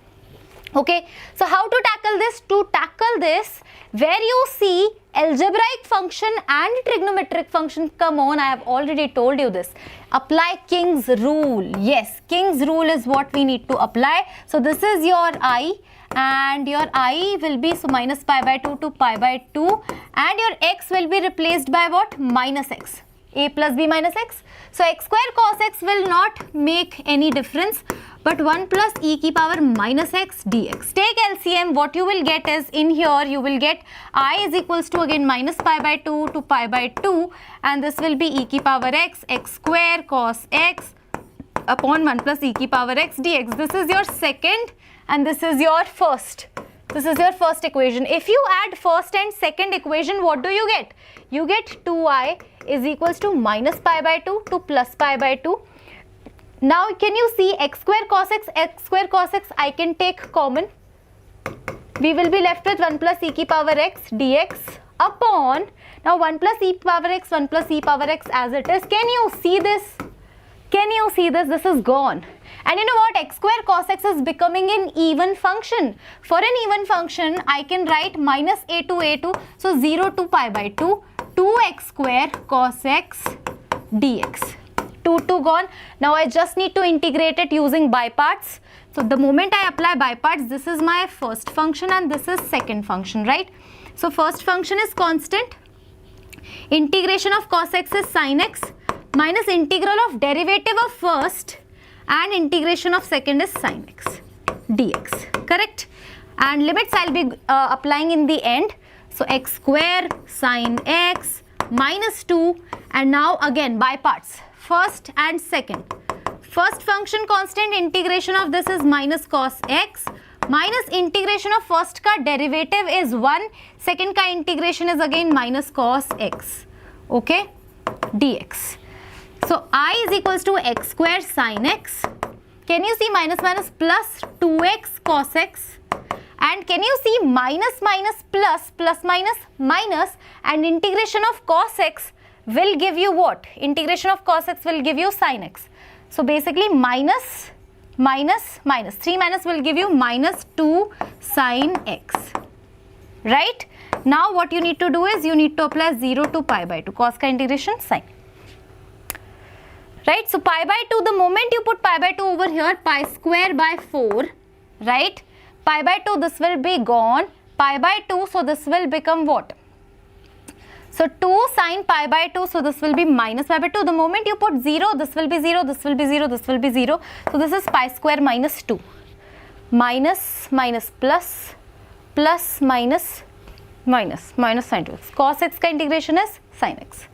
Okay. So how to tackle this? To tackle this, where you see algebraic function and trigonometric function, come on, I have already told you this. Apply King's rule. Yes, King's rule is what we need to apply. So this is your I, and your I will be, so minus pi by 2 to pi by 2, and your x will be replaced by what? Minus x. A plus b minus x. So x square cos x will not make any difference, but 1 plus e ki power minus x dx. Take LCM, what you will get is, in here you will get I is equals to again minus pi by 2 to pi by 2, and this will be e ki power x square cos x upon 1 plus e ki power x dx. This is your second and this is your first. This is your first equation. If you add first and second equation, what do you get? You get 2i is equals to minus pi by 2 to plus pi by 2. Now can you see x square cos x I can take common. We will be left with 1 plus e ki power x dx upon, now 1 plus e power x, 1 plus e power x as it is. Can you see this? Can you see this? This is gone. And you know what? X square cos x is becoming an even function. For an even function, I can write minus a to a2. So 0 to pi by 2, 2x square cos x dx. 2 gone. Now I just need to integrate it using by parts. So the moment I apply by parts, this is my first function and this is second function, right? So first function is constant. Integration of cos x is sin x minus integral of derivative of first and integration of second is sin x dx. Correct? And limits I'll be applying in the end. So x square sin x minus 2, and now again by parts, first and second. First function constant, integration of this is minus cos x minus integration of first ka derivative is 1, second ka integration is again minus cos x, okay, dx. So I is equals to x square sin x. Can you see minus minus plus 2x cos x? And can you see minus minus plus, plus minus minus, and integration of cos x will give you what? Integration of cos x will give you sin x. So basically minus, minus, minus. 3 minus will give you minus 2 sin x. Right? Now what you need to do is you need to apply 0 to pi by 2. Cos ka integration sin. Right? So pi by 2, the moment you put pi by 2 over here, pi square by 4. Right? Pi by 2, this will be gone. Pi by 2, so this will become what? So 2 sin pi by 2, so this will be minus pi by 2. The moment you put 0, this will be 0, this will be 0, this will be 0. So this is pi square minus 2. Minus, minus, plus, plus, minus, minus, minus sin 2x. Cos x ka integration is sin x.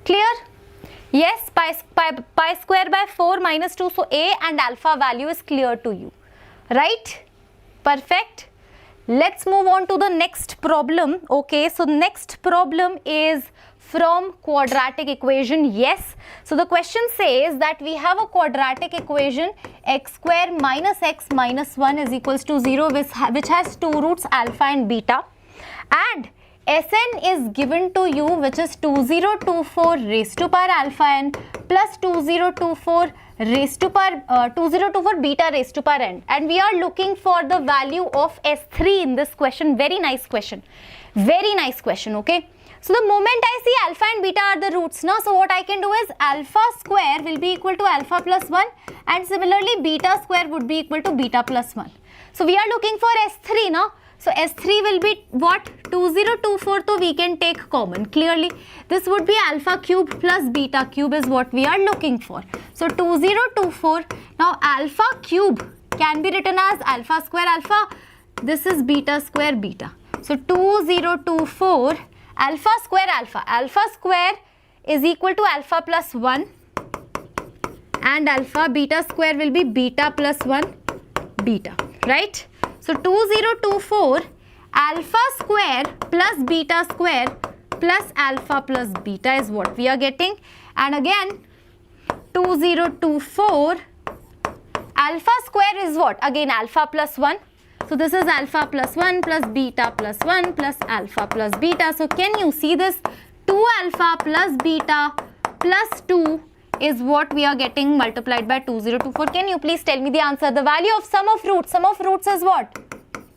Clear? Yes, pi square by 4 minus 2. So a and alpha value is clear to you. Right? Perfect. Let's move on to the next problem. Okay, so next problem is from quadratic equation. Yes, so the question says that we have a quadratic equation x square minus x minus 1 is equals to 0, which has two roots alpha and beta, and Sn is given to you, which is 2024 raised to power alpha n plus 2024 raised to power 2024 beta raised to power n, and we are looking for the value of S3 in this question. Very nice question, very nice question. Okay, so the moment I see alpha and beta are the roots now, so what I can do is alpha square will be equal to alpha plus 1, and similarly beta square would be equal to beta plus 1. So we are looking for S3 now. So S3 will be what? 2024, so we can take common. Clearly, this would be alpha cube plus beta cube is what we are looking for. So 2024, now alpha cube can be written as alpha square alpha. This is beta square beta. So 2024 alpha square alpha. Alpha square is equal to alpha plus 1, and alpha beta square will be beta plus 1 beta. Right? So 2024 alpha square plus beta square plus alpha plus beta is what we are getting. And again 2024 alpha square is what? Again alpha plus 1. So this is alpha plus 1 plus beta plus 1 plus alpha plus beta. So can you see this? 2 alpha plus beta plus 2 is what we are getting multiplied by 2024. Can you please tell me the answer? The value of sum of roots. Sum of roots is what?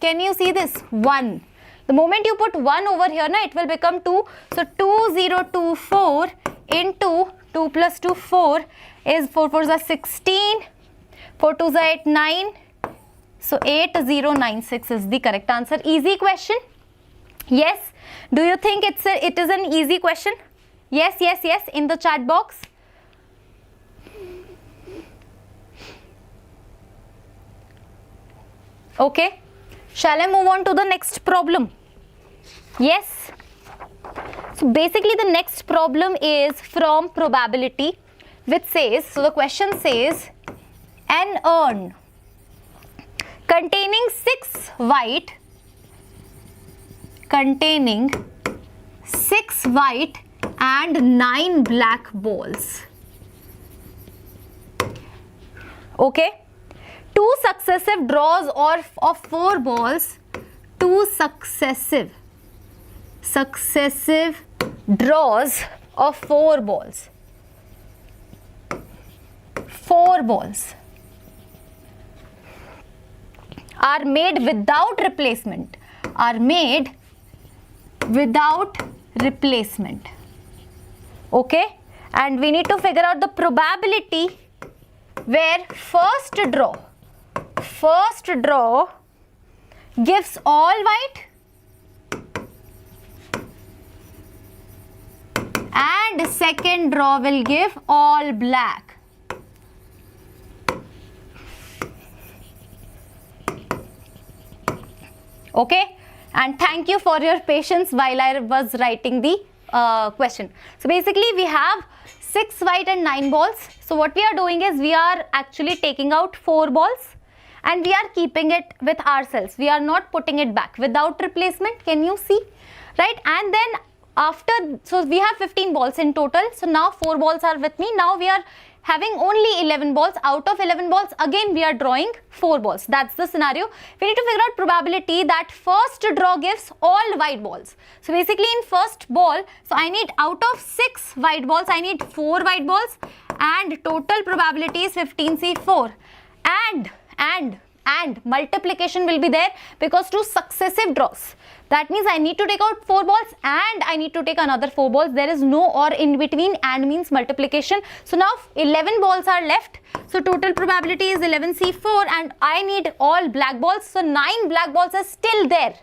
Can you see this? 1. The moment you put 1 over here, it will become 2. So 2024 into 2 plus 2, 4 is 4 4s are 16. 4 2s are 8, 9. So 8096 is the correct answer. Easy question? Yes. Do you think it is an easy question? Yes, yes, yes, in the chat box. Okay. Shall I move on to the next problem? Yes. So basically the next problem is from probability, which says, so the question says, an urn containing 6 white and 9 black balls. Okay. 2 successive draws of 4 balls, 2 successive draws of 4 balls. 4 balls are made without replacement. Okay, and we need to figure out the probability where first draw gives all white and second draw will give all black. Okay, and thank you for your patience while I was writing the question. So basically we have 6 white and 9 balls. So what we are doing is we are actually taking out 4 balls and we are keeping it with ourselves. We are not putting it back without replacement. Can you see? Right? And then after, so we have 15 balls in total. So now 4 balls are with me. Now we are having only 11 balls. Out of 11 balls, again we are drawing 4 balls. That's the scenario. We need to figure out probability that first draw gives all white balls. So basically in first ball, so I need out of 6 white balls, I need 4 white balls, and total probability is 15C4. And multiplication will be there because 2 successive draws. That means I need to take out 4 balls and I need to take another 4 balls. There is no or in between, and means multiplication. So now 11 balls are left. So total probability is 11C4 and I need all black balls. So 9 black balls are still there.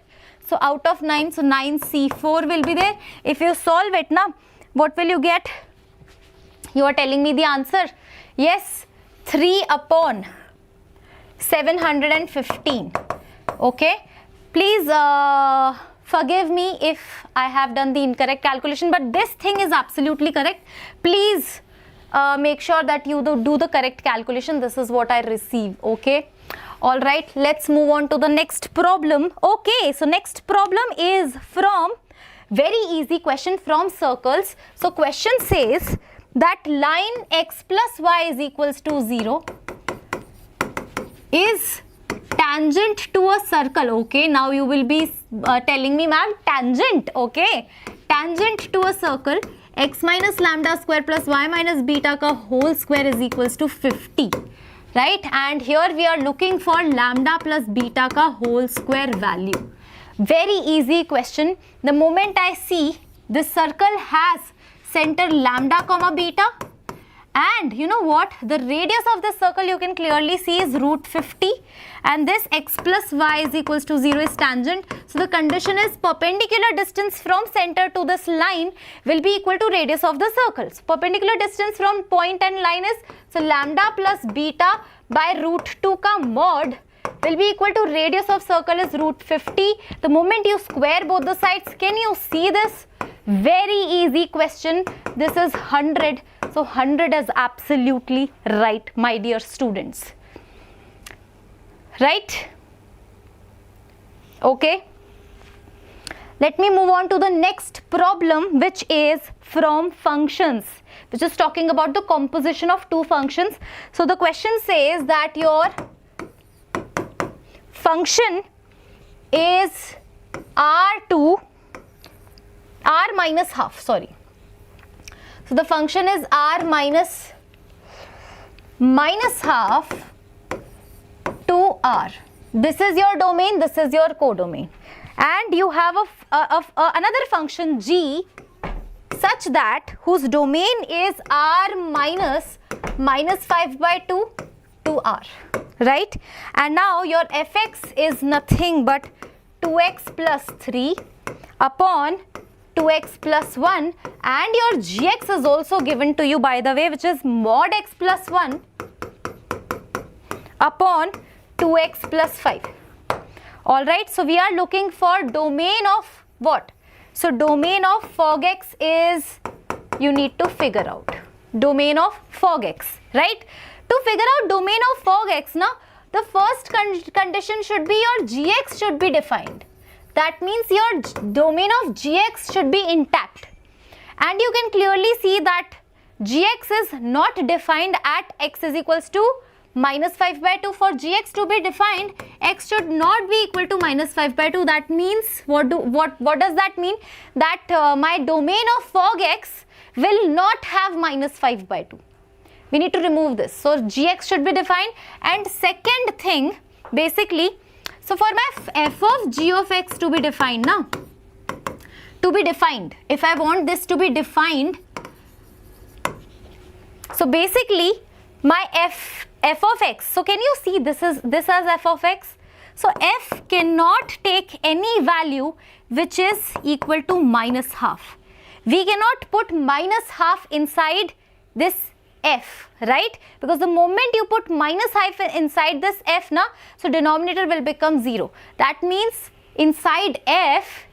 So out of 9, so 9C4 will be there. If you solve it now, what will you get? You are telling me the answer. Yes, 3 upon 715. Okay. Please forgive me if I have done the incorrect calculation, but this thing is absolutely correct. Please make sure that you do the correct calculation. This is what I receive. Okay. All right. Let's move on to the next problem. Okay. So next problem is from very easy question from circles. So question says that line x plus y is equals to 0 is tangent to a circle. Okay, now you will be telling me, ma'am, tangent. Okay, tangent to a circle, x minus lambda square plus y minus beta ka whole square is equals to 50, right? And here we are looking for lambda plus beta ka whole square value. Very easy question. The moment I see this circle has center lambda comma beta, and you know what, the radius of this circle you can clearly see is root 50, and this x plus y is equals to 0 is tangent. So the condition is perpendicular distance from center to this line will be equal to radius of the circle. So perpendicular distance from point and line is, so lambda plus beta by root 2 ka mod will be equal to radius of circle is root 50. The moment you square both the sides, can you see this? Very easy question. This is 100. So 100 is absolutely right, my dear students. Right? Okay. Let me move on to the next problem, which is from functions, which is talking about the composition of 2 functions. So the question says that your function is r minus half, sorry. So the function is r minus half to r. This is your domain, this is your codomain. And you have another function g such that whose domain is r minus 5 by 2 to r, right? And now your fx is nothing but 2x plus 3 upon 2x plus 1, and your gx is also given to you, by the way, which is mod x plus 1 upon 2x plus 5. Alright, so we are looking for domain of what? So domain of fog x is, you need to figure out domain of fog x, right? To figure out domain of fog x, now the first condition should be your gx should be defined. That means your domain of gx should be intact. And you can clearly see that gx is not defined at x is equals to minus 5 by 2. For gx to be defined, x should not be equal to minus 5 by 2. That means, what does that mean? That my domain of fog x will not have minus 5 by 2. We need to remove this. So gx should be defined. And second thing, basically, so for my f of g of x to be defined now, if I want this to be defined, so basically my f of x, so can you see this as f of x? So f cannot take any value which is equal to minus half. We cannot put minus half inside this f, right? Because the moment you put minus half inside this f na, so denominator will become 0. That means inside f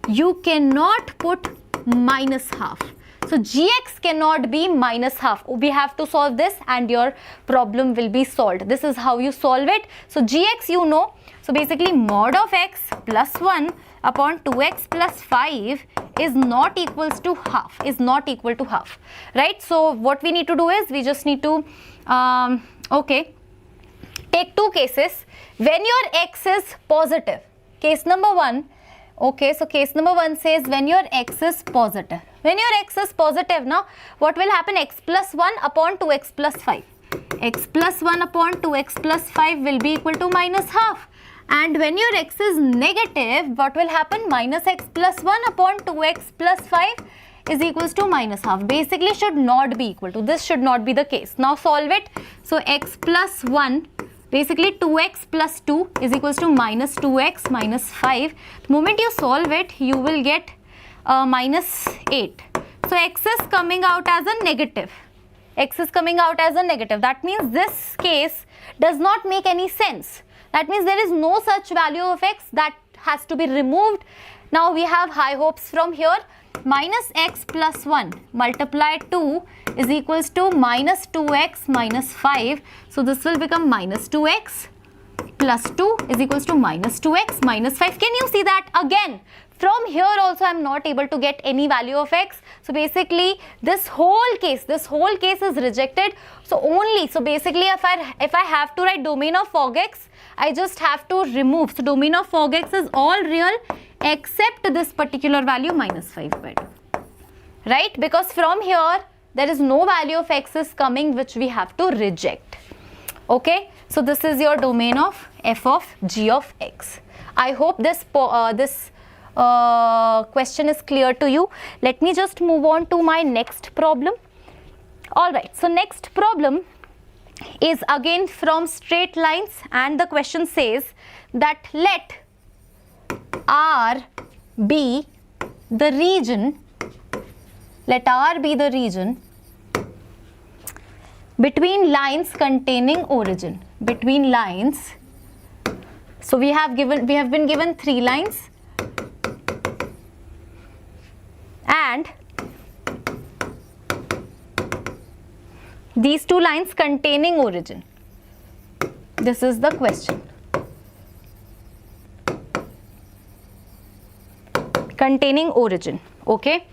you cannot put minus half. So gx cannot be minus half. We have to solve this and your problem will be solved. This is how you solve it. So gx you know. So basically mod of x plus 1 upon 2x plus 5 is not equals to half, is not equal to half, right? So what we need to do is we just need to, take two cases. When your x is positive, case number 1, okay, so case number 1 says when your x is positive. When your x is positive, now what will happen? X plus 1 upon 2x plus 5. X plus 1 upon 2x plus 5 will be equal to minus half. And when your x is negative, what will happen? Minus x plus 1 upon 2x plus 5 is equals to minus half. Basically should not be equal to. This should not be the case. Now solve it. So x plus 1, basically 2x plus 2 is equals to minus 2x minus 5. The moment you solve it, you will get minus 8. So x is coming out as a negative. X is coming out as a negative. That means this case does not make any sense. That means there is no such value of x, that has to be removed. Now we have high hopes from here. Minus x plus 1 multiply 2 is equals to minus 2x minus 5. So this will become minus 2x plus 2 is equals to minus 2x minus 5. Can you see that? Again, from here also I am not able to get any value of x. So basically this whole case is rejected. So basically if I have to write domain of fog x, I just have to remove. So domain of fog x is all real except this particular value minus 5 by 2. Right? Because from here there is no value of x is coming which we have to reject. Okay? So this is your domain of f of g of x. I hope this question is clear to you. Let me just move on to my next problem. Alright, so next problem is again from straight lines, and the question says that let R be the region, let R be the region between lines containing origin, between lines. So we have been given 3 lines and these 2 lines containing origin. This is the question. Containing origin. Okay.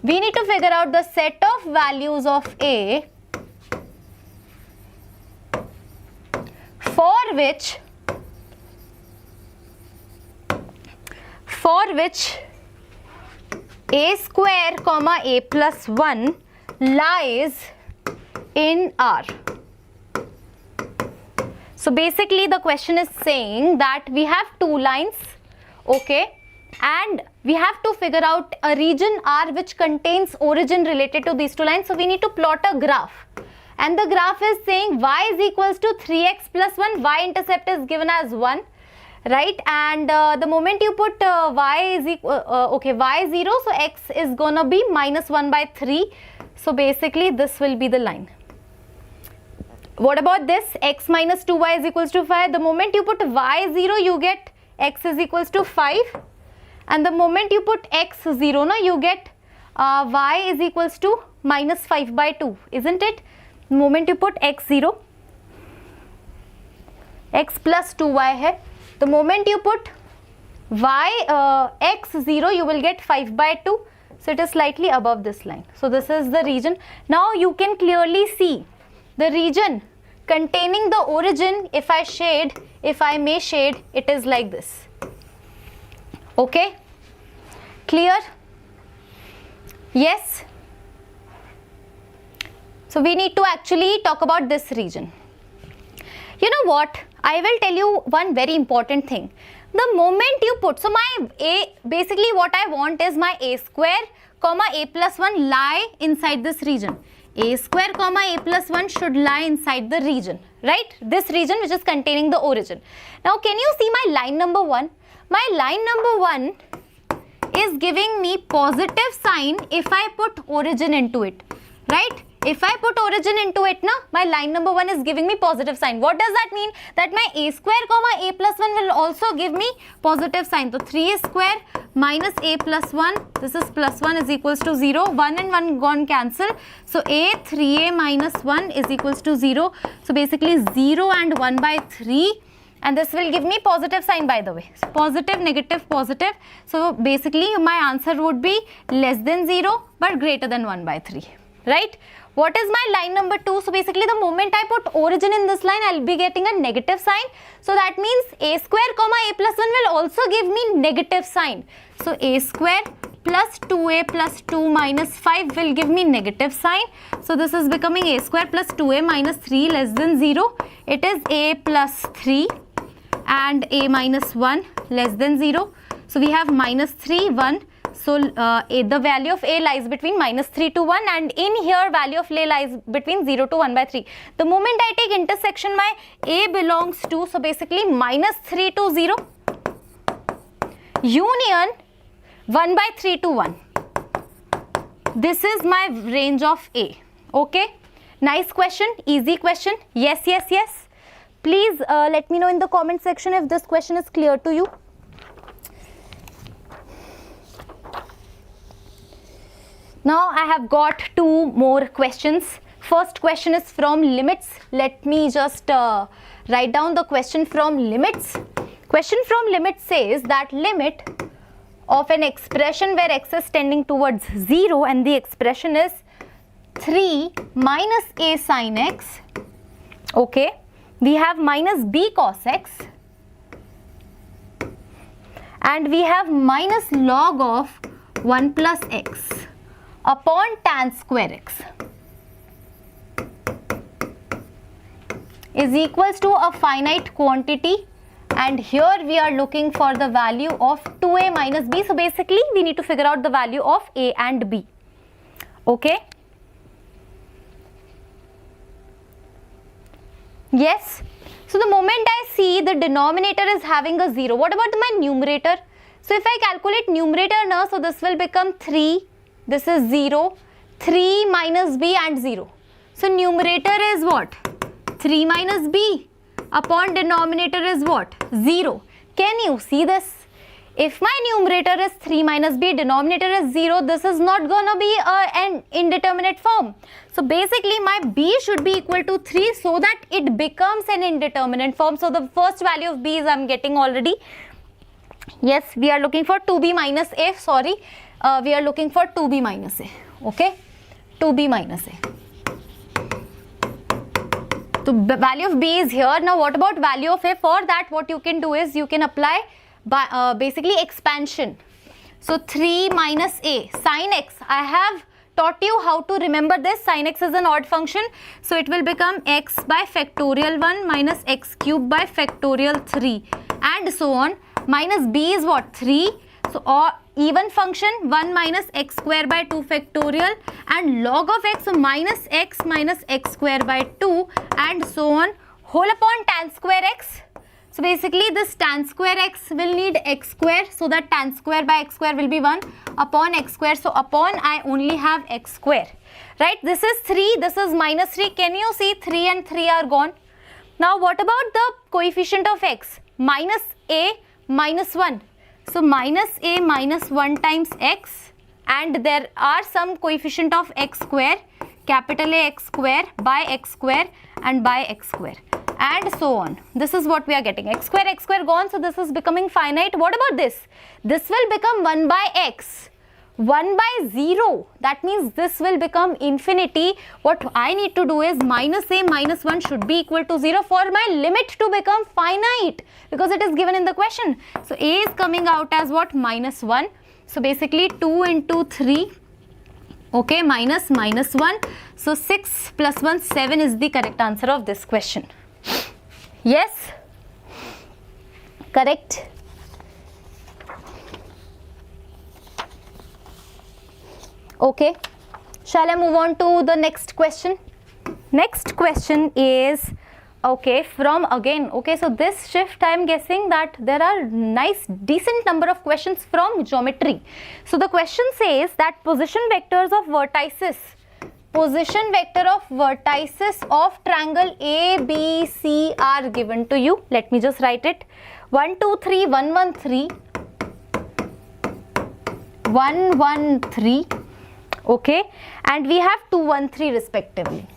We need to figure out the set of values of A for which a square comma a plus 1 lies in R. So basically the question is saying that we have 2 lines, okay, and we have to figure out a region R which contains origin related to these 2 lines. So we need to plot a graph, and the graph is saying y is equals to 3x plus 1, y intercept is given as 1, right? And the moment you put y is equal, y is 0, so x is gonna be minus 1 by 3. So basically this will be the line. What about this? X minus 2y is equals to 5. The moment you put y 0, you get x is equals to 5. And the moment you put x 0, no, you get y is equals to minus 5 by 2, isn't it? The moment you put x 0, x plus 2y hai. The moment you put y x 0, you will get 5 by 2. So it is slightly above this line. So this is the region. Now you can clearly see the region containing the origin. If I may shade, it is like this. Okay? Clear? Yes? So we need to actually talk about this region. You know what? I will tell you one very important thing. The moment you put, so my a, basically what I want is my a square comma a plus 1 lie inside this region. A square comma a plus 1 should lie inside the region, right? This region which is containing the origin. Now can you see my line number 1? My line number 1 is giving me positive sign if I put origin into it, right? If I put origin into it, na, my line number 1 is giving me positive sign. What does that mean? That my a square comma a plus 1 will also give me positive sign. So 3a square minus a plus 1, this is plus 1 is equals to 0. 1 and 1 gone cancel. So a 3a minus 1 is equals to 0. So basically 0 and 1 by 3. And this will give me positive sign, by the way. So positive, negative, positive. So basically my answer would be less than 0 but greater than 1 by 3. Right? What is my line number 2? So basically the moment I put origin in this line, I'll be getting a negative sign. So that means a square comma a plus 1 will also give me negative sign. So a square plus 2a plus 2 minus 5 will give me negative sign. So this is becoming a square plus 2a minus 3 less than 0. It is a plus 3 and a minus 1 less than 0. So we have minus 3, 1. So the value of a lies between minus 3 to 1, and in here value of a lies between 0 to 1 by 3. The moment I take intersection, my a belongs to, so basically minus 3 to 0, union 1 by 3 to 1. This is my range of a. Okay, nice question, easy question. Yes, yes, yes. Please let me know in the comment section if this question is clear to you. Now I have got 2 more questions. First question is from limits. Let me just write down the question from limits. Question from limits says that limit of an expression where x is tending towards 0 and the expression is 3 minus a sin x. Okay. We have minus b cos x and we have minus log of 1 plus x upon tan square x is equals to a finite quantity, and here we are looking for the value of 2a minus b. So basically we need to figure out the value of a and b. Okay. Yes. So the moment I see the denominator is having a 0, what about my numerator? So if I calculate numerator now, so this will become 3, this is 0, 3 minus b and 0. So numerator is what? 3 minus b upon denominator is what? 0. Can you see this? If my numerator is 3 minus b, denominator is 0, this is not gonna be an indeterminate form. So basically my b should be equal to 3 so that it becomes an indeterminate form. So the first value of b is I'm getting already. Yes, we are looking for 2b minus a, sorry. We are looking for 2b minus a. Okay, 2b minus a. So the value of b is here. Now what about value of a? For that what you can do is you can apply by basically expansion. So 3 minus a sin x. I have taught you how to remember this. Sin x is an odd function. So it will become x by factorial 1 minus x cube by factorial 3 and so on. Minus b is what? 3. So even function 1 minus x square by 2 factorial and log of x, so minus x square by 2 and so on, whole upon tan square x. So basically this tan square x will need x square, so that tan square by x square will be 1 upon x square. So upon I only have x square. Right? This is 3, this is minus 3. Can you see 3 and 3 are gone? Now what about the coefficient of x? Minus a minus 1. So minus a minus 1 times x, and there are some coefficient of x square, capital A x square by x square and by x square and so on. This is what we are getting. X square gone, so this is becoming finite. What about this? This will become 1 by x. 1 by 0, that means this will become infinity. What I need to do is minus a minus 1 should be equal to 0 for my limit to become finite, because it is given in the question. So a is coming out as what? Minus 1. So basically 2 into 3, okay, minus 1. So 6 plus 1, 7 is the correct answer of this question. Yes, correct. Okay, shall I move on to the next question? Next question is, okay, from again, okay, so this shift I am guessing that there are nice decent number of questions from geometry. So the question says that position vectors of vertices position vector of vertices of triangle ABC are given to you. Let me just write it. 1, 2, 3, 1, 1, 3. 1, 1, 3. Okay. And we have 2, 1, 3 respectively.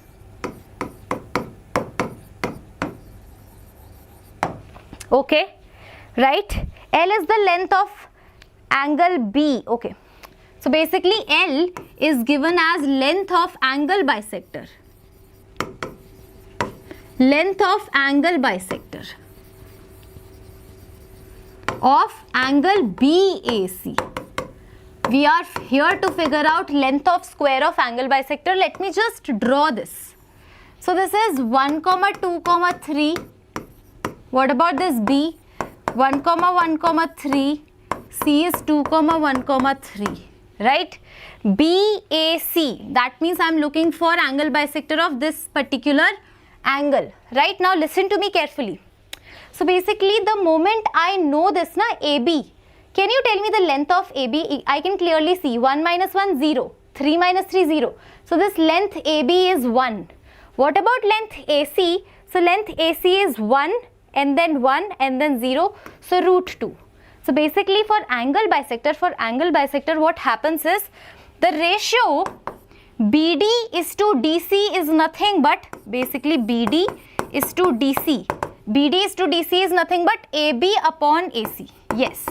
Okay. Right. L is the length of angle B. Okay. So basically L is given as length of angle bisector. Length of angle bisector of angle BAC. We are here to figure out length of square of angle bisector. Let me just draw this. So this is 1, 2, 3. What about this B? 1, 1, 3. C is 2, 1, 3. Right? BAC. That means I am looking for angle bisector of this particular angle. Right? Now listen to me carefully. So basically the moment I know this na AB, can you tell me the length of AB? I can clearly see 1 minus 1, 0. 3 minus 3, 0. So this length AB is 1. What about length AC? So length AC is 1 and then 1 and then 0. So root 2. So basically for angle bisector, what happens is the ratio BD is to DC is nothing but basically BD is to DC. BD is to DC is nothing but AB upon AC. Yes.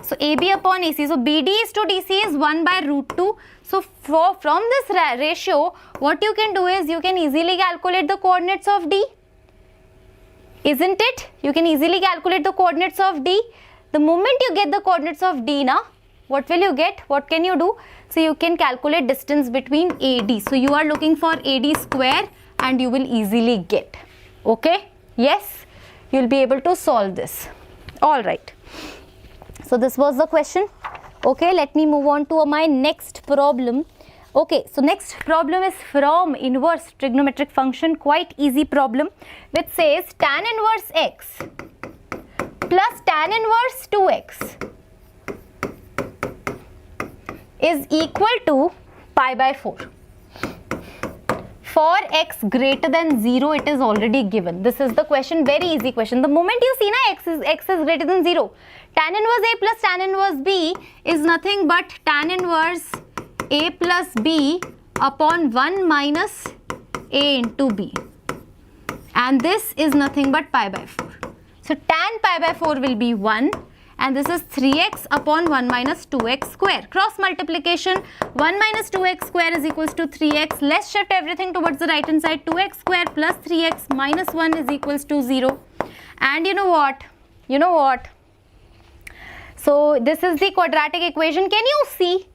So AB upon AC. So BD is to DC is 1 by root 2. So from this ratio, what you can do is you can easily calculate the coordinates of D. Isn't it? You can easily calculate the coordinates of D. The moment you get the coordinates of D now, what will you get? What can you do? So you can calculate distance between AD. So you are looking for AD square and you will easily get. Okay? Yes? You will be able to solve this. Alright. So this was the question. Okay, let me move on to my next problem. Okay, so next problem is from inverse trigonometric function, quite easy problem, which says tan inverse x plus tan inverse 2x is equal to pi by 4. For x greater than 0, it is already given. This is the question, very easy question. The moment you see na x is greater than 0, tan inverse a plus tan inverse b is nothing but tan inverse a plus b upon 1 minus a into b. And this is nothing but pi by 4. So tan pi by 4 will be 1 and this is 3x upon 1 minus 2x square. Cross multiplication, 1 minus 2x square is equals to 3x. Let's shift everything towards the right hand side. 2x square plus 3x minus 1 is equals to 0. And you know what? So this is the quadratic equation. Can you see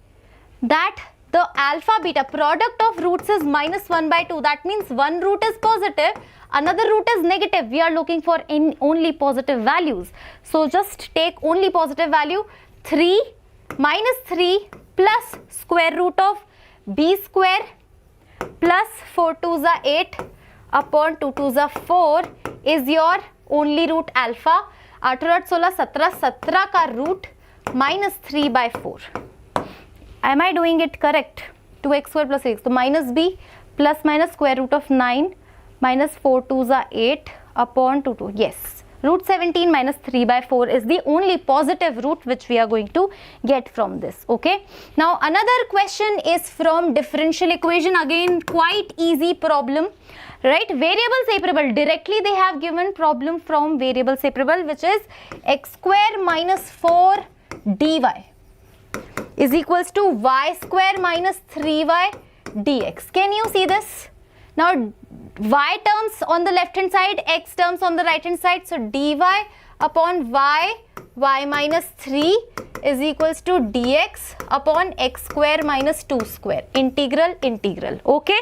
that the alpha beta product of roots is minus 1 by 2? That means one root is positive, another root is negative. We are looking for only positive values. So just take only positive value. 3 minus 3 plus square root of b square plus 4 2s are 8 upon 2 2s are 4 is your only root alpha. 8 8 16 17 17 का root minus 3 by 4. Am I doing it correct? 2x square plus 6. So minus b plus minus square root of 9 minus 4 2s are 8 upon 2 2. Yes. Root 17 minus 3 by 4 is the only positive root which we are going to get from this. Okay. Now another question is from differential equation. Again, quite easy problem. Right, variable separable, directly they have given problem from variable separable, which is x square minus 4 dy is equals to y square minus 3y dx. Can you see this? Now y terms on the left hand side, x terms on the right hand side, so dy upon y minus 3 is equals to dx upon x square minus 2 square, integral. Okay.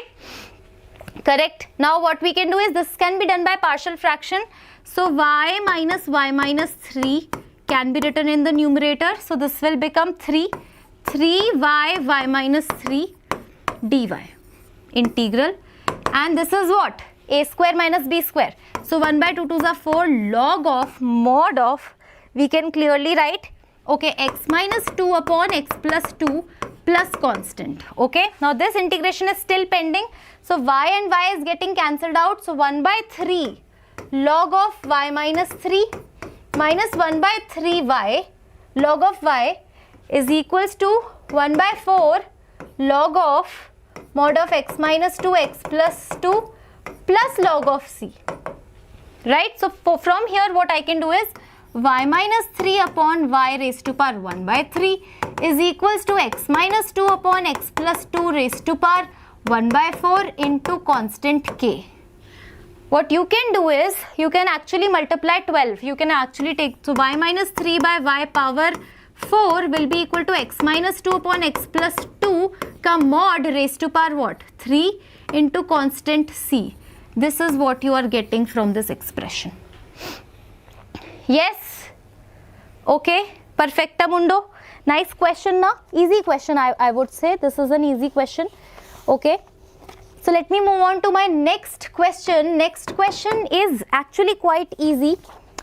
Correct. Now what we can do is this can be done by partial fraction. So y minus 3 can be written in the numerator. So this will become 3y minus 3 dy integral. And this is what? A square minus b square. So 1 by 2 2s are 4 log of mod of, we can clearly write Okay, x minus 2 upon x plus 2 plus constant. Okay, now this integration is still pending. So y and y is getting cancelled out. So 1 by 3 log of y minus 3 minus 1 by 3y log of y is equals to 1 by 4 log of mod of x minus 2 x plus 2 plus log of c. Right? So from here what I can do is y minus 3 upon y raised to power 1 by 3 is equals to x minus 2 upon x plus 2 raised to power 1 by 4 into constant k. What you can do is, you can actually multiply 12. You can actually take, so y minus 3 by y power 4 will be equal to x minus 2 upon x plus 2 ka mod raised to power what? 3 into constant c. This is what you are getting from this expression. Yes? Okay, perfecta mundo. Nice question na? Easy question, I would say. This is an easy question. Okay. So let me move on to my next question. Next question is actually quite easy.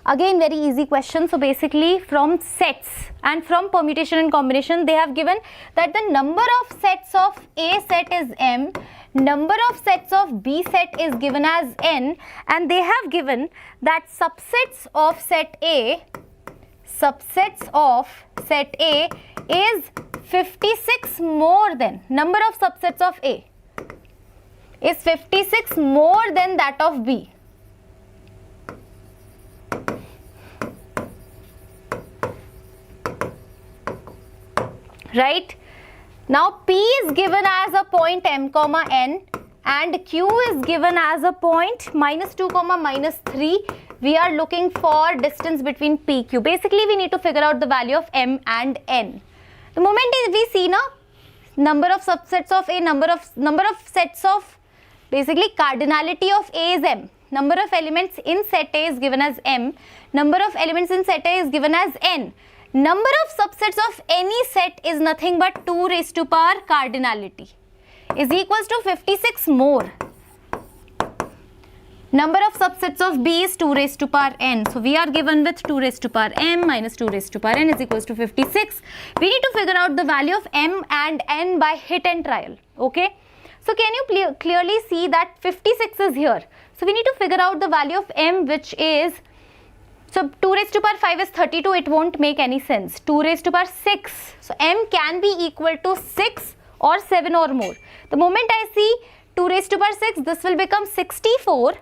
Again, very easy question. So basically from sets and from permutation and combination, they have given that the number of sets of A set is M, number of sets of B set is given as N, and they have given that subsets of set A is 56 more than, number of subsets of A is 56 more than that of B. Right? Now P is given as a point M comma N and Q is given as a point minus 2 comma minus 3. We are looking for distance between PQ. Basically, we need to figure out the value of M and N. The moment we see na, number of subsets of A, number of sets of, basically cardinality of A is M. Number of elements in set A is given as M. Number of elements in set A is given as N. Number of subsets of any set is nothing but 2 raised to power cardinality is equals to 56 more. Number of subsets of B is 2 raised to power N. So we are given with 2 raised to power M minus 2 raised to power N is equals to 56. We need to figure out the value of M and N by hit and trial. Okay. So can you clearly see that 56 is here. So we need to figure out the value of M, which is, so 2 raised to power 5 is 32. It won't make any sense. 2 raised to power 6. So M can be equal to 6 or 7 or more. The moment I see 2 raised to power 6, this will become 64.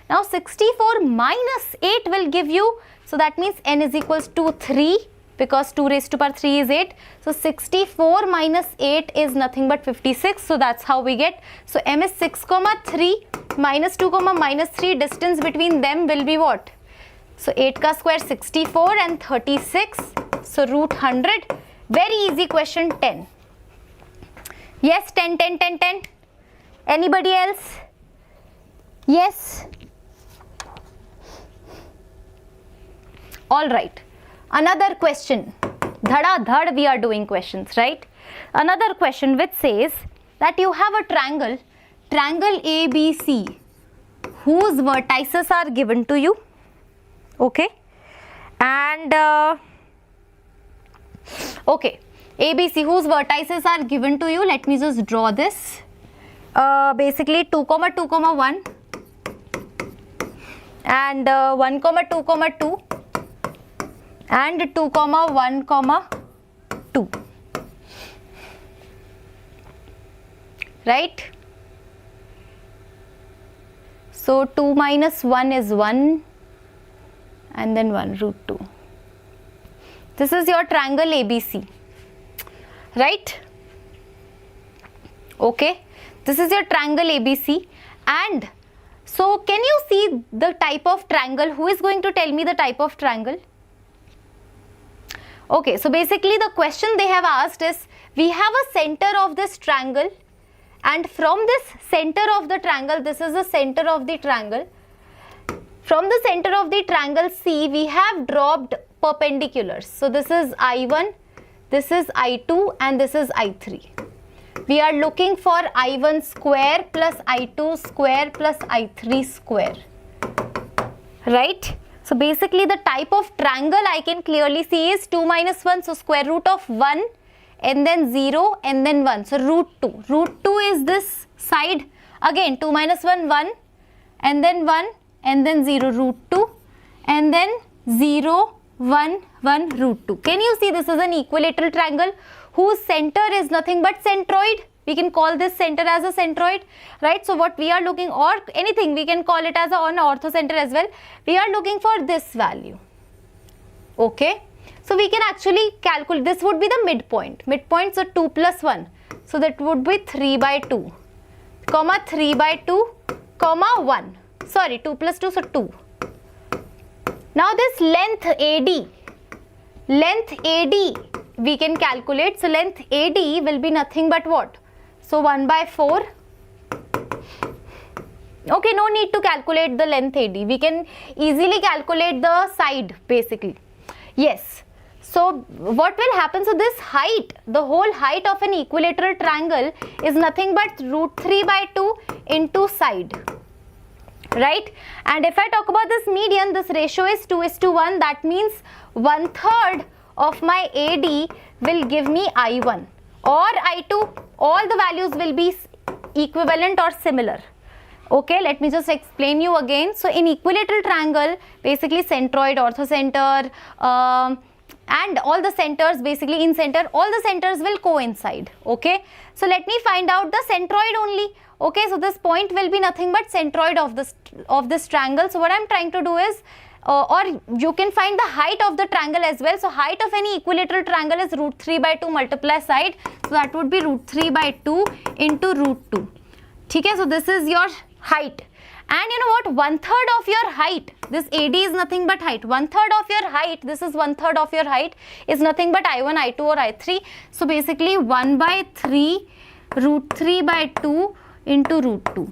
Now 64 minus 8 will give you, so that means N is equals to 3 because 2 raised to power 3 is 8. So 64 minus 8 is nothing but 56. So that's how we get. So M is 6 comma 3 minus 2 comma minus 3. Distance between them will be what? So 8 ka square 64 and 36. So root 100. Very easy question 10. Yes, 10, 10, 10, 10. Anybody else? Yes. All right. Another question. Dhada dhad we are doing questions, right? Another question which says that you have a triangle ABC, whose vertices are given to you. Okay. And okay, ABC whose vertices are given to you. Let me just draw this. Basically 2 comma 2 comma 1 and 1 comma 2 comma 2 and 2 comma 1 comma 2. Right? So 2 minus 1 is 1 and then 1 root 2. This is your triangle ABC. Right? Okay. This is your triangle ABC. And so can you see the type of triangle? Who is going to tell me the type of triangle? Okay, so basically the question they have asked is, we have a center of this triangle and from this center of the triangle, this is the center of the triangle. From the center of the triangle C, we have dropped perpendiculars. So this is I1, this is I2 and this is I3. We are looking for I1 square plus I2 square plus I3 square. Right? So basically the type of triangle I can clearly see is 2 minus 1. So square root of 1 and then 0 and then 1. So root 2. Root 2 is this side. Again 2 minus 1, 1 and then 1 and then 0 root 2 and then 0, 1, 1 root 2. Can you see this is an equilateral triangle whose center is nothing but centroid? We can call this center as a centroid, right? So what we are looking, or anything, we can call it as an orthocenter as well. We are looking for this value, okay? So we can actually calculate, this would be the midpoint. Midpoint, so 2 plus 1. So that would be 3 by 2, comma 3 by 2, comma 1. Sorry, 2 plus 2, so 2. Now this length AD we can calculate. So length AD will be nothing but what? So 1 by 4. Okay, no need to calculate the length AD. We can easily calculate the side basically. Yes. So what will happen? So this height, the whole height of an equilateral triangle is nothing but root 3 by 2 into side. Right? And if I talk about this median, this ratio is 2:1. That means 1/3 of my AD will give me I1 or I2. All the values will be equivalent or similar. Okay, let me just explain you again. So in equilateral triangle, basically centroid, orthocenter, and all the centers, basically in center, all the centers will coincide. Okay, so let me find out the centroid only. Okay, so this point will be nothing but centroid of this triangle. So what I'm trying to do is, or you can find the height of the triangle as well. So height of any equilateral triangle is root 3 by 2 multiply side. So that would be root 3 by 2 into root 2. Okay, so this is your height. And you know what? 1/3 of your height, this AD is nothing but height. 1/3 of your height, this is 1/3 of your height, is nothing but I1, I2 or I3. So basically 1 by 3 root 3 by 2 into root 2.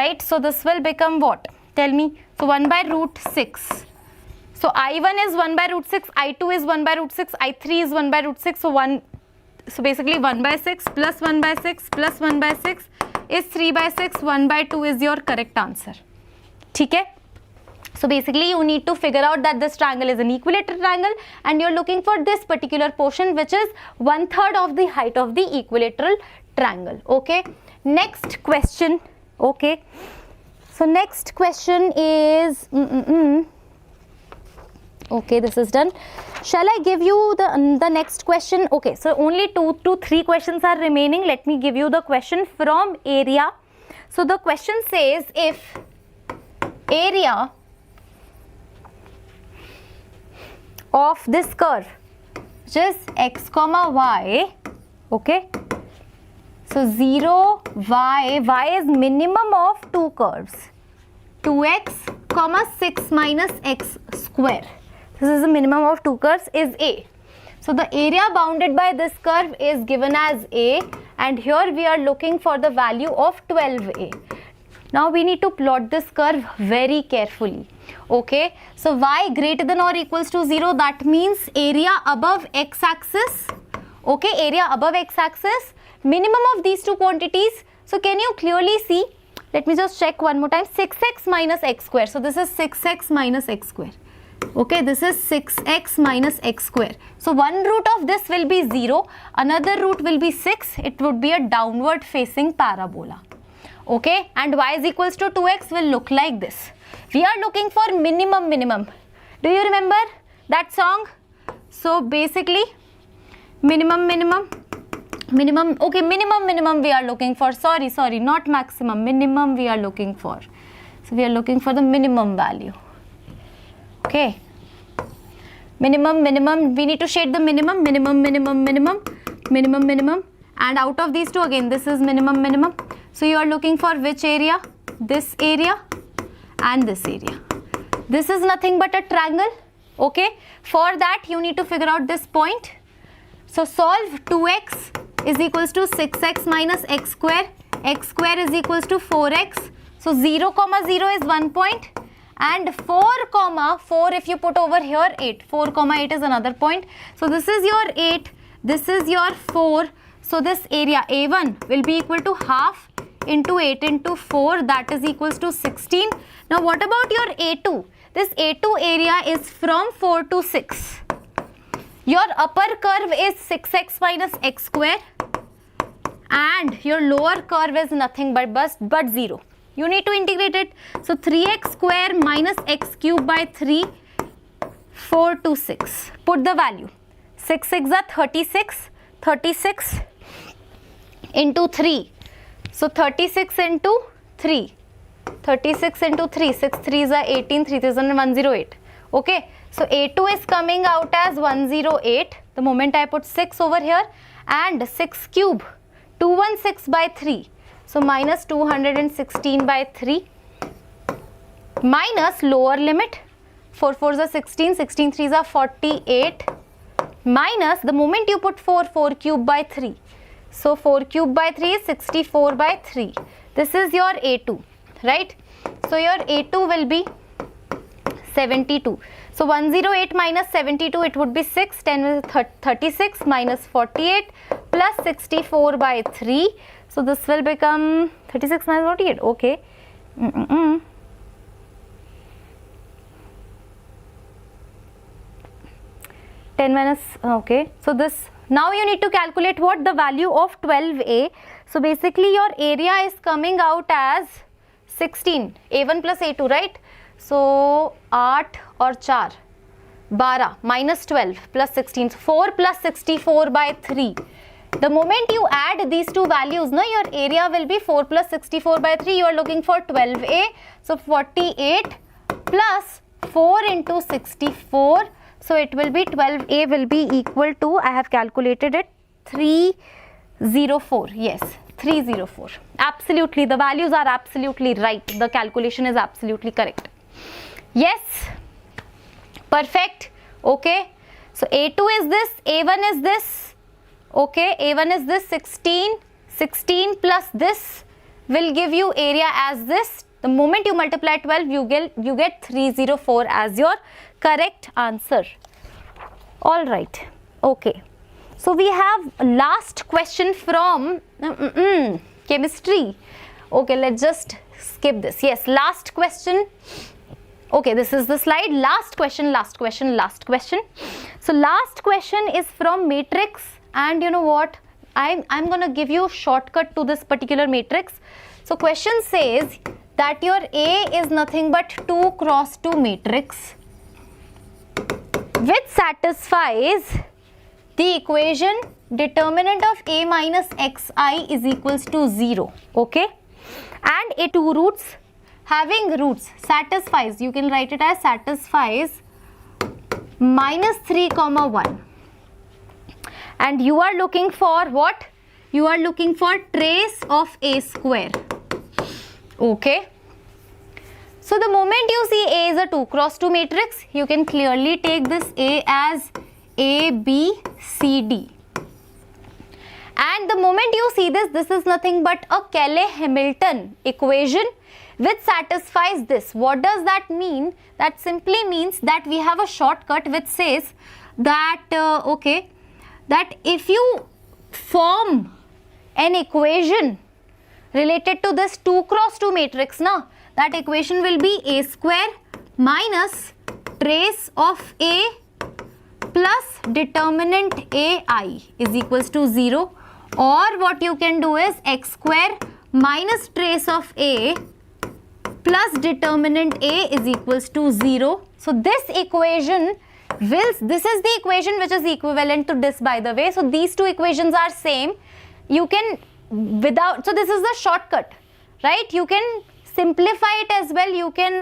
Right? So this will become what? Tell me. So 1 by root 6. So I1 is 1 by root 6, I2 is 1 by root 6, I3 is 1 by root 6. So basically 1 by 6 plus 1 by 6 plus 1 by 6 is 3 by 6. 1 by 2 is your correct answer. Okay? So basically you need to figure out that this triangle is an equilateral triangle and you're looking for this particular portion which is 1/3 of the height of the equilateral triangle. Okay? Next question. Okay? So next question is, okay, this is done. Shall I give you the next question? Okay, so only 2 to 3 questions are remaining. Let me give you the question from area. So the question says, if area of this curve, which is x comma y, okay, so 0, y is minimum of two curves, 2x comma 6 minus x square. This is the minimum of two curves, is A. So the area bounded by this curve is given as A, and here we are looking for the value of 12A. Now we need to plot this curve very carefully. Okay, so y greater than or equals to 0, that means area above x-axis. Okay, area above x-axis, minimum of these two quantities. So can you clearly see? Let me just check one more time. 6x minus x square. So this is 6x minus x square. Okay, this is 6x minus x square. So one root of this will be 0, another root will be 6. It would be a downward facing parabola. Okay, and y is equals to 2x will look like this. We are looking for minimum. Do you remember that song? So basically minimum, okay, minimum we are looking for. Sorry, not maximum, minimum we are looking for. So we are looking for the minimum value. Okay, minimum, we need to shade the minimum, and out of these two, again this is minimum. So you are looking for which area? This area and this area. This is nothing but a triangle. Okay, for that you need to figure out this point. So solve 2x is equals to 6x minus x square is equals to 4x. So 0, 0 is 1 point. And 4, 4 if you put over here 8. 4, 8 is another point. So this is your 8. This is your 4. So this area A1 will be equal to half into 8 into 4. That is equals to 16. Now what about your A2? this A2 area is from 4 to 6. Your upper curve is 6x minus x square and your lower curve is nothing but 0. You need to integrate it. So 3x square minus x cube by 3, 4 to 6. Put the value. 6 6 are 36. 36 into 3. So 36 into 3. 36 into 3. 6 3s are 18. 3 3s are 108. Okay. So A2 is coming out as 108. The moment I put 6 over here, and 6 cube 216 by 3. So minus 216 by 3 minus lower limit 4 4s are 16, 16 3s are 48 minus the moment you put 4 cube by 3. So 4 cube by 3 is 64 by 3. This is your A2, right? So your A2 will be 72. So 108 minus 72, it would be 6, 10 is 36 minus 48 plus 64 by 3. So this will become 36 minus 48, okay. 10 minus, okay. So this, now you need to calculate what the value of 12A. So basically your area is coming out as 16, A1 plus A2, right? So 8 or 4, 12 minus 12 plus 16, 4 plus 64 by 3. The moment you add these two values, no, your area will be 4 plus 64 by 3. You are looking for 12A. So 48 plus 4 into 64. So it will be 12A will be equal to, I have calculated it, 304. Yes, 304. Absolutely, the values are absolutely right. The calculation is absolutely correct. Yes, perfect. Okay, so A2 is this, A1 is this. Okay, A1 is this 16, 16 plus this will give you area as this. The moment you multiply 12, you get 304 as your correct answer. All right, okay. So we have last question from chemistry. Okay, let's just skip this. Yes, last question. Okay, this is the slide. Last question, last question, last question. So last question is from matrix. And you know what, I'm going to give you a shortcut to this particular matrix. So question says that your A is nothing but 2 cross 2 matrix which satisfies the equation determinant of A minus xi is equals to 0. Okay, and a two roots having roots satisfies, you can write it as satisfies minus 3 comma 1. And you are looking for what? You are looking for trace of A square. Okay. So the moment you see A is a 2 cross 2 matrix, you can clearly take this A as A, B, C, D. And the moment you see this, this is nothing but a Cayley-Hamilton equation which satisfies this. What does that mean? That simply means that we have a shortcut which says that, okay, that if you form an equation related to this 2 cross 2 matrix, na, that equation will be A square minus trace of A plus determinant AI is equals to 0, or what you can do is x square minus trace of A plus determinant A is equals to 0. So this equation this is the equation which is equivalent to this, by the way. So these two equations are same. You can without, so this is the shortcut, right? You can simplify it as well. You can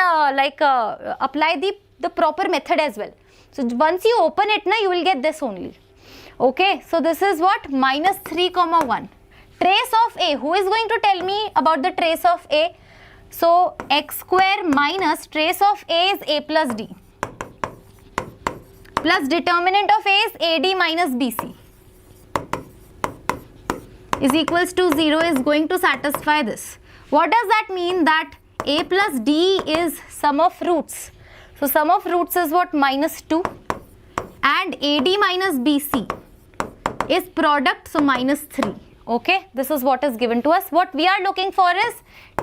apply the proper method as well. So once you open it, na, you will get this only. Okay, so this is what? Minus 3 comma 1. Trace of A. Who is going to tell me about the trace of A? So x square minus trace of A is A plus D. Plus determinant of A is AD minus BC is equals to 0 is going to satisfy this. What does that mean? That A plus D is sum of roots. So sum of roots is what? Minus 2. And AD minus BC is product, so minus 3. Okay, this is what is given to us. What we are looking for is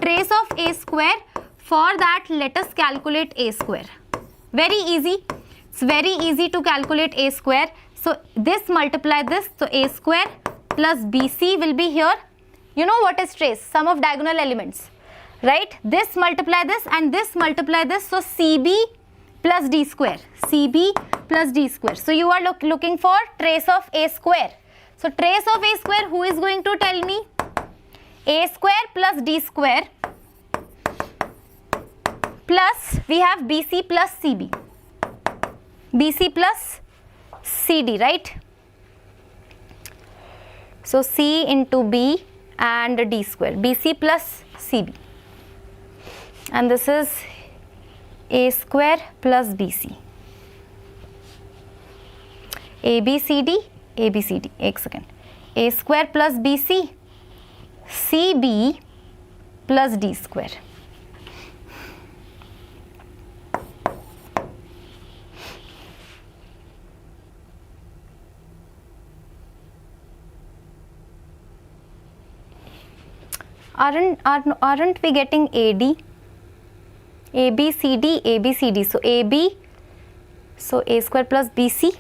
trace of A square. For that, let us calculate A square. Very easy. It's very easy to calculate a square. So this multiply this. So a square plus bc will be here. You know what is trace? Sum of diagonal elements. Right? This multiply this and this multiply this. So cb plus d square. cb plus d square. So you are looking for trace of a square. So trace of a square, who is going to tell me? A square plus d square plus we have bc plus cb. bc plus cd, right? So c into b and d square. bc plus cb. And this is a square plus bc. abcd, abcd. एक second. A square plus bc, cb plus d square. Aren't we getting AD? ABCD, ABCD. So AB, so A square plus BC.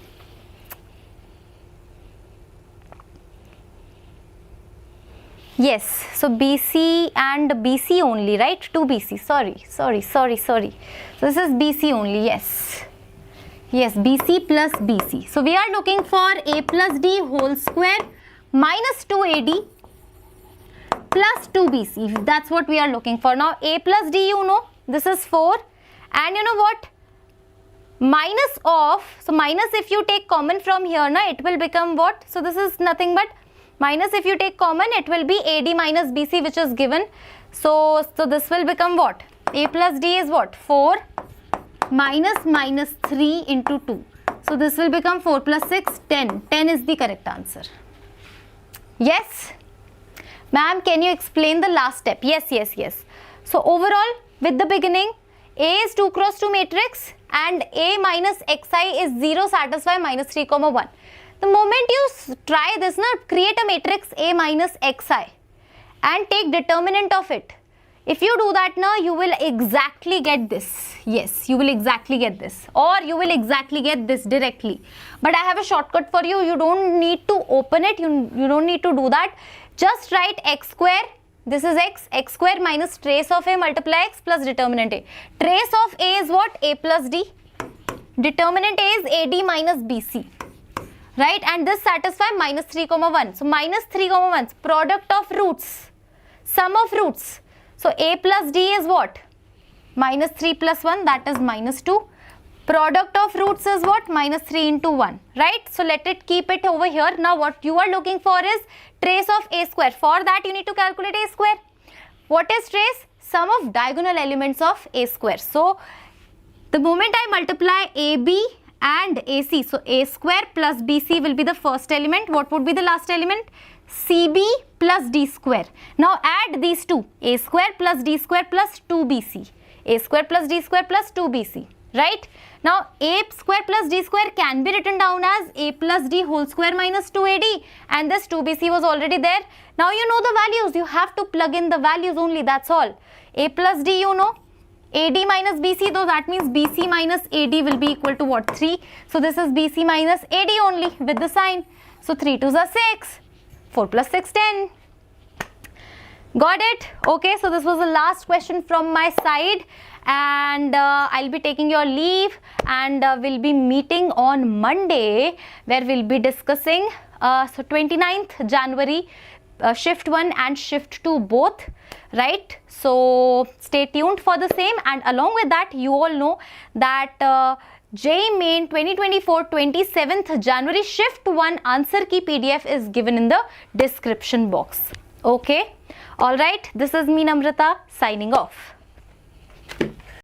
Yes, so BC and BC only, right? 2 BC. Sorry. So this is BC only, yes. Yes, BC plus BC. So we are looking for A plus D whole square minus 2AD plus 2BC. That's what we are looking for. Now A plus D, you know, this is 4, and you know what? Minus of, so minus if you take common from here, na, it will become what? So this is nothing but minus if you take common, it will be AD minus BC, which is given. So this will become what? A plus D is what? 4 minus 3 into 2. So this will become 4 plus 6, 10. 10 is the correct answer. Yes? Ma'am, can you explain the last step? Yes. So overall, with the beginning, A is 2 cross 2 matrix and A minus xi is 0, satisfy minus 3, 1. The moment you try this, create a matrix A minus xi and take determinant of it. If you do that, you will exactly get this. Yes, you will exactly get this, or you will exactly get this directly. But I have a shortcut for you. You don't need to open it. You don't need to do that. Just write x square. This is x square minus trace of A multiply x plus determinant A. Trace of A is what? A plus D. Determinant A is AD minus BC. Right? And this satisfies minus 3, 1. So minus 3, 1, product of roots, sum of roots. So A plus D is what? Minus 3 plus 1, that is minus 2. Product of roots is what? Minus 3 into 1. Right? So let it keep it over here. Now what you are looking for is trace of A square. For that you need to calculate A square. What is trace? Sum of diagonal elements of A square. So the moment I multiply AB and AC, so A square plus BC will be the first element. What would be the last element? CB plus D square. Now add these two, A square plus D square plus 2BC. A square plus D square plus 2BC. Right? Now A square plus D square can be written down as A plus D whole square minus 2AD, and this 2BC was already there. Now you know the values. You have to plug in the values only. That's all. A plus D, you know. AD minus BC, though, that means BC minus AD will be equal to what? 3. So this is BC minus AD only with the sign. So 3 2s are 6. 4 plus 6, 10. Got it? Okay, so this was the last question from my side, and I'll be taking your leave, and we'll be meeting on Monday, where we'll be discussing so 29th January shift 1 and shift 2 both, right? So stay tuned for the same, and along with that, you all know that JEE Main 2024 27th January shift 1 answer key PDF is given in the description box. Okay, all right, this is me Namrata signing off.